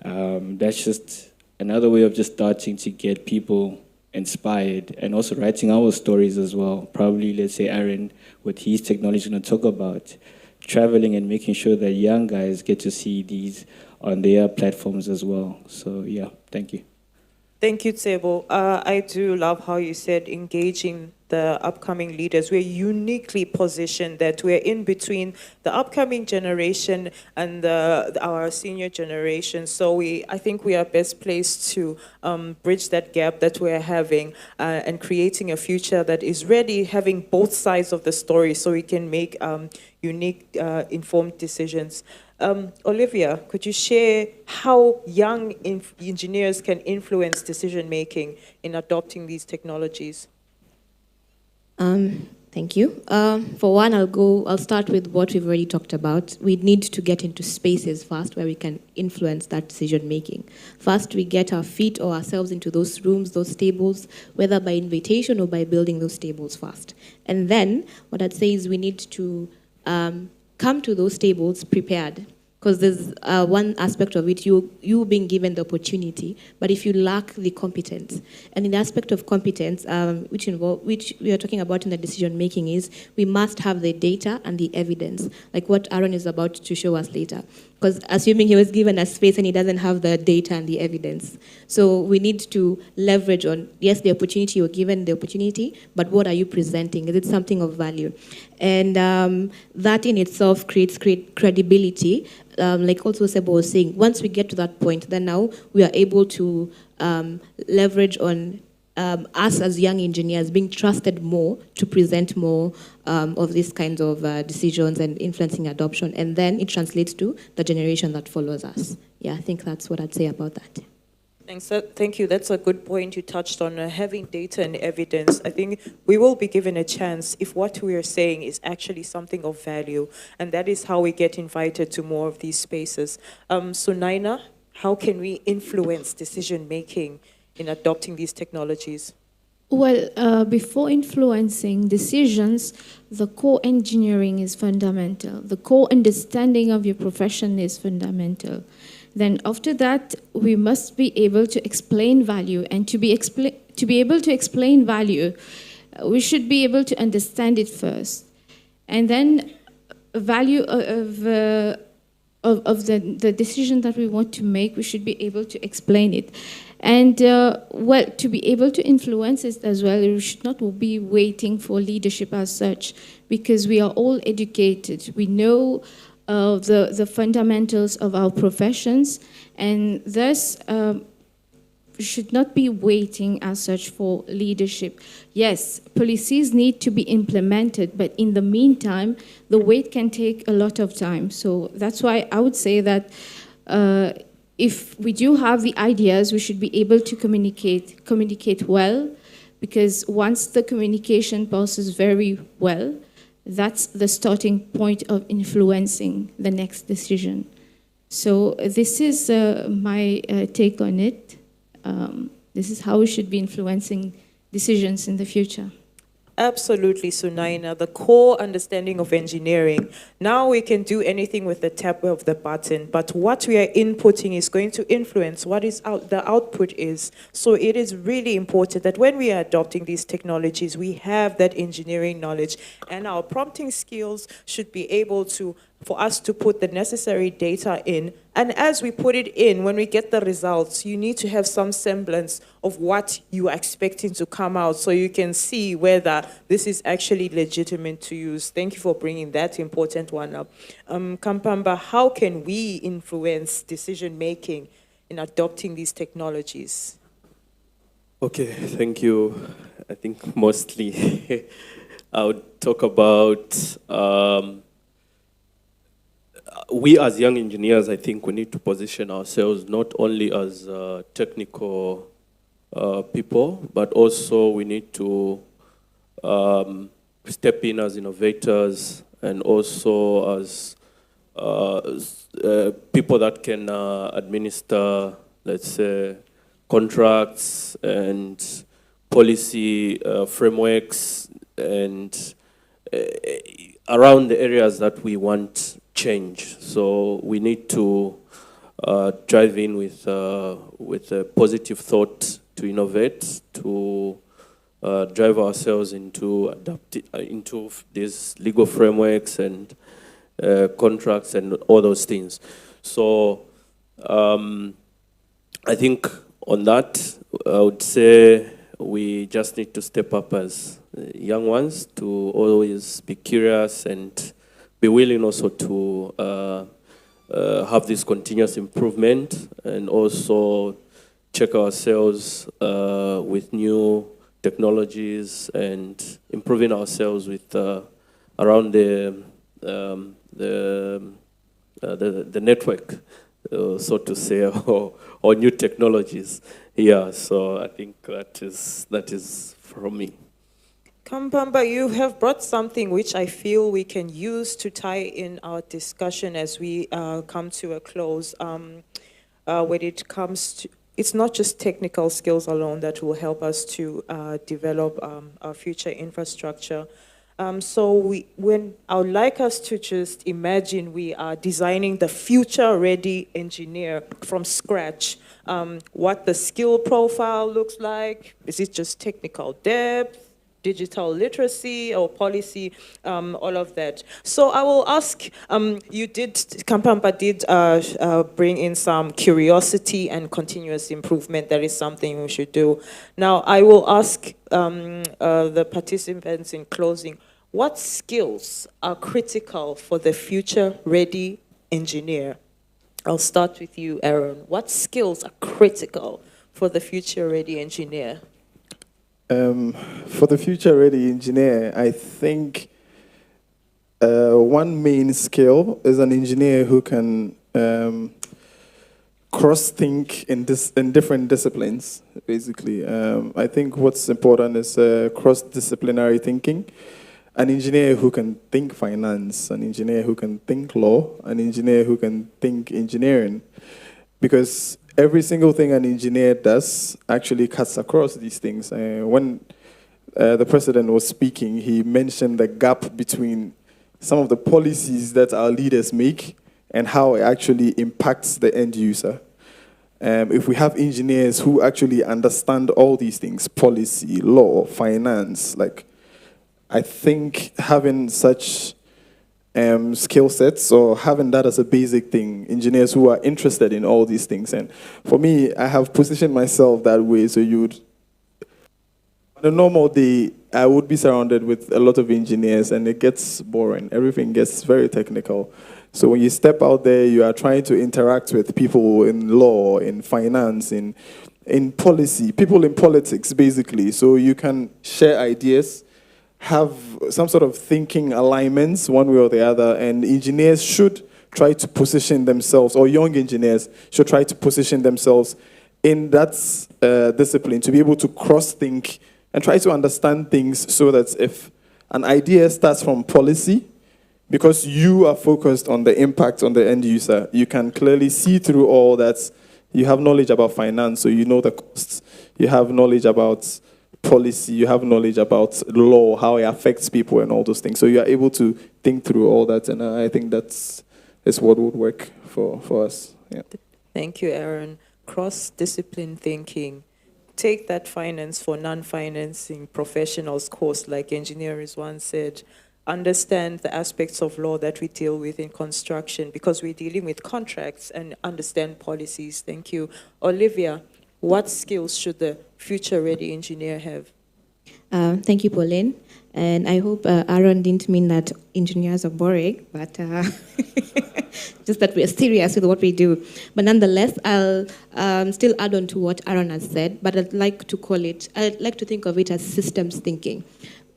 That's just another way of just starting to get people inspired, and also writing our stories as well. Probably, let's say, Aaron, with his technology, is going to talk about traveling and making sure that young guys get to see these on their platforms as well. So, yeah, thank you. Thank you, Tsebo. I do love how you said engaging the upcoming leaders. We're uniquely positioned that we're in between the upcoming generation and our senior generation. So I think we are best placed to bridge that gap that we're having and creating a future that is ready, having both sides of the story so we can make unique, informed decisions. Olivia, could you share how young engineers can influence decision-making in adopting these technologies? Thank you. For one, I'll start with what we've already talked about. We need to get into spaces first where we can influence that decision-making. First, we get our feet or ourselves into those rooms, those tables, whether by invitation or by building those tables first. And then, what I'd say is we need to come to those tables prepared, because there's one aspect of it, you being given the opportunity, but if you lack the competence, and in the aspect of competence, which we are talking about in the decision making, is we must have the data and the evidence, like what Aaron is about to show us later. Because assuming he was given a space and he doesn't have the data and the evidence. So we need to leverage on, yes, the opportunity, you're given the opportunity, but what are you presenting? Is it something of value? And that in itself creates credibility. Like also Sebo was saying, once we get to that point, then now we are able to leverage on us as young engineers being trusted more to present more of these kinds of decisions and influencing adoption, and then it translates to the generation that follows us. Yeah, I think that's what I'd say about that. Thanks. Thank you. That's a good point you touched on, having data and evidence. I think we will be given a chance if what we are saying is actually something of value, and that is how we get invited to more of these spaces. So Naina, how can we influence decision-making in adopting these technologies? Well, before influencing decisions, the core engineering is fundamental. The core understanding of your profession is fundamental. Then after that, we must be able to explain value, and to be able to explain value, we should be able to understand it first. And then value of the decision that we want to make, we should be able to explain it. And well, to be able to influence it as well, we should not be waiting for leadership as such, because we are all educated. We know the fundamentals of our professions, and thus we should not be waiting as such for leadership. Yes, policies need to be implemented, but in the meantime, the wait can take a lot of time. So that's why I would say that if we do have the ideas, we should be able to communicate well, because once the communication passes very well, that's the starting point of influencing the next decision. So this is my take on it. This is how we should be influencing decisions in the future. Absolutely, Sunaina. The core understanding of engineering. Now we can do anything with the tap of the button, but what we are inputting is going to influence what is the output is. So it is really important that when we are adopting these technologies, we have that engineering knowledge, and our prompting skills should be able to, for us to put the necessary data in. And as we put it in, when we get the results, you need to have some semblance of what you are expecting to come out, so you can see whether this is actually legitimate to use. Thank you for bringing that important one up. Kampamba, how can we influence decision-making in adopting these technologies? Okay, thank you. I think mostly I would talk about we as young engineers, I think we need to position ourselves not only as technical people, but also we need to step in as innovators, and also as people that can administer, let's say, contracts and policy frameworks and around the areas that we want change. So we need to drive in with a positive thought to innovate, to drive ourselves into into these legal frameworks and contracts and all those things. So I think on that, I would say we just need to step up as young ones to always be curious and be willing also to have this continuous improvement and also check ourselves with new technologies and improving ourselves with around the network, so to say, or new technologies. Yeah, so I think that is from me. Kampamba, you have brought something which I feel we can use to tie in our discussion as we come to a close. When it comes to, it's not just technical skills alone that will help us to develop our future infrastructure. So I would like us to just imagine we are designing the future-ready engineer from scratch. What the skill profile looks like. Is it just technical depth, digital literacy, or policy, all of that. So I will ask, Kampamba did bring in some curiosity and continuous improvement. That is something we should do. Now I will ask the participants in closing, what skills are critical for the future-ready engineer? I'll start with you, Aaron. What skills are critical for the future-ready engineer? For the future-ready engineer, I think one main skill is an engineer who can cross-think in different disciplines, basically. I think what's important is cross-disciplinary thinking. An engineer who can think finance, an engineer who can think law, an engineer who can think engineering. Because every single thing an engineer does actually cuts across these things. When the president was speaking, he mentioned the gap between some of the policies that our leaders make and how it actually impacts the end user. If we have engineers who actually understand all these things, policy, law, finance, I think having such skill sets or having that as a basic thing, engineers who are interested in all these things. And for me, I have positioned myself that way. So on a normal day, I would be surrounded with a lot of engineers and it gets boring. Everything gets very technical. So when you step out there, you are trying to interact with people in law, in finance, in policy, people in politics, basically. So you can share ideas, have some sort of thinking alignments one way or the other, and engineers should try to position themselves, or young engineers should try to position themselves in that discipline to be able to cross-think and try to understand things so that if an idea starts from policy, because you are focused on the impact on the end user, you can clearly see through all that. You have knowledge about finance, so you know the costs. You have knowledge about policy, you have knowledge about law, how it affects people and all those things. So you are able to think through all that, and I think that's what would work for us. Yeah. Thank you, Aaron. Cross-discipline thinking. Take that finance for non-financing professionals course, like engineers once said. Understand the aspects of law that we deal with in construction, because we're dealing with contracts, and understand policies. Thank you. Olivia, what skills should the future-ready engineer have? Thank you, Pauline. And I hope Aaron didn't mean that engineers are boring, but just that we are serious with what we do. But nonetheless, I'll still add on to what Aaron has said, but I'd like to think of it as systems thinking.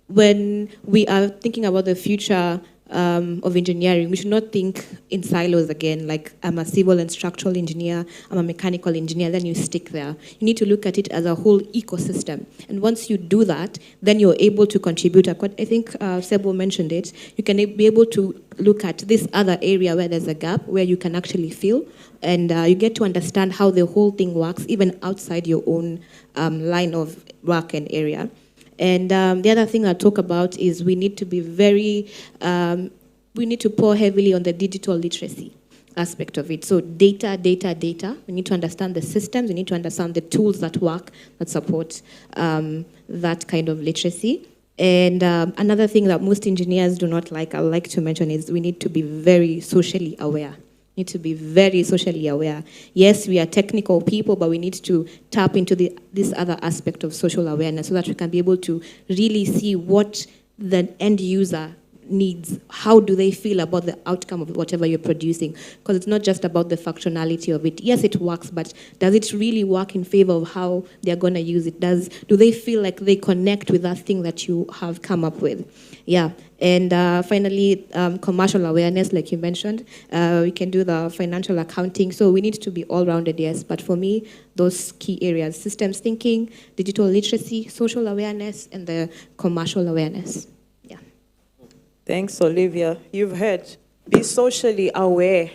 When we are thinking about the future of engineering, we should not think in silos again, like I'm a civil and structural engineer, I'm a mechanical engineer, then you stick there. You need to look at it as a whole ecosystem. And once you do that, then you're able to contribute. I think Sebo mentioned it. You can be able to look at this other area where there's a gap, where you can actually fill, and you get to understand how the whole thing works, even outside your own line of work and area. And the other thing I'll talk about is we need to be we need to pour heavily on the digital literacy aspect of it. So data. We need to understand the systems. We need to understand the tools that work, that support that kind of literacy. And another thing that most engineers do not like, I would like to mention, is we need to be very socially aware. Need to be very socially aware. Yes, we are technical people, but we need to tap into this other aspect of social awareness so that we can be able to really see what the end user needs. How do they feel about the outcome of whatever you're producing? Because it's not just about the functionality of it. Yes, it works, but does it really work in favor of how they're going to use it? Do they feel like they connect with that thing that you have come up with? Yeah. And finally, commercial awareness, like you mentioned. We can do the financial accounting. So we need to be all-rounded, yes. But for me, those key areas: systems thinking, digital literacy, social awareness, and the commercial awareness. Yeah. Thanks, Olivia. You've heard, be socially aware.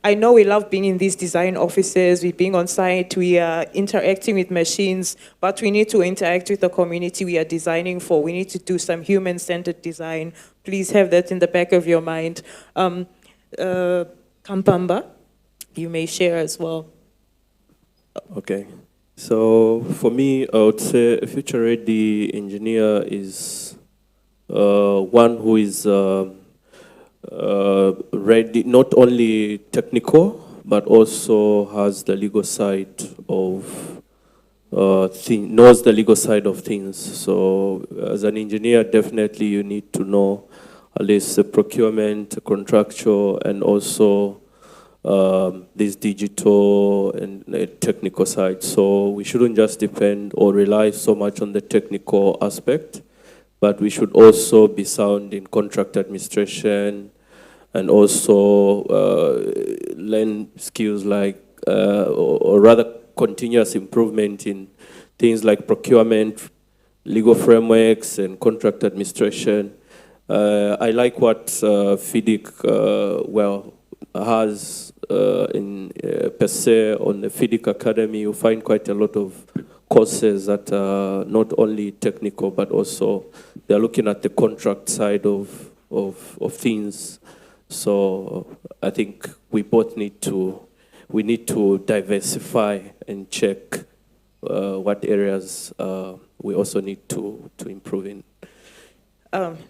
I know we love being in these design offices, we're being on site, we are interacting with machines, but we need to interact with the community we are designing for. We need to do some human-centered design. Please have that in the back of your mind. Kampamba, you may share as well. Okay. So for me, I would say a future-ready engineer is one who is ready, not only technical, but also has the legal side of knows the legal side of things. So as an engineer, definitely you need to know at least the procurement, contractual, and also this digital and technical side. So we shouldn't just depend or rely so much on the technical aspect, but we should also be sound in contract administration and also learn skills like, or rather continuous improvement in things like procurement, legal frameworks, and contract administration. I like what FIDIC has in per se on the FIDIC Academy. You find quite a lot of courses that are not only technical, but also they're looking at the contract side of things. So I think we both need to diversify and check what areas we also need to improve in.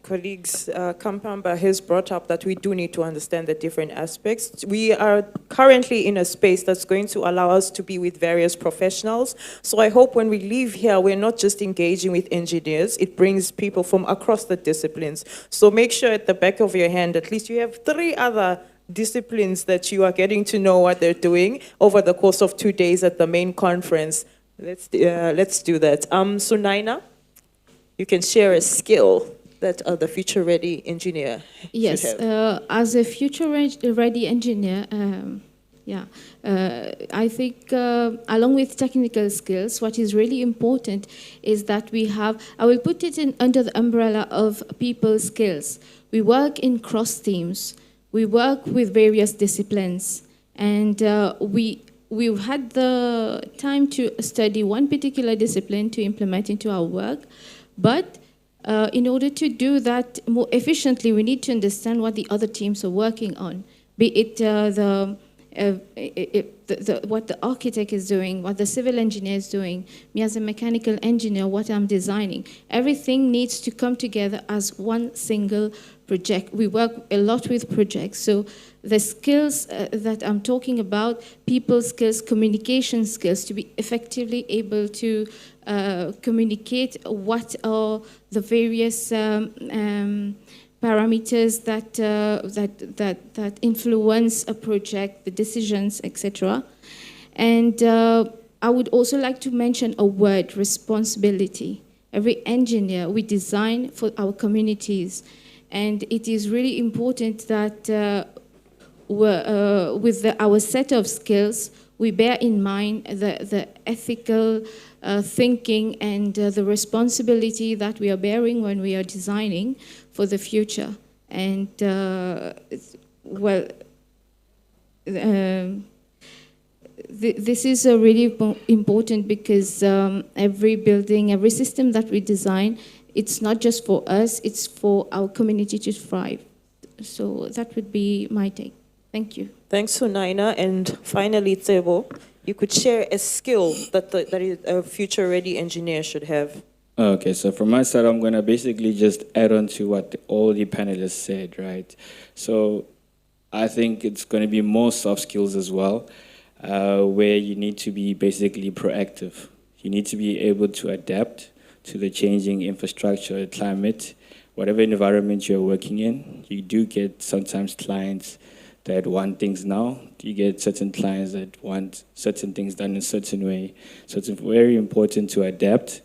Colleagues, Kampamba has brought up that we do need to understand the different aspects. We are currently in a space that's going to allow us to be with various professionals. So I hope when we leave here, we're not just engaging with engineers. It brings people from across the disciplines. So make sure at the back of your hand, at least you have 3 other disciplines that you are getting to know what they're doing over the course of 2 days at the main conference. Let's do that. Sunaina, you can share a skill that the future-ready engineer yes, should have. As a future-ready engineer, I think along with technical skills, what is really important is that we have, I will put it under the umbrella of people skills. We work in cross teams. We work with various disciplines. And we've had the time to study one particular discipline to implement into our work. But in order to do that more efficiently, we need to understand what the other teams are working on, be it what the architect is doing, what the civil engineer is doing, me as a mechanical engineer, what I'm designing. Everything needs to come together as one single project. We work a lot with projects, so the skills that I'm talking about, people skills, communication skills, to be effectively able to communicate what are the various parameters that influence a project, the decisions, etc. And I would also like to mention a word: responsibility. Every engineer, we design for our communities, And it is really important that with our set of skills, we bear in mind the ethical thinking and the responsibility that we are bearing when we are designing for the future. And this is really important because every building, every system that we design, it's not just for us, it's for our community to thrive. So that would be my take. Thank you. Thanks, Sunaina. And finally, Tsebo, you could share a skill that a future-ready engineer should have. Okay, so from my side, I'm going to basically just add on to what all the panelists said, right? So I think it's going to be more soft skills as well, where you need to be basically proactive. You need to be able to adapt to the changing infrastructure, climate, whatever environment you're working in. You do get sometimes clients that want things now. You get certain clients that want certain things done in a certain way. So it's very important to adapt.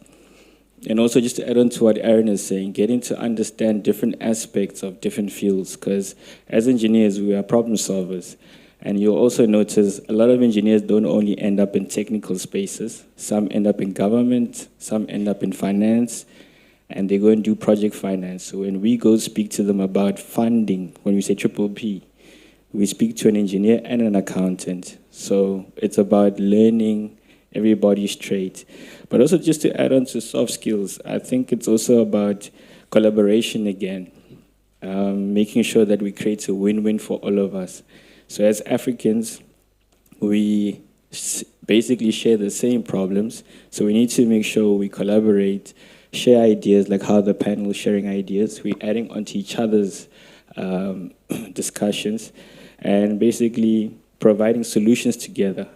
And also just to add on to what Aaron is saying, getting to understand different aspects of different fields, because as engineers, we are problem solvers. And you'll also notice a lot of engineers don't only end up in technical spaces. Some end up in government, some end up in finance, and they go and do project finance. So when we go speak to them about funding, when we say triple P, we speak to an engineer and an accountant. So it's about learning everybody's trade. But also just to add on to soft skills, I think it's also about collaboration again, making sure that we create a win-win for all of us. So as Africans, we basically share the same problems. So we need to make sure we collaborate, share ideas, like how the panel is sharing ideas. We're adding onto each other's discussions and basically providing solutions together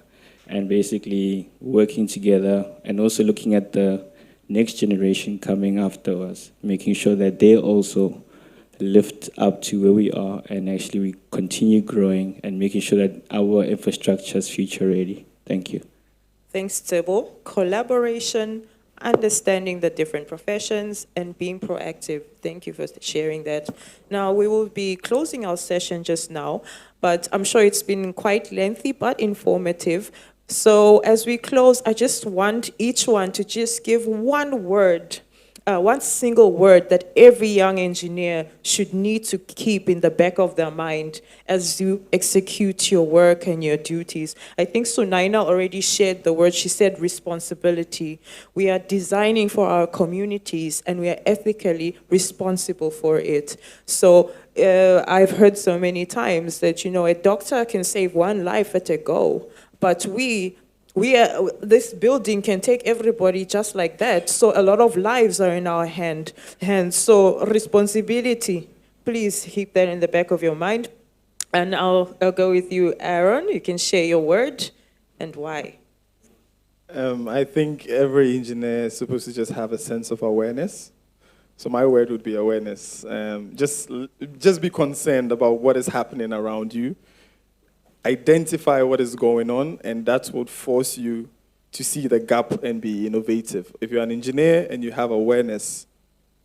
and basically working together and also looking at the next generation coming after us, making sure that they also lift up to where we are and actually we continue growing and making sure that our infrastructure is future ready. Thank you. Thanks, Tsebo. Collaboration, understanding the different professions, and being proactive. Thank you for sharing that. Now, we will be closing our session just now, but I'm sure it's been quite lengthy but informative. So as we close, I just want each one to just give one word, one single word that every young engineer should need to keep in the back of their mind as you execute your work and your duties. I think Sunaina already shared the word. She said responsibility. We are designing for our communities and we are ethically responsible for it. So I've heard so many times that, you know, a doctor can save one life at a go, but this building can take everybody just like that. So a lot of lives are in our hands. So responsibility, please keep that in the back of your mind. And I'll go with you, Aaron. You can share your word and why. I think every engineer is supposed to just have a sense of awareness. So my word would be awareness. Just be concerned about what is happening around you. Identify what is going on, and that would force you to see the gap and be innovative. If you're an engineer and you have awareness,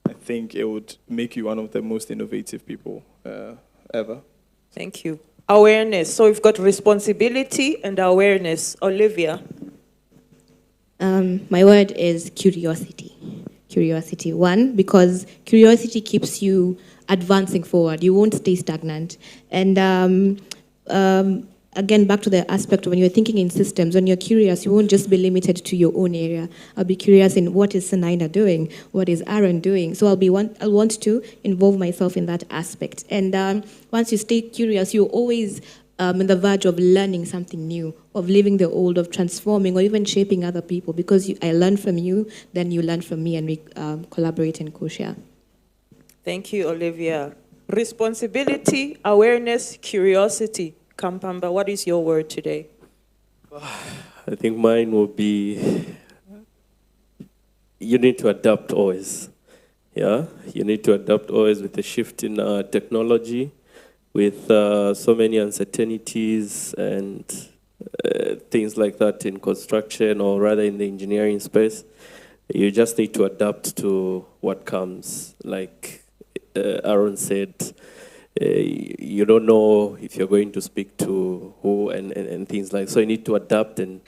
I think it would make you one of the most innovative people ever. Thank you. Awareness. So we've got responsibility and awareness. Olivia. My word is curiosity. Curiosity. One, because curiosity keeps you advancing forward. You won't stay stagnant. And again, back to the aspect of when you're thinking in systems, when you're curious, you won't just be limited to your own area. I'll be curious in what is Sunaina doing, what is Aaron doing. So I'll want to involve myself in that aspect. And once you stay curious, you're always on the verge of learning something new, of leaving the old, of transforming, or even shaping other people. Because I learn from you, then you learn from me, and we collaborate and co-share. Thank you, Olivia. Responsibility, awareness, curiosity. Kampamba, what is your word today? I think mine will be, you need to adapt always. Yeah, you need to adapt always with the shift in technology, with so many uncertainties and things like that in construction, or rather in the engineering space. You just need to adapt to what comes. Like, Aaron said, you don't know if you're going to speak to who and things like, so you need to adapt and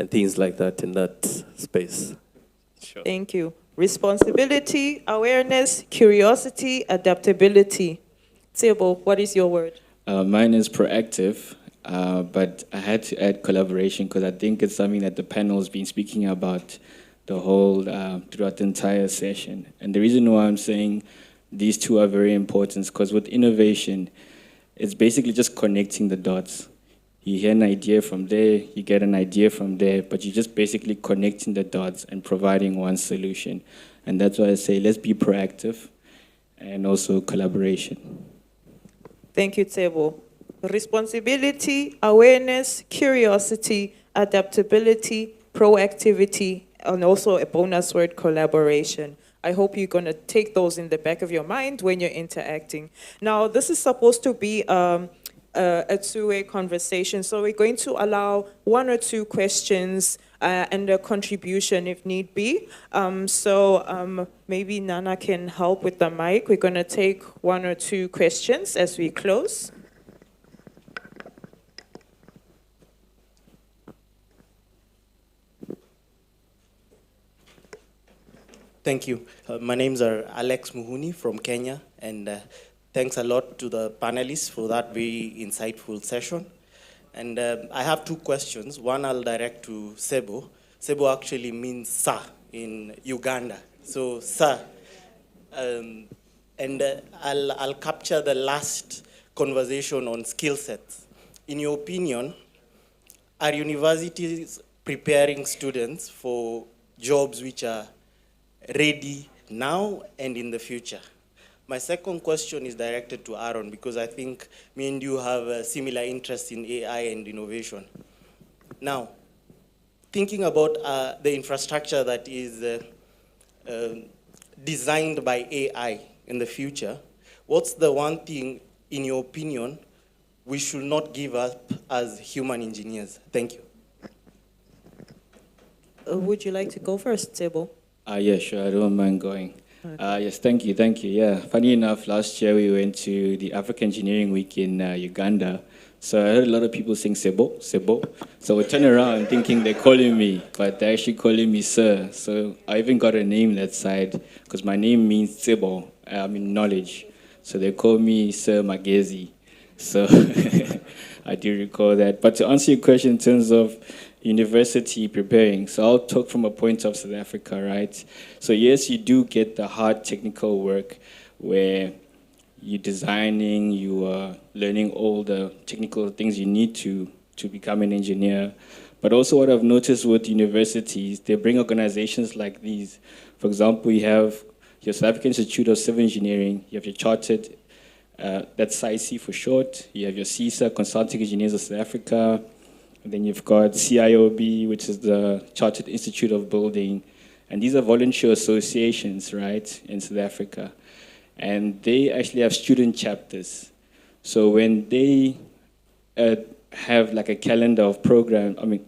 things like that in that space. Sure. Thank you. Responsibility, awareness, curiosity, adaptability. Tebo, what is your word? Mine is proactive, but I had to add collaboration because I think it's something that the panel has been speaking about the whole, throughout the entire session. And the reason why I'm saying these two are very important is because with innovation, it's basically just connecting the dots. You hear an idea from there, you get an idea from there, but you're just basically connecting the dots and providing one solution. And that's why I say let's be proactive and also collaboration. Thank you, Tebo. Responsibility, awareness, curiosity, adaptability, proactivity, and also a bonus word, collaboration. I hope you're going to take those in the back of your mind when you're interacting. Now, this is supposed to be a two-way conversation, so we're going to allow one or two questions and a contribution if need be. Maybe Nana can help with the mic. We're going to take one or two questions as we close. Thank you. My name's Alex Muhuni from Kenya, and thanks a lot to the panelists for that very insightful session. And I have two questions. One I'll direct to Sebo. Sebo actually means sir in Uganda. So sir, I'll capture the last conversation on skill sets. In your opinion, are universities preparing students for jobs which are ready now and in the future? My second question is directed to Aaron because I think me and you have a similar interest in AI and innovation. Now, thinking about the infrastructure that is designed by AI in the future, what's the one thing, in your opinion, we should not give up as human engineers? Thank you. Would you like to go first, Tebo? Yeah, sure, I don't mind going. Yes, thank you. Yeah, funny enough, last year we went to the African Engineering Week in Uganda. So I heard a lot of people saying Sebo. So I turned around thinking they're calling me, but they're actually calling me sir. So I even got a name that side, because my name means Sebo, I mean knowledge. So they call me Sir Magezi. So I do recall that. But to answer your question in terms of university preparing, so I'll talk from a point of South Africa, right? So yes, you do get the hard technical work where you're designing, you are learning all the technical things you need to become an engineer. But also what I've noticed with universities, they bring organizations like these. For example, you have your South African Institute of Civil Engineering, you have your Chartered, that's SAIC for short, you have your CISA, Consulting Engineers of South Africa, and then you've got CIOB, which is the Chartered Institute of Building. And these are volunteer associations, right, in South Africa. And they actually have student chapters. So when they have like a calendar of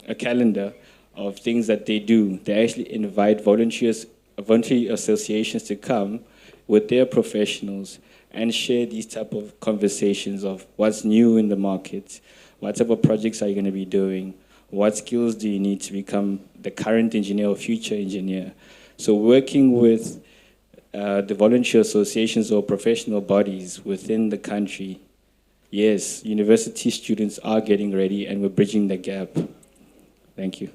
a calendar of things that they do, they actually invite voluntary associations to come with their professionals and share these type of conversations of what's new in the market, what type of projects are you going to be doing, what skills do you need to become the current engineer or future engineer. So working with the volunteer associations or professional bodies within the country, yes, university students are getting ready and we're bridging the gap. Thank you.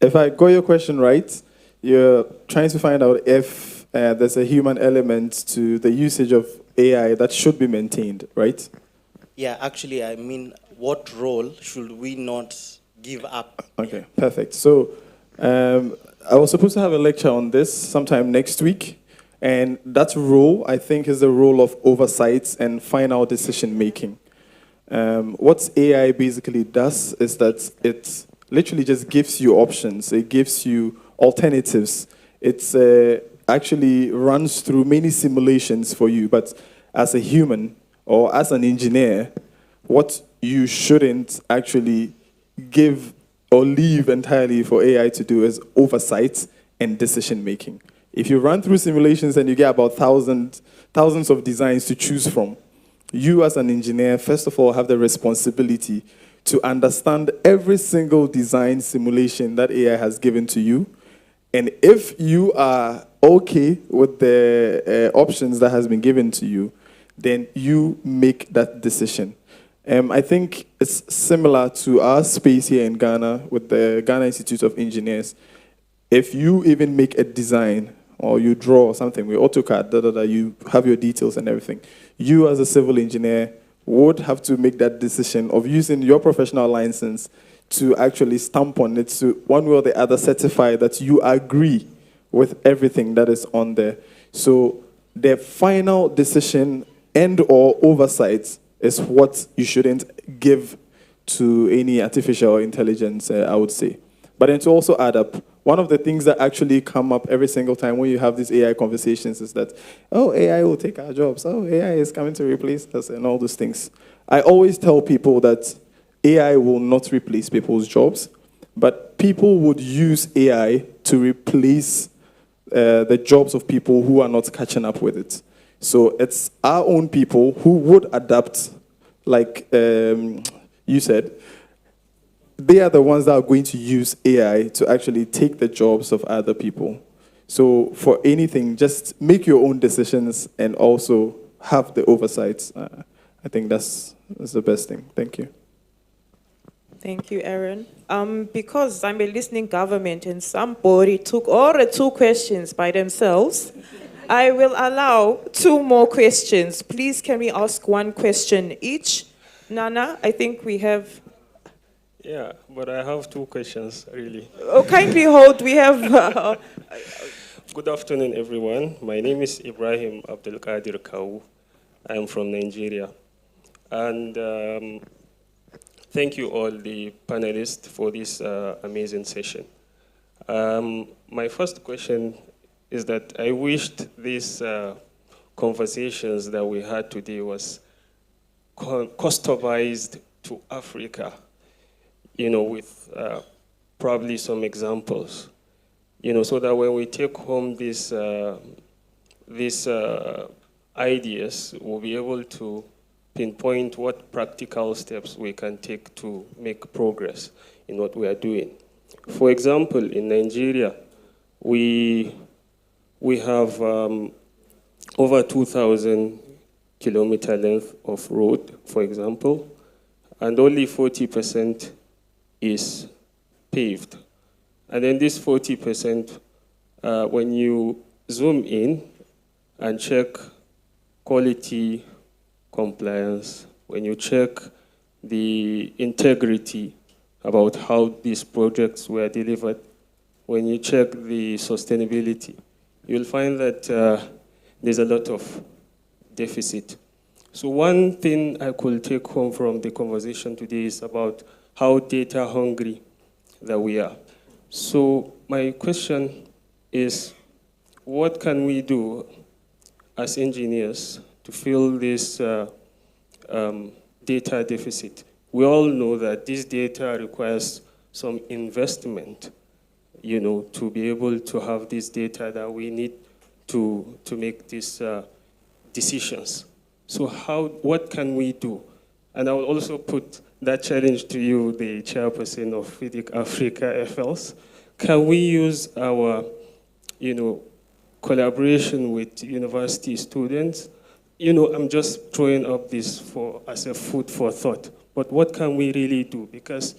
If I got your question right, you're trying to find out if there's a human element to the usage of AI that should be maintained, right? Yeah, actually, I mean, what role should we not give up? Okay, perfect. So I was supposed to have a lecture on this sometime next week, and that role, I think, is the role of oversight and final decision making. What AI basically does is that it literally just gives you options. It gives you alternatives. It's actually runs through many simulations for you, but as a human or as an engineer, what you shouldn't actually give or leave entirely for AI to do is oversight and decision making. If you run through simulations and you get about thousands of designs to choose from, you as an engineer, first of all, have the responsibility to understand every single design simulation that AI has given to you. And if you are okay with the options that has been given to you, then you make that decision. I think it's similar to our space here in Ghana with the Ghana Institute of Engineers. If you even make a design or you draw something with AutoCAD, you have your details and everything, you as a civil engineer would have to make that decision of using your professional license to actually stamp on it to one way or the other certify that you agree with everything that is on there. So the final decision and or oversight is what you shouldn't give to any artificial intelligence, I would say. But then to also add up, one of the things that actually come up every single time when you have these AI conversations is that, oh, AI will take our jobs. Oh, AI is coming to replace us and all those things. I always tell people that AI will not replace people's jobs, but people would use AI to replace the jobs of people who are not catching up with it. So it's our own people who would adapt, like you said. They are the ones that are going to use AI to actually take the jobs of other people. So for anything, just make your own decisions and also have the oversight. I think that's the best thing. Thank you. Thank you, Aaron. Because I'm a listening government and somebody took all the 2 questions by themselves, I will allow 2 more questions. Please, can we ask 1 question each? Nana, I think we have... Yeah, but I have 2 questions, really. Oh, kindly hold. We have... Good afternoon, everyone. My name is Ibrahim Abdelkadir Kau. I am from Nigeria. And thank you all, the panelists, for this amazing session. My first question is that I wished these conversations that we had today was customized to Africa, with probably some examples, so that when we take home these ideas, we'll be able to pinpoint what practical steps we can take to make progress in what we are doing. For example, in Nigeria, we have over 2,000 kilometer length of road, for example, and only 40% is paved. And then this 40%, when you zoom in and check quality compliance, when you check the integrity about how these projects were delivered, when you check the sustainability, you'll find that there's a lot of deficit. So one thing I could take home from the conversation today is about how data hungry that we are. So my question is, what can we do as engineers to fill this data deficit? We all know that this data requires some investment, to be able to have this data that we need to make these decisions. So what can we do? And I will also put that challenge to you, the chairperson of FIDIC Africa FLs. Can we use our, collaboration with university students? I'm just throwing up this as a food for thought. But what can we really do? Because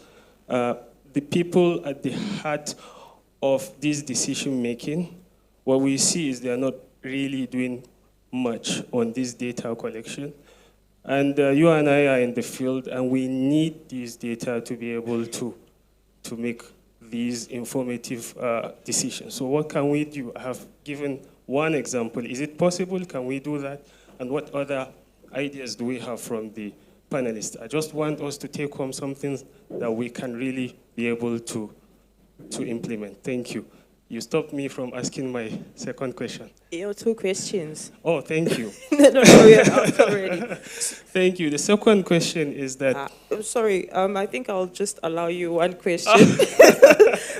the people at the heart of this decision making, what we see is they are not really doing much on this data collection. And you and I are in the field, and we need this data to be able to make these informative decisions. So what can we do? I have given one example. Is it possible? Can we do that? And what other ideas do we have from the panelists? I just want us to take home something that we can really be able to implement. Thank you. You stopped me from asking my second question. Your 2 questions. Oh, thank you. No, we're out already. Thank you. The second question is that... I'm sorry. I think I'll just allow you 1 question.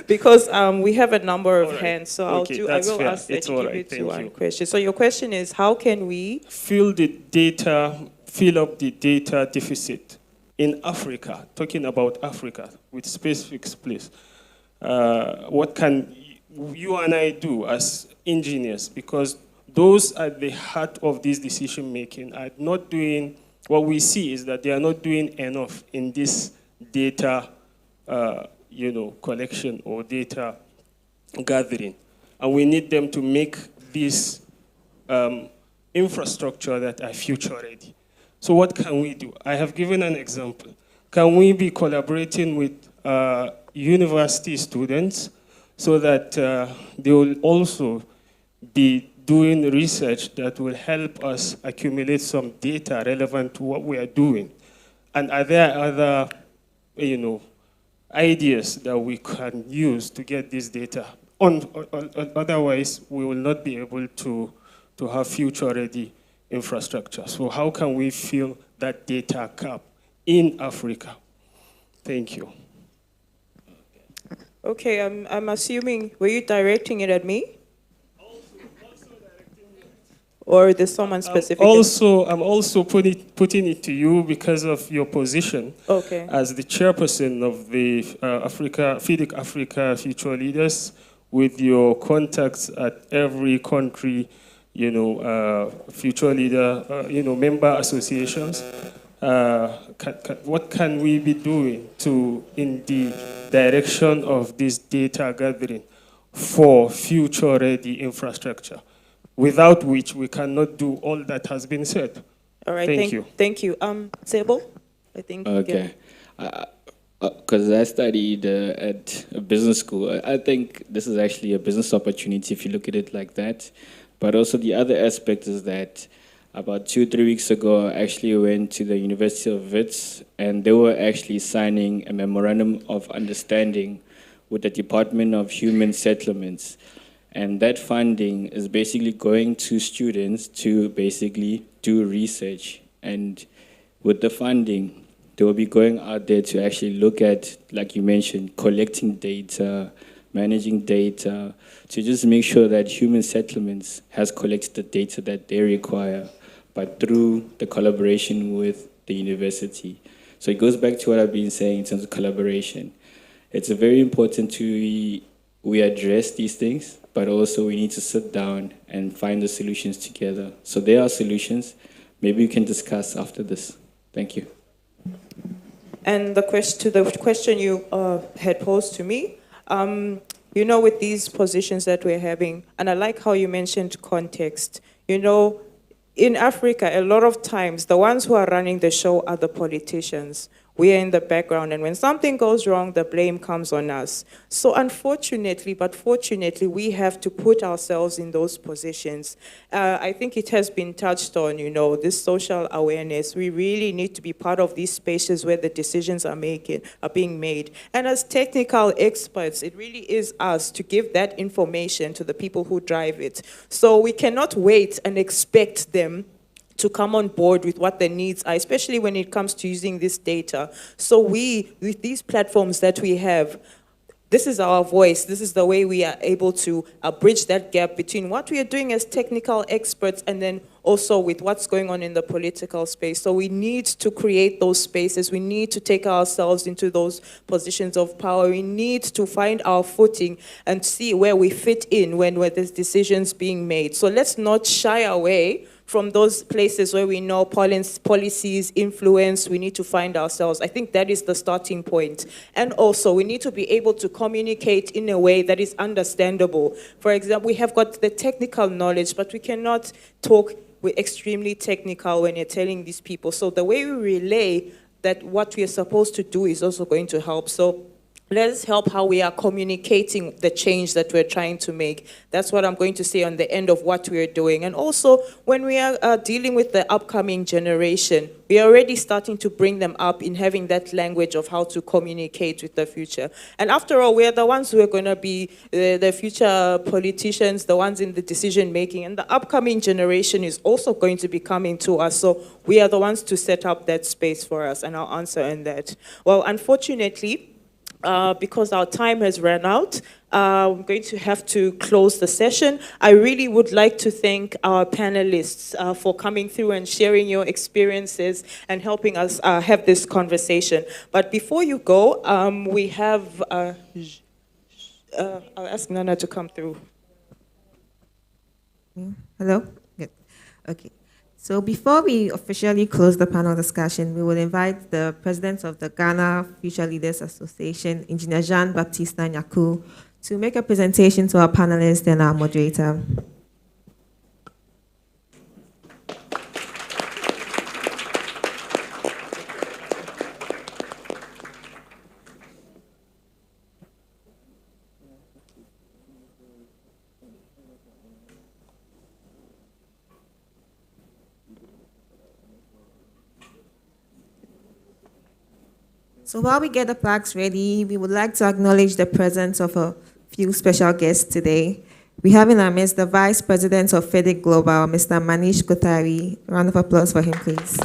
because we have a number of hands. So Okay, I that's will fair. ask that It's you all give right. it to Thank one you. question. So your question is, how can we fill up the data deficit in Africa, talking about Africa with specific place. What can you and I do as engineers? Because those at the heart of this decision making are not doing, what we see is that they are not doing enough in this data collection or data gathering. And we need them to make this infrastructure that are future ready. So what can we do? I have given an example. Can we be collaborating with university students so that they will also be doing research that will help us accumulate some data relevant to what we are doing? And are there other, ideas that we can use to get this data? Otherwise, we will not be able to have future-ready infrastructure. So how can we fill that data gap in Africa? Thank you. Okay, I'm assuming, were you directing it at me? Or there's someone specific? I'm also putting it to you because of your position as the chairperson of the FIDIC Africa Future Leaders, with your contacts at every country, future leader, member associations. What can we be doing in the direction of this data gathering for future-ready infrastructure, without which we cannot do all that has been said? All right, thank you. Thank you. Sable, I think. Okay. Because I studied at a business school, I think this is actually a business opportunity if you look at it like that. But also the other aspect is that about 2-3 weeks ago, I actually went to the University of Wits, and they were actually signing a memorandum of understanding with the Department of Human Settlements. And that funding is basically going to students to basically do research. And with the funding, they will be going out there to actually look at, like you mentioned, collecting data, managing data, to just make sure that Human Settlements has collected the data that they require, but through the collaboration with the university. So it goes back to what I've been saying in terms of collaboration. It's very important we address these things, but also we need to sit down and find the solutions together. So there are solutions. Maybe we can discuss after this. Thank you. And the question you had posed to me, with these positions that we're having, and I like how you mentioned context. In Africa, a lot of times, the ones who are running the show are the politicians. We are in the background, and when something goes wrong, the blame comes on us. So unfortunately, but fortunately, we have to put ourselves in those positions. I think it has been touched on, this social awareness. We really need to be part of these spaces where the decisions are being made. And as technical experts, it really is us to give that information to the people who drive it. So we cannot wait and expect them to come on board with what their needs are, especially when it comes to using this data. So with these platforms that we have, this is our voice. This is the way we are able to bridge that gap between what we are doing as technical experts and then also with what's going on in the political space. So we need to create those spaces. We need to take ourselves into those positions of power. We need to find our footing and see where we fit in when there's decisions being made. So let's not shy away from those places where we know policies influence. We need to find ourselves. I think that is the starting point. And also, we need to be able to communicate in a way that is understandable. For example, we have got the technical knowledge, but we cannot talk extremely technical when you're telling these people. So the way we relay that what we are supposed to do is also going to help. So let's help how we are communicating the change that we're trying to make. That's what I'm going to say on the end of what we're doing. And also, when we are dealing with the upcoming generation, we are already starting to bring them up in having that language of how to communicate with the future. And after all, we are the ones who are going to be the future politicians, the ones in the decision making. And the upcoming generation is also going to be coming to us. So we are the ones to set up that space for us. And I'll answer on that. Well, unfortunately, because our time has run out, I'm going to have to close the session. I really would like to thank our panelists for coming through and sharing your experiences and helping us have this conversation. But before you go, we have, I'll ask Nana to come through. Hello? Good. Okay. So before we officially close the panel discussion, we will invite the president of the Ghana Future Leaders Association, Engineer Jean-Baptiste Nyaku, to make a presentation to our panelists and our moderator. So while we get the plaques ready, we would like to acknowledge the presence of a few special guests today. We have in our midst the Vice President of FEDIC Global, Mr. Manish Kothari. Round of applause for him, please.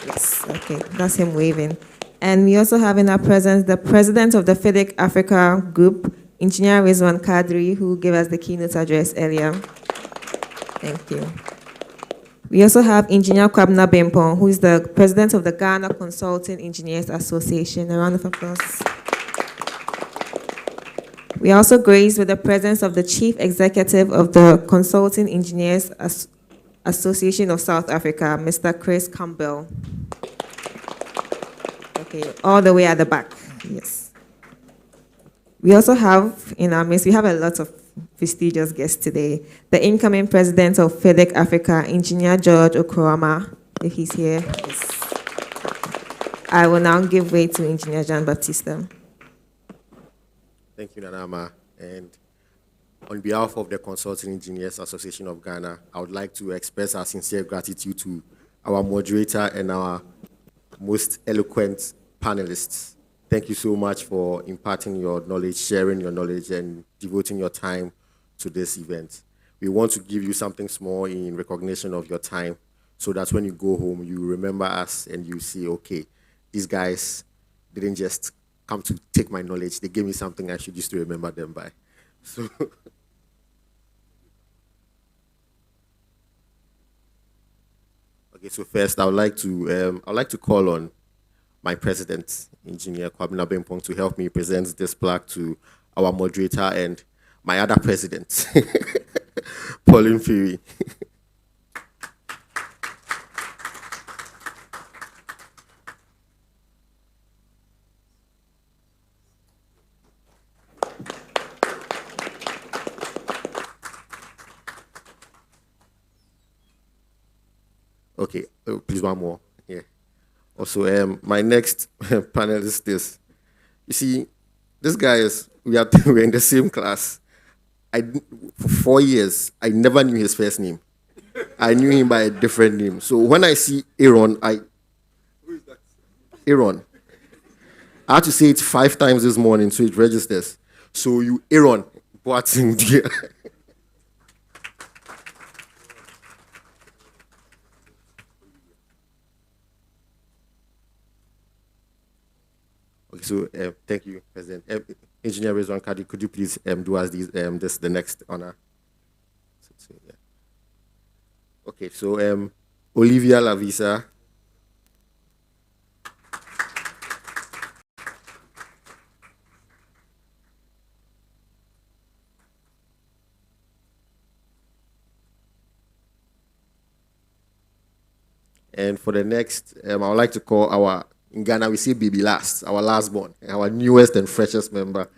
Yes, okay, that's him waving. And we also have in our presence the President of the FEDIC Africa Group, Engineer Rizwan Kadri, who gave us the keynote address earlier. Thank you. We also have Engineer Kwabena Bempong, who is the President of the Ghana Consulting Engineers Association. A round of applause. We are also graced with the presence of the Chief Executive of the Consulting Engineers Association of South Africa, Mr. Chris Campbell. Okay, all the way at the back, yes. We also have in our midst, we have a lot of prestigious guests today. The incoming president of FEDEC Africa, Engineer George Okoroma, if he's here. Yes. I will now give way to Engineer Jean-Baptiste. Thank you, Nanama. And on behalf of the Consulting Engineers Association of Ghana, I would like to express our sincere gratitude to our moderator and our most eloquent panelists. Thank you so much for imparting your knowledge, sharing your knowledge, and devoting your time to this event. We want to give you something small in recognition of your time so that when you go home, you remember us and you see, okay, these guys didn't just come to take my knowledge. They gave me something I should use to remember them by. So, okay, so first I would like to call on my president, Engineer Kwabena Bempong, to help me present this plaque to our moderator and my other president, Pauline Fury. Okay, please one more. Yeah. Also, my next panelist is this. You see, this guy is, we're in the same class. For 4 years, I never knew his first name. I knew him by a different name. So when I see Aaron, Who is that? Aaron. I had to say it 5 times this morning so it registers. So you, Aaron, Boating dear. Okay, so thank you, President. Engineer Rizwan Kadi, could you please do us this the next honor? Yeah. Okay, so Olivia Lavisa. And for the next, I would like to call in Ghana, we say baby last, our last born, our newest and freshest member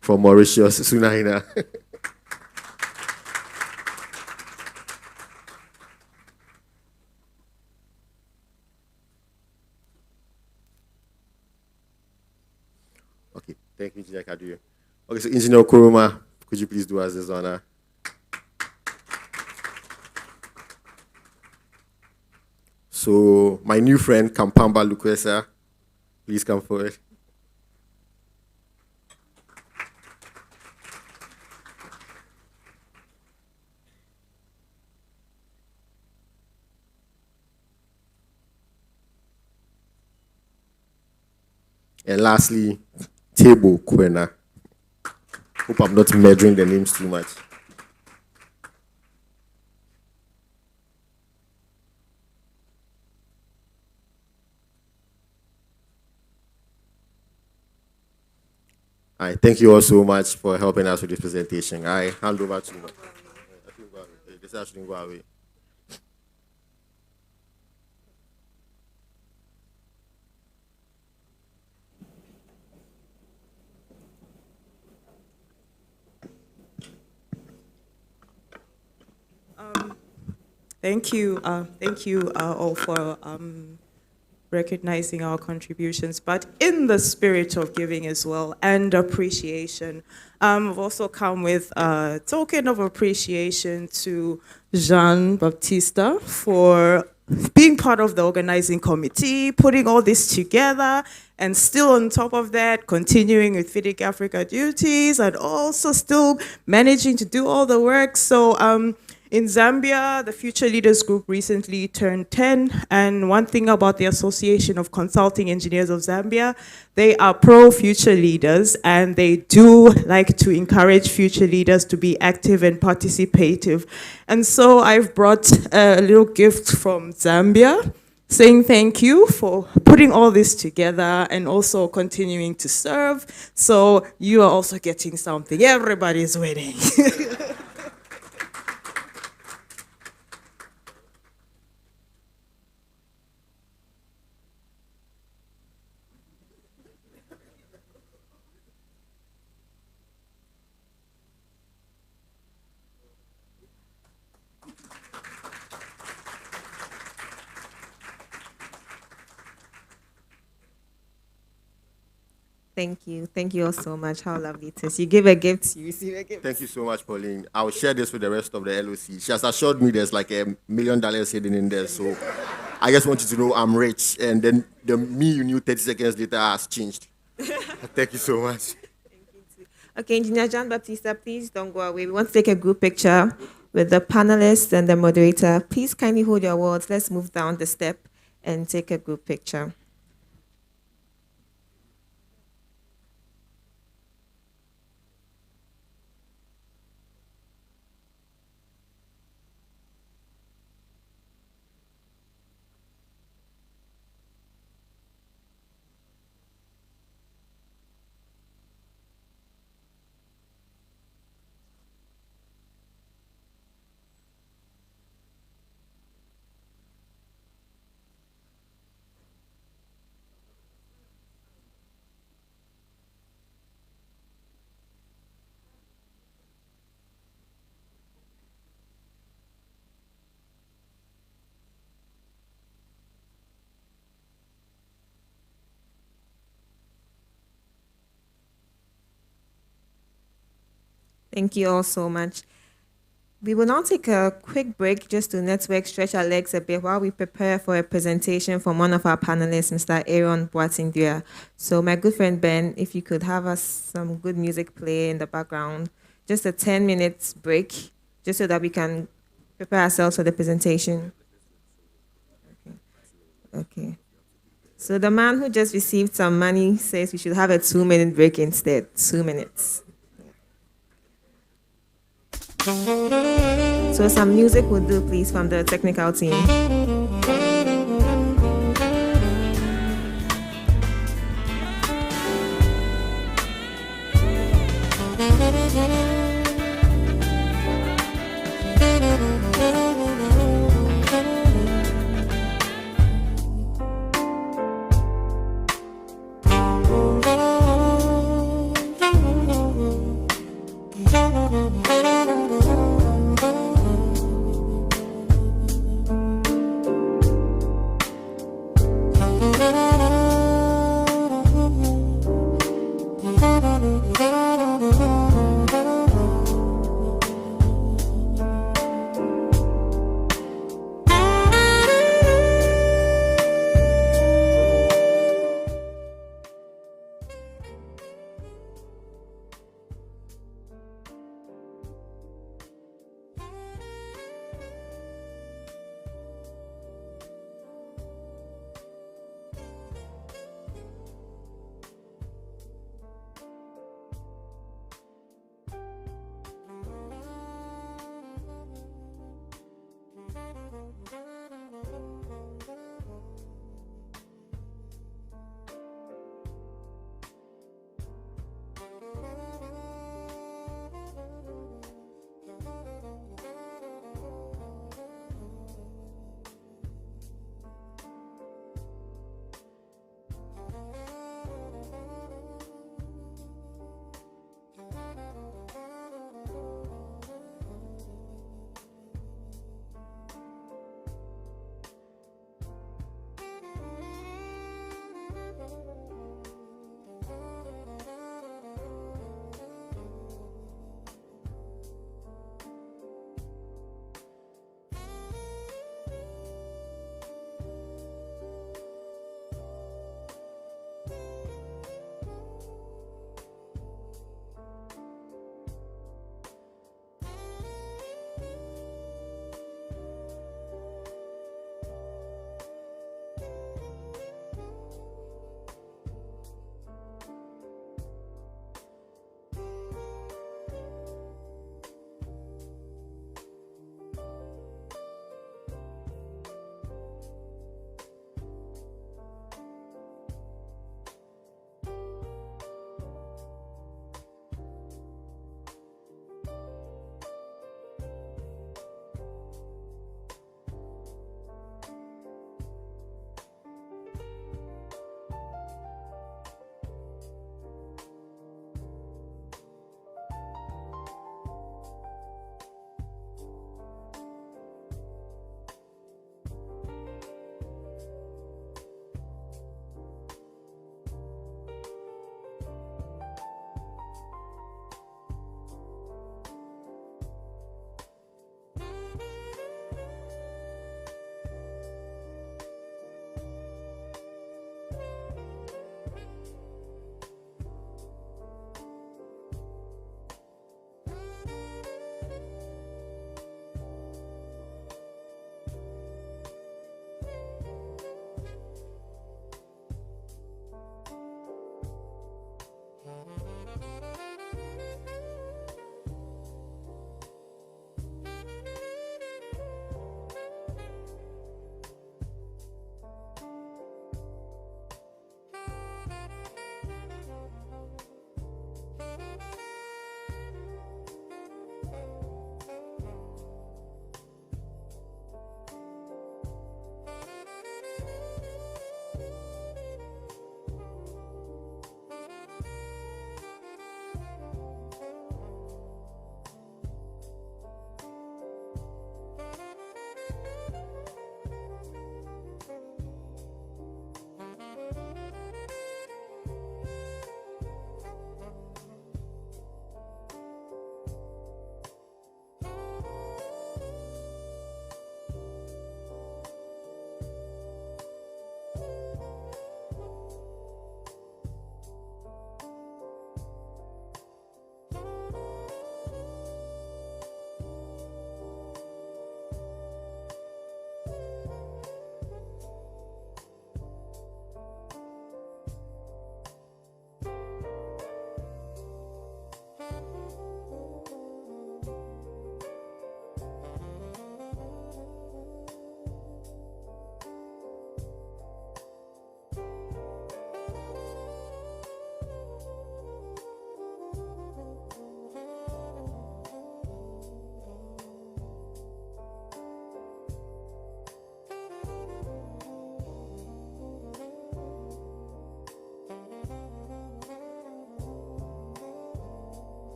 from Mauritius, Sunaina. Okay, thank you, Engineer Kadu. Okay, so Engineer Kuruma, could you please do us this honor? So my new friend, Kampamba Lukwesa, please come forward. And lastly, Table Kwena. Hope I'm not murdering the names too much. All right, thank you all so much for helping us with this presentation. I hand over to this actually go away. Thank you all for recognizing our contributions, but in the spirit of giving as well and appreciation. I've also come with a token of appreciation to Jean Baptista for being part of the organizing committee, putting all this together, and still on top of that, continuing with FIDIC Africa duties, and also still managing to do all the work. So in Zambia, the Future Leaders Group recently turned 10, and one thing about the Association of Consulting Engineers of Zambia, they are pro-future leaders, and they do like to encourage future leaders to be active and participative. And so I've brought a little gift from Zambia, saying thank you for putting all this together and also continuing to serve. So you are also getting something. Everybody's winning. Thank you. Thank you all so much. How lovely it is. You give a gift, you receive a gift. Thank you so much, Pauline. I'll share this with the rest of the LOC. She has assured me there's like $1 million hidden in there. So I just want you to know I'm rich. And then the me you knew 30 seconds later has changed. Thank you so much. Okay, Engineer Jean Baptista, please don't go away. We want to take a group picture with the panelists and the moderator. Please kindly hold your words. Let's move down the step and take a group picture. Thank you all so much. We will now take a quick break just to network, stretch our legs a bit while we prepare for a presentation from one of our panelists, Mr. Aaron Boatingdua. So my good friend Ben, if you could have us some good music play in the background, just a 10 minutes break, just so that we can prepare ourselves for the presentation. Okay. So the man who just received some money says we should have a 2-minute break instead, 2 minutes. So some music would do, please, from the technical team.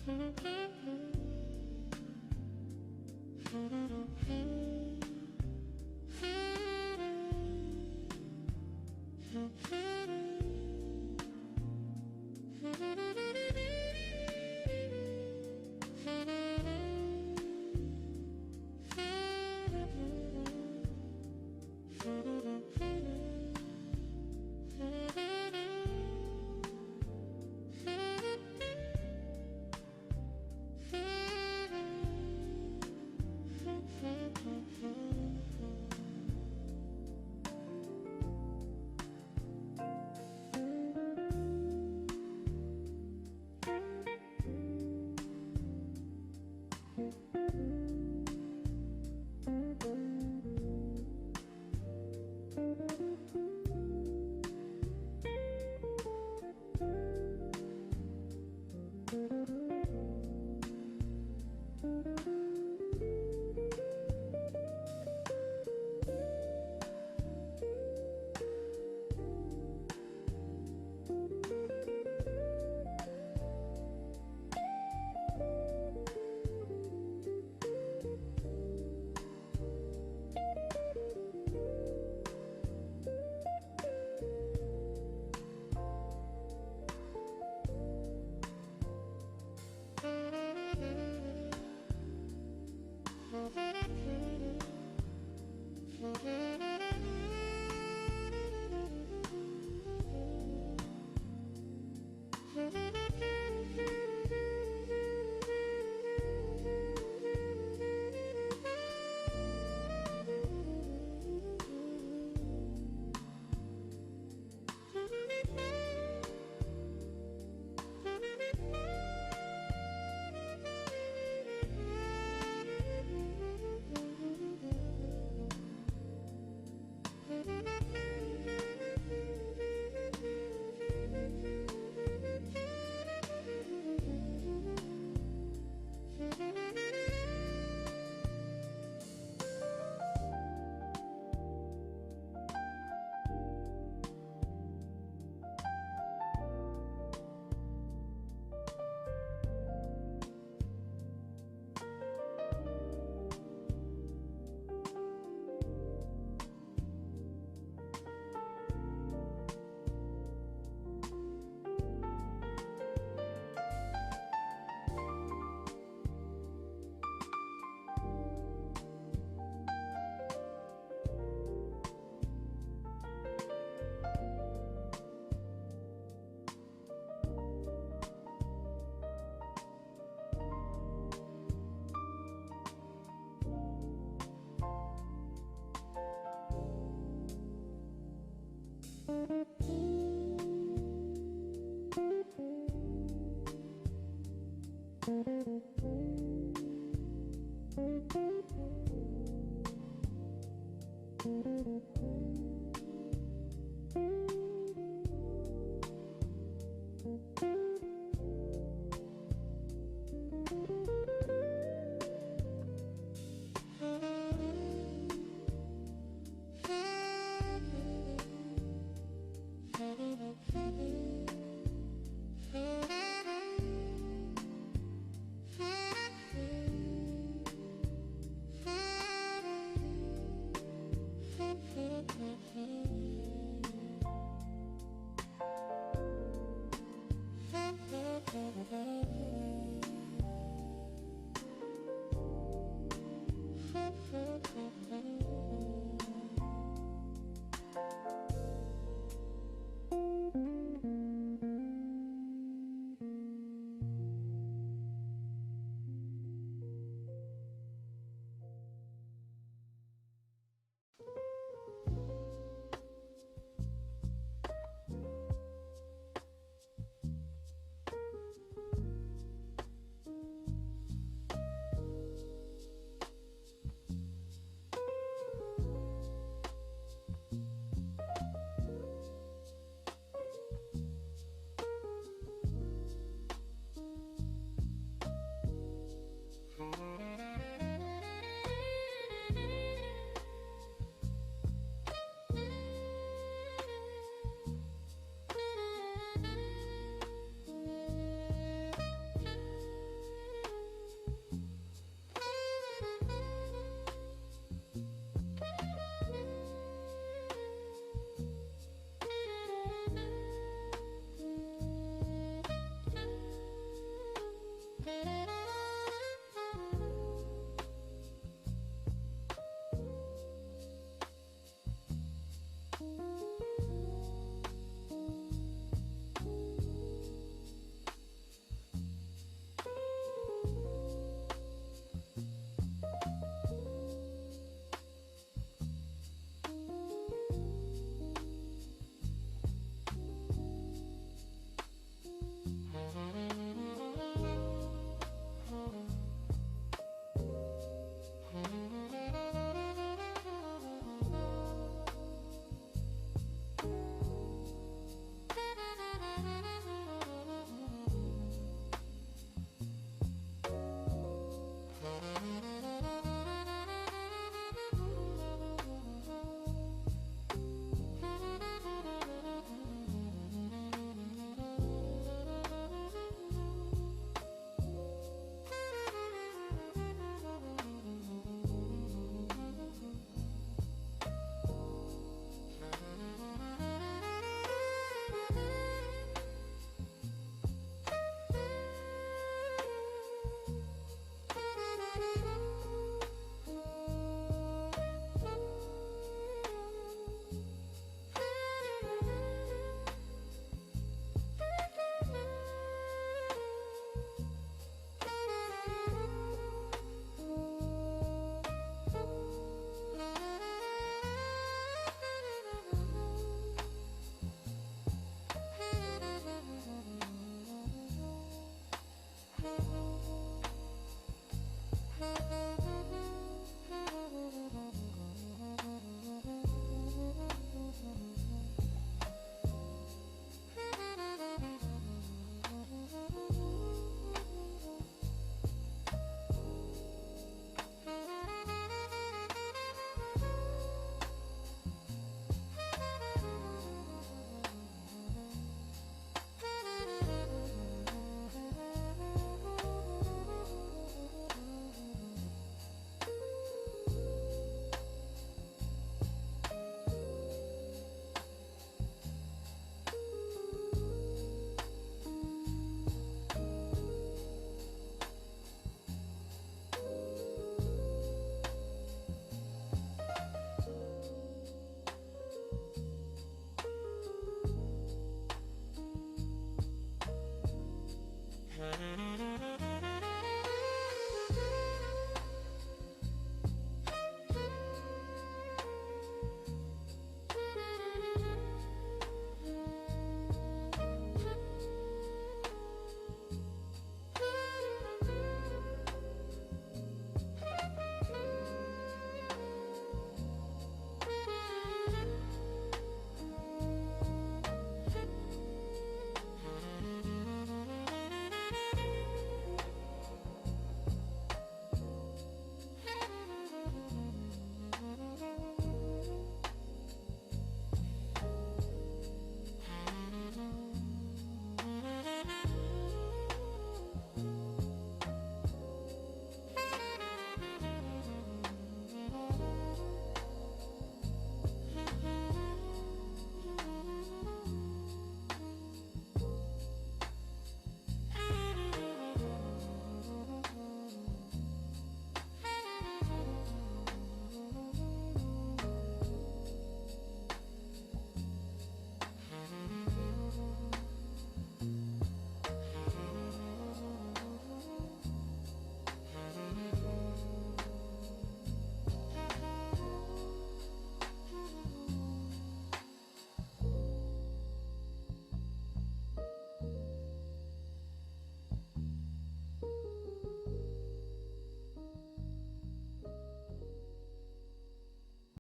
Mm-hmm.